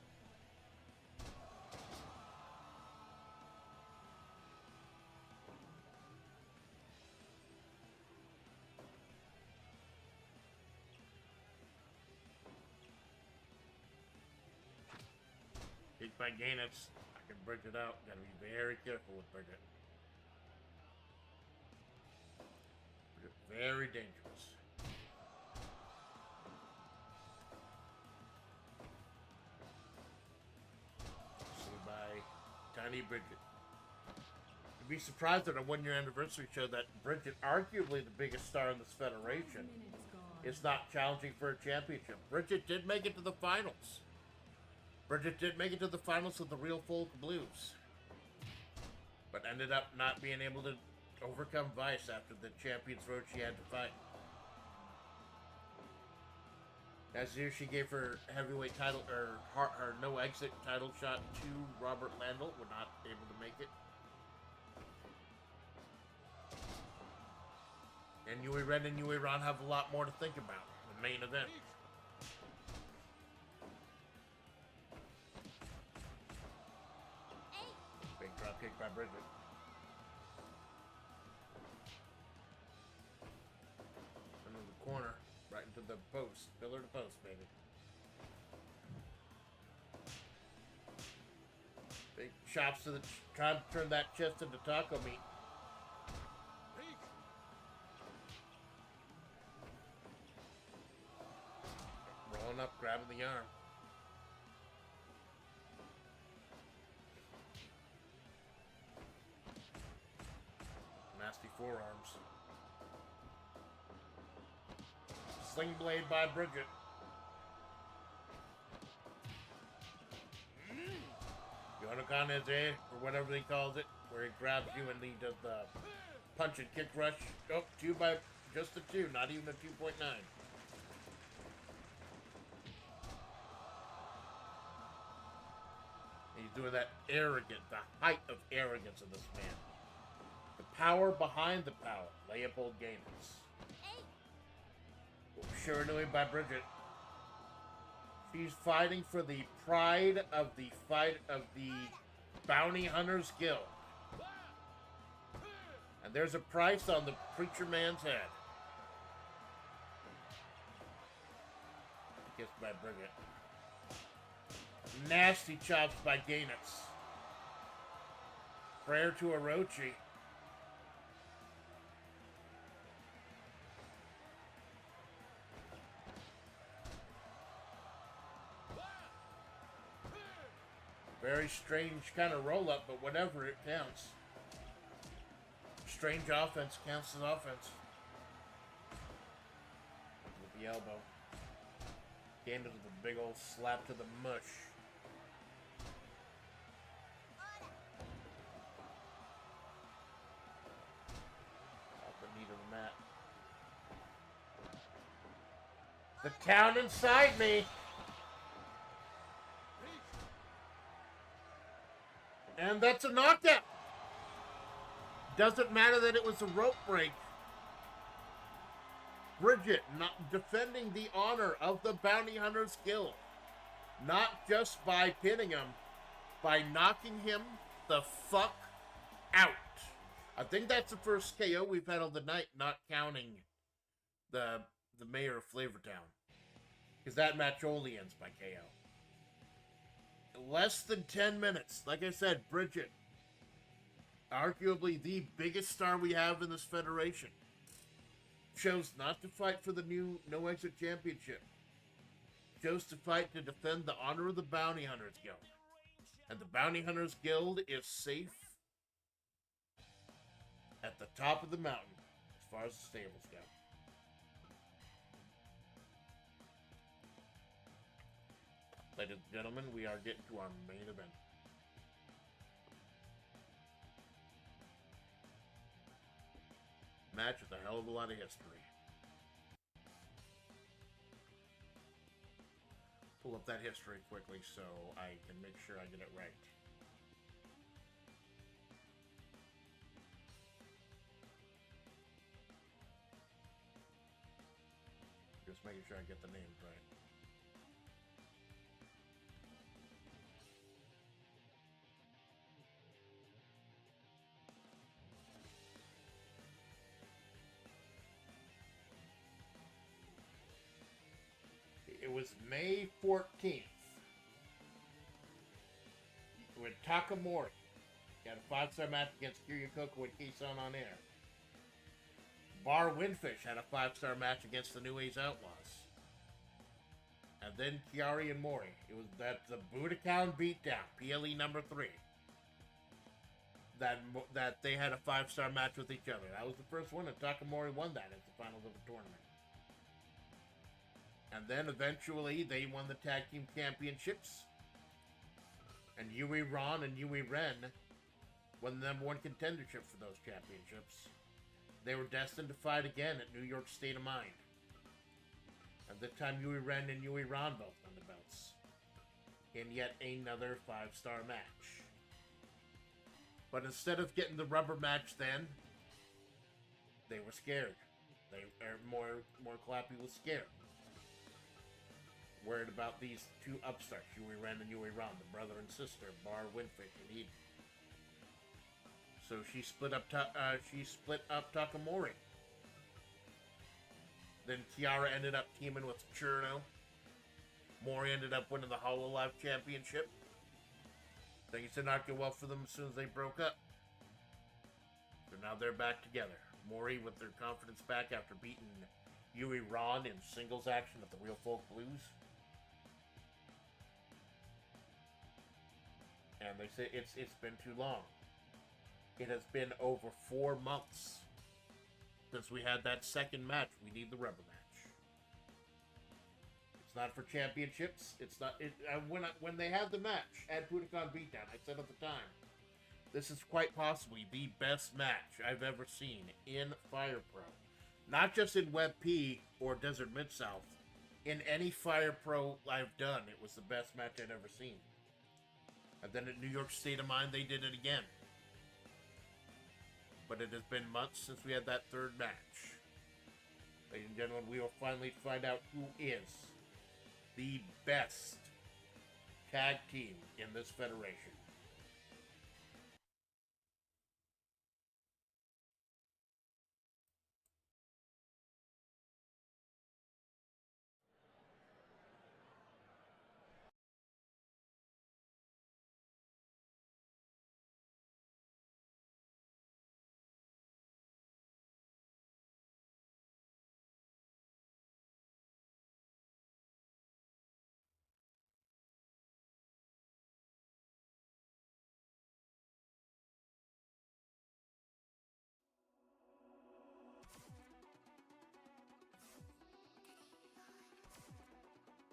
Kick by Gainitz. I can bridge it out. Gotta be very careful with Bridget. Very dangerous. Tiny Bridget. You'd be surprised at a one-year anniversary show that Bridget, arguably the biggest star in this federation, is not challenging for a championship. Bridget did make it to the finals. Bridget did make it to the finals of the Real Folk Blues, but ended up not being able to overcome Vice after the Champions Road she had to fight. Last year, she gave her heavyweight title, or her no exit title shot to Robert Landel. Were not able to make it. And Yui Ren and Yui Ron have a lot more to think about. The main event. Big drop kick by Bridget. Into the corner. Right into the post. Pillar to post, baby. Big chops to the... Trying to turn that chest into taco meat. Rolling up, grabbing the arm. Nasty forearms. Sling blade by Bridget. Yonokaneze, or whatever he calls it, where he grabs you and he does the punch and kick rush. Oh, two by just a 2, not even a 2.9. He's doing that arrogant, the height of arrogance of this man. The power behind the power, Leopold Gaines. Shiranui by Bridget. She's fighting for the pride of the Bounty Hunters Guild. And there's a price on the preacher man's head. Kissed by Bridget. Nasty chops by Gainitz. Prayer to Orochi. Very strange kind of roll-up, but whatever, it counts. Strange offense counts as offense. With the elbow. Gained into the big old slap to the mush. Off the knee to the mat. The town inside me! And that's a knockout. Doesn't matter that it was a rope break. Bridget not defending the honor of the Bounty Hunter's Guild. Not just by pinning him, by knocking him the fuck out. I think that's the first KO we've had on the night, not counting the mayor of Flavortown. Because that match only ends by KO. Less than 10 minutes. Like I said, Bridget, arguably the biggest star we have in this federation, chose not to fight for the new No Exit Championship. Chose to fight to defend the honor of the Bounty Hunters Guild. And the Bounty Hunters Guild is safe at the top of the mountain as far as the stables go. Ladies and gentlemen, we are getting to our main event. Match with a hell of a lot of history. Pull up that history quickly so I can make sure I get it right. Just making sure I get the names right. It was May 14th when Takamori got a 5-star match against Kiryokoko and Kison on air. Bar Windfish had a 5-star match against the New Age Outlaws. And then Chiari and Mori. It was the Budokan Beatdown, PLE number 3. That they had a 5-star match with each other. That was the first one, and Takamori won that at the finals of the tournament. And then eventually they won the tag team championships. And Yui Ron and Yui Ren won the number 1 contendership for those championships. They were destined to fight again at New York State of Mind. At the time, Yui Ren and Yui Ron both won the belts. In yet another 5-star match. But instead of getting the rubber match then, they were scared. More Clappy was scared. Worried about these two upstarts, Yui Ren and Yui Ron, the brother and sister, Bar Windfish and Eden. So she split up Takamori. Then Kiara ended up teaming with Churno. Mori ended up winning the Hololive Championship. Things did not go well for them as soon as they broke up. So now they're back together. Mori with their confidence back after beating Yui Ron in singles action at the Real Folk Blues. And they say it's been too long. It has been over 4 months since we had that second match. We need the rubber match. It's not for championships. It's not. When they had the match at Budokan Beatdown, I said at the time, this is quite possibly the best match I've ever seen in Fire Pro. Not just in Web P or Desert Mid-South. In any Fire Pro I've done, it was the best match I'd ever seen. And then at New York State of Mind, they did it again. But it has been months since we had that third match. Ladies and gentlemen, we will finally find out who is the best tag team in this federation.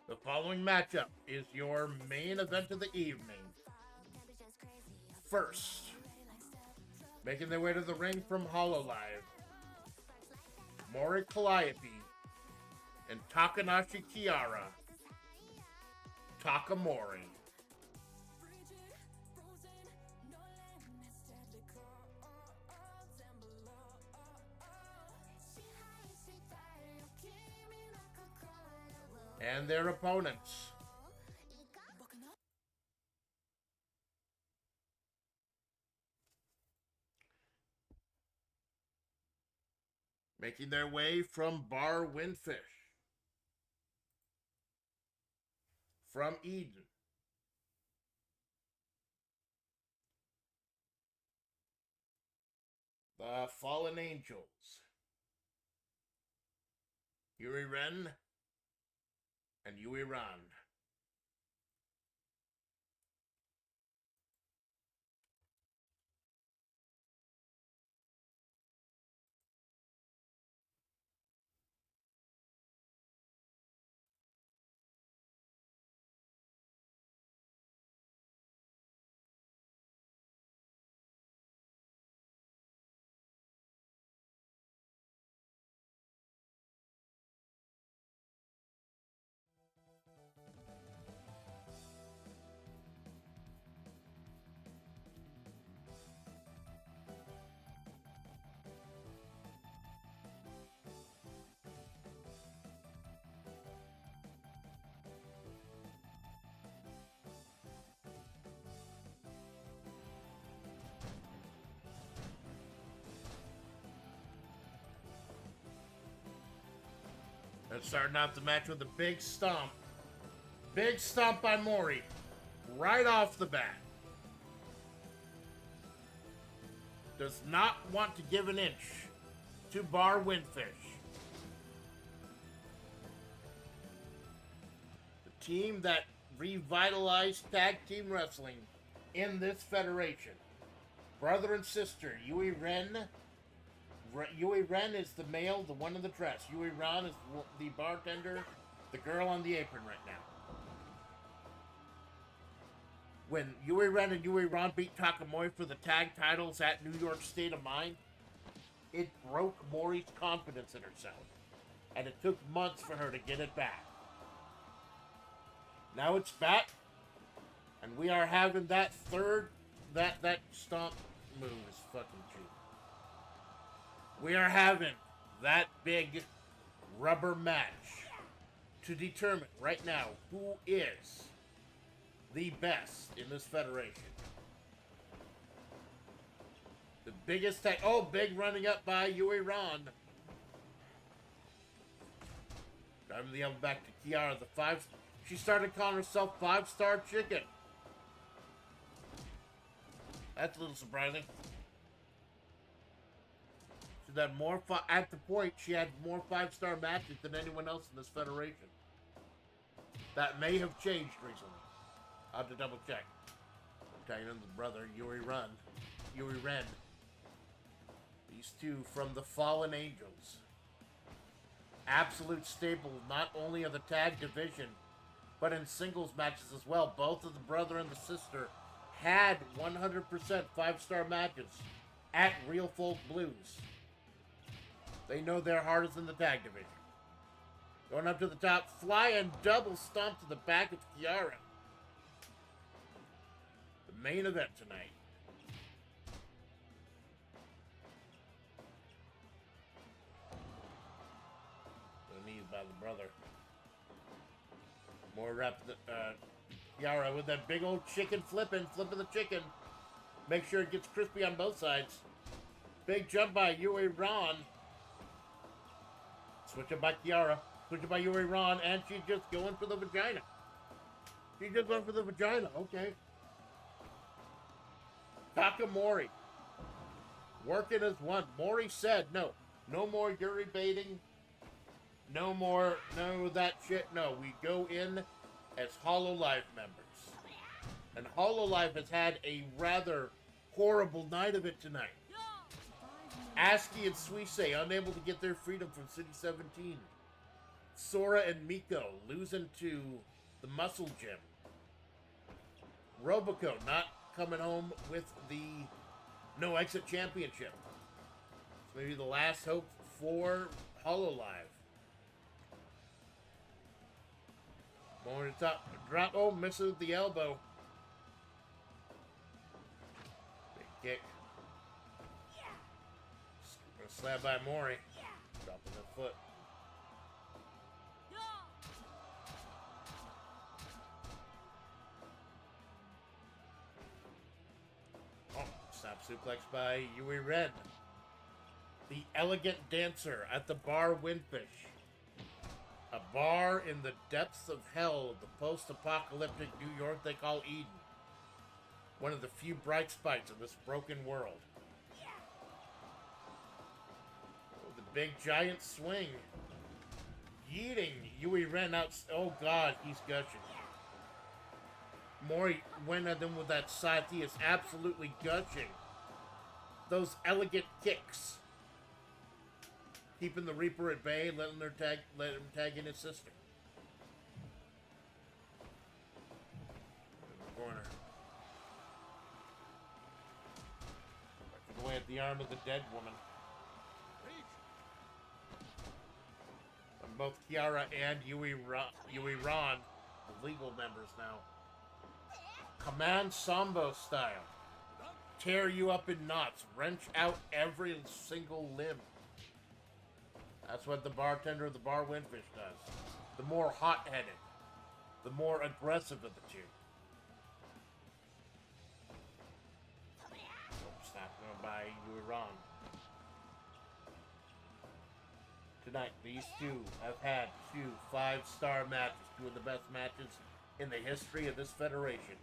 The following matchup is your main event of the evening. First, making their way to the ring from Hololive, Mori Calliope and Takanashi Kiara, Takamori. and their opponents. Making their way from Bar Windfish. From Eden. The Fallen Angels. Yuri Ren and Yui Ran. They're starting out the match with a big stomp. Big stomp by Mori. Right off the bat. Does not want to give an inch to Bar Windfish. The team that revitalized tag team wrestling in this federation. Brother and sister, Yui Ren. Yui Ren is the male, the one in the dress. Yui Ran is the bartender, the girl on the apron right now. When Yui Ren and Yui Ran beat Takamori for the tag titles at New York State of Mind, it broke Mori's confidence in herself. And it took months for her to get it back. Now it's back, and we are having that that stomp move is fucking cheap. We are having that big rubber match to determine right now who is the best in this federation. The biggest tag. Oh, big running up by Yui Ran. Driving the elbow back to Kiara. The five. She started calling herself 5-star chicken. That's a little surprising. She had more at the point. She had more 5-star matches than anyone else in this federation. That may have changed recently. I'll have to double check. I'm telling you, the brother Yuri Ren. These two from the Fallen Angels. Absolute staple, not only of the tag division, but in singles matches as well. Both of the brother and the sister had 100% 5-star matches at Real Folk Blues. They know their hardest in the tag division. Going up to the top, flying double stomp to the back of Kiara. The main event tonight. The knees by the brother. More rapid. Kiara with that big old chicken flipping the chicken. Make sure it gets crispy on both sides. Big jump by Yui Ran. Switch it by Kiara. Switch it by Yui Ran. And she's just going for the vagina. She just went for the vagina. Okay. Takamori. Working as one. Mori said no. No more Yuri baiting. No more. No that shit. No. We go in as Hololive members. And Hololive has had a rather horrible night of it tonight. Aski and Suisei unable to get their freedom from City 17. Sora and Miko losing to the Muscle Gym. Roboco not coming home with the No Exit Championship. It's maybe the last hope for Hololive. More to top. Drop. Oh, misses the elbow. Big kick. Slap by Mori. Dropping the foot. Snap suplex by Yui Ren. The elegant dancer at the bar Windfish. A bar in the depths of hell, the post-apocalyptic New York they call Eden. One of the few bright spots of this broken world. Oh, the big giant swing. Yeeting Yui Ren out. Oh god, he's gushing. Mori went at him with that side. He is absolutely gushing. Those elegant kicks. Keeping the Reaper at bay, let him tag in his sister. In the corner. Working away at the arm of the dead woman. And both Kiara and Yui Ron, the legal members now. Command Sambo style. Tear you up in knots. Wrench out every single limb. That's what the bartender of the bar Windfish does. The more hot-headed. The more aggressive of the two. Snap going by Yui Ron. Tonight, these two have had 2 5-star matches. 2 of the best matches in the history of this federation.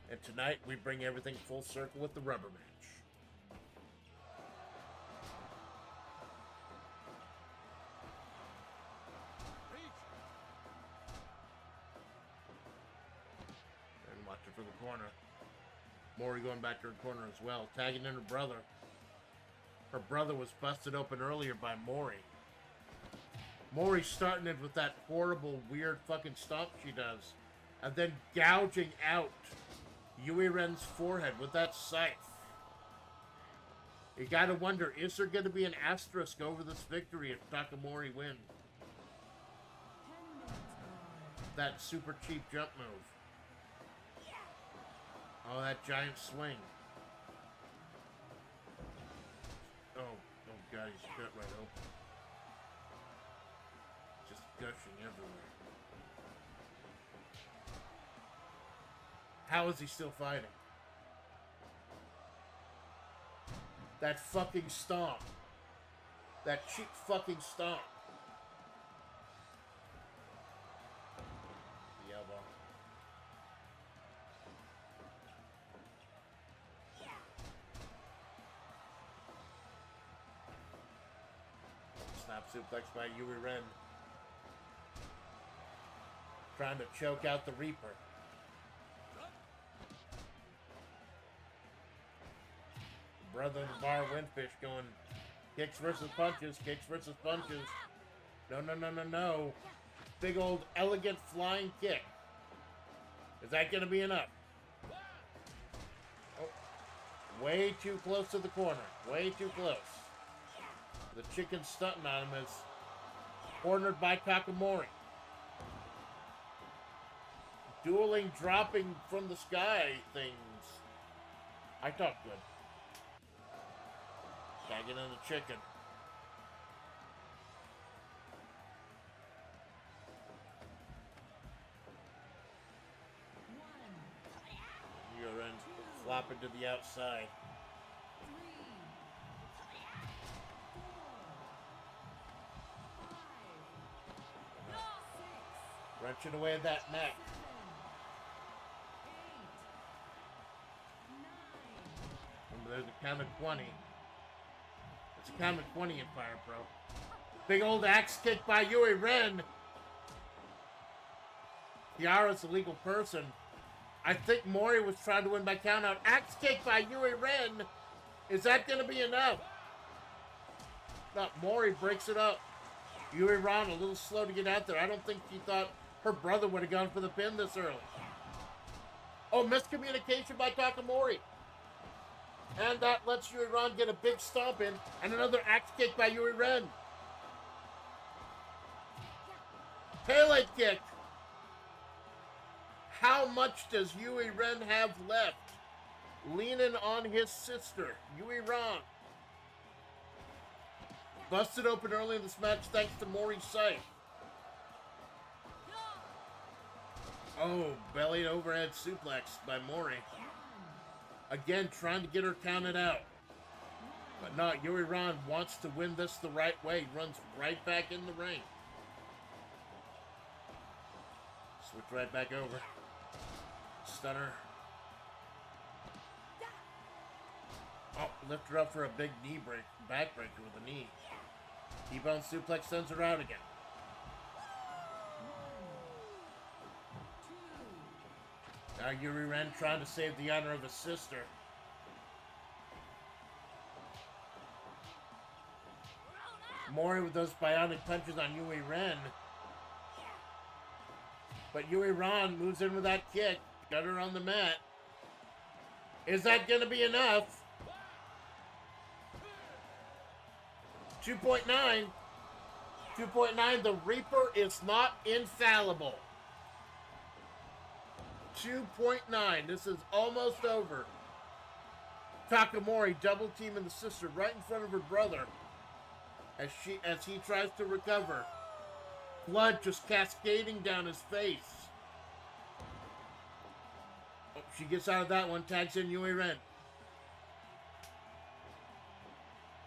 And tonight, we bring everything full circle with the rubber match. And watching for the corner. Mori going back to her corner as well. Tagging in her brother. Her brother was busted open earlier by Mori. Mori starting it with that horrible, weird fucking stomp she does. And then gouging out Yui Ren's forehead with that scythe. You gotta wonder, is there gonna be an asterisk over this victory if Takamori wins? That super cheap jump move. Oh, that giant swing. Oh god, he's cut right open. Just gushing everywhere. How is he still fighting? That fucking stomp. That cheap fucking stomp. The elbow. Snap suplex by Yui Ren. Trying to choke out the Reaper. Brother of the bar Windfish going kicks versus punches, kicks versus punches. No. Big old elegant flying kick. Is that going to be enough? Oh, way too close to the corner. Way too close. The chicken stunting on him is cornered by Takamori. Dueling, dropping from the sky things. I talk good. Tagging in the chicken. You're in flopping to the outside. Wrenching away at that neck. Remember, there's a count of 20. It's a count of 20 in Fire Pro. Big old axe kick by Yui Ren. Kiara's a legal person. I think Mori was trying to win by count out. Axe kick by Yui Ren. Is that going to be enough? No, Mori breaks it up. Yui Ren a little slow to get out there. I don't think she thought her brother would have gone for the pin this early. Oh, miscommunication by Takamori. And that lets Yui Ren get a big stomp in. And another axe kick by Yui Ren. Pele kick. How much does Yui Ren have left? Leaning on his sister, Yui Ren. Busted open early in this match thanks to Mori's sight. Oh, belly overhead suplex by Mori. Again, trying to get her counted out. But no, Yuri Ron wants to win this the right way. Runs right back in the ring. Switch right back over. Stunner. Oh, lift her up for a big knee break, backbreaker with a knee. T-bone suplex sends her out again. Now Yuri Ren trying to save the honor of his sister. Mori with those bionic punches on Yuri Ren. But Yuri Ron moves in with that kick. Got her on the mat. Is that going to be enough? 2.9. 2.9. The Reaper is not infallible. 2.9. This is almost over. Takamori double teaming the sister right in front of her brother as he tries to recover. Blood just cascading down his face. Oh, she gets out of that one, tags in Yui Ren.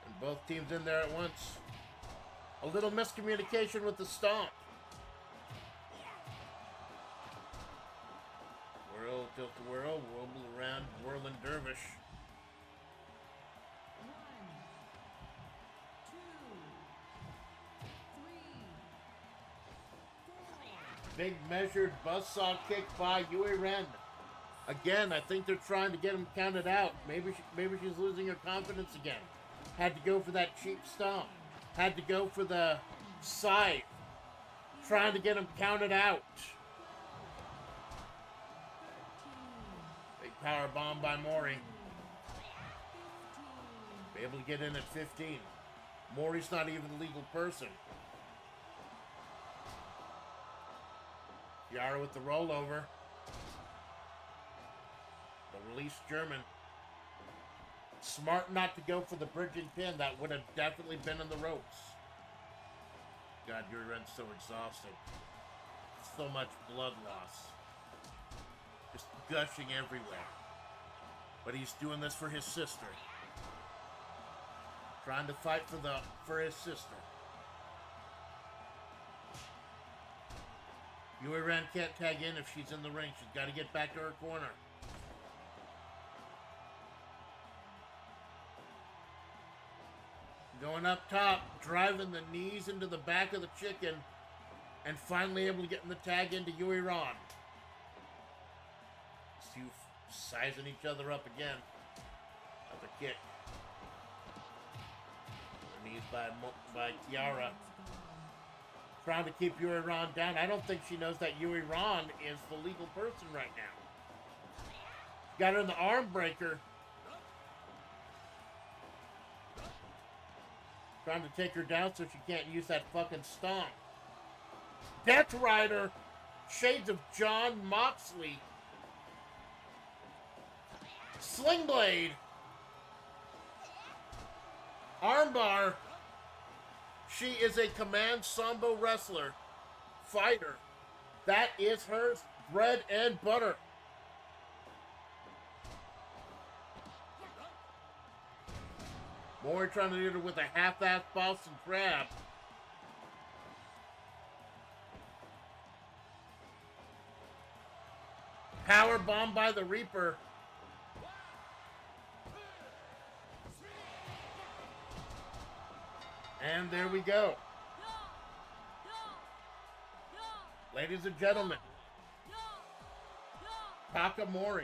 And both teams in there at once. A little miscommunication with the stomp. Whirl, tilt the whirl, wobble around, whirling dervish. Big measured buzzsaw kick by Yui Ren. Again, I think they're trying to get him counted out. Maybe she's losing her confidence again. Had to go for that cheap stomp. Had to go for the side. Trying to get him counted out. Big power bomb by Mori. Be able to get in at 15. Mori's not even a legal person. Yara with the rollover. The release German. Smart not to go for the bridging pin. That would have definitely been in the ropes. God, Yuri Ren's so exhausted. So much blood loss. Just gushing everywhere. But he's doing this for his sister. Trying to fight for his sister. Yui Ren can't tag in if she's in the ring. She's got to get back to her corner. Going up top, driving the knees into the back of the chicken, and finally able to get in the tag into Yui Ron. These two sizing each other up again. Another kick. The knees by Tiara. Trying to keep Yuri Ron down. I don't think she knows that Yuri Ron is the legal person right now. Got her in the arm breaker. Trying to take her down so she can't use that fucking stomp. Death Rider. Shades of John Moxley. Sling Blade. Armbar. She is a command sambo wrestler, fighter. That is her bread and butter. Mori trying to hit her with a half-ass Boston Crab. Power bomb by the Reaper. And there we go. Ladies and gentlemen, Takamori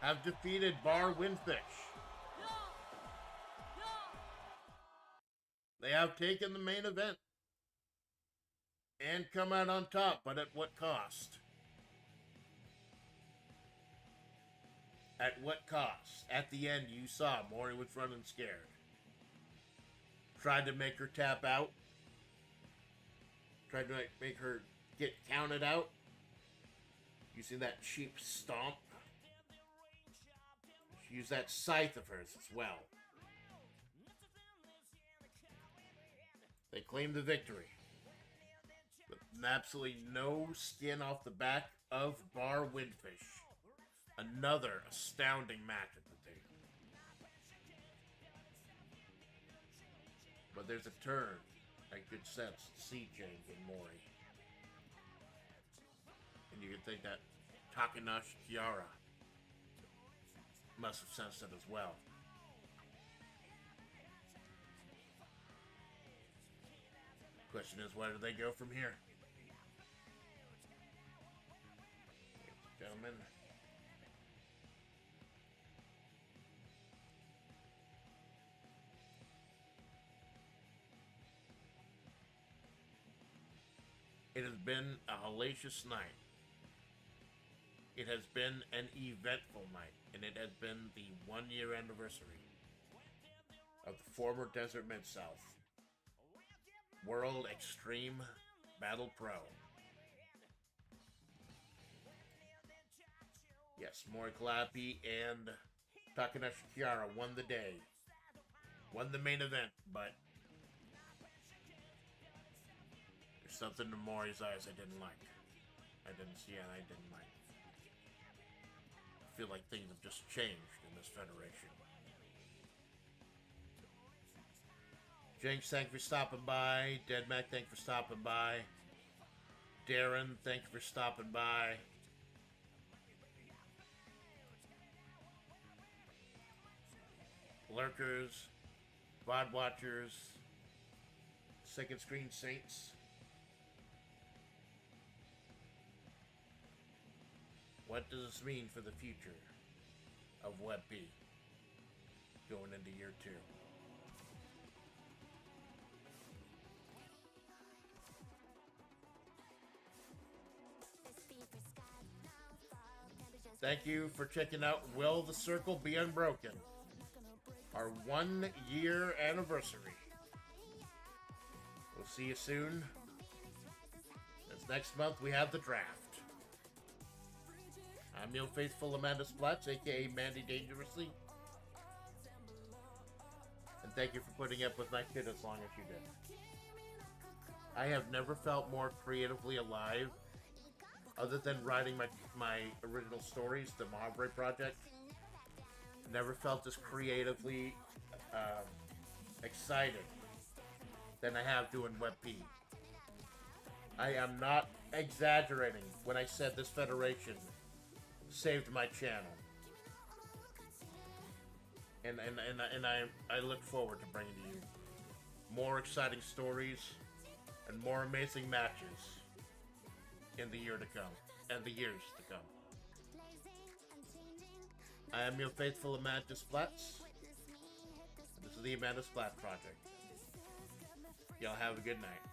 have defeated Bar Windfish. They have taken the main event and come out on top, but at what cost? At what cost? At the end, you saw Mori was running scared. Tried to make her tap out. Tried to make her get counted out. Using that cheap stomp. She used that scythe of hers as well. They claimed the victory. With absolutely no skin off the back of Bar Windfish. another astounding match at the table. But there's a turn. I could sense sea change in Mori. And you can think that Takanashi Kiara must have sensed it as well. Question is, where do they go from here? Ladies and gentlemen. It has been a hellacious night. It has been an eventful night, and it has been the 1-year anniversary of the former Desert Mid-South World Extreme Battle Pro. Yes, Mori Kalapi and Takanashi Kiara won the day. Won the main event, but there's something in Mori's eyes I didn't like. I didn't see it, I didn't like. I feel like things have just changed in this federation. Jinx, thank you for stopping by. Deadmac, thank you for stopping by. Darren, thank you for stopping by. Lurkers, VOD watchers, second screen saints. What does this mean for the future of WebP going into year 2? Thank you for checking out Will the Circle Be Unbroken? Our 1-year anniversary. We'll see you soon. As next month we have the draft. I'm your faithful Amanda Splatts, aka Mandy Dangerously. And thank you for putting up with my shit as long as you did. I have never felt more creatively alive, other than writing my original stories, the Mahavre Project. Never felt as creatively excited than I have doing WebP. I am not exaggerating when I said this federation saved my channel. And I look forward to bringing to you more exciting stories and more amazing matches in the year to come and the years to come. I am your faithful Amanda Splatts. This is the Amanda Splat Project. Y'all have a good night.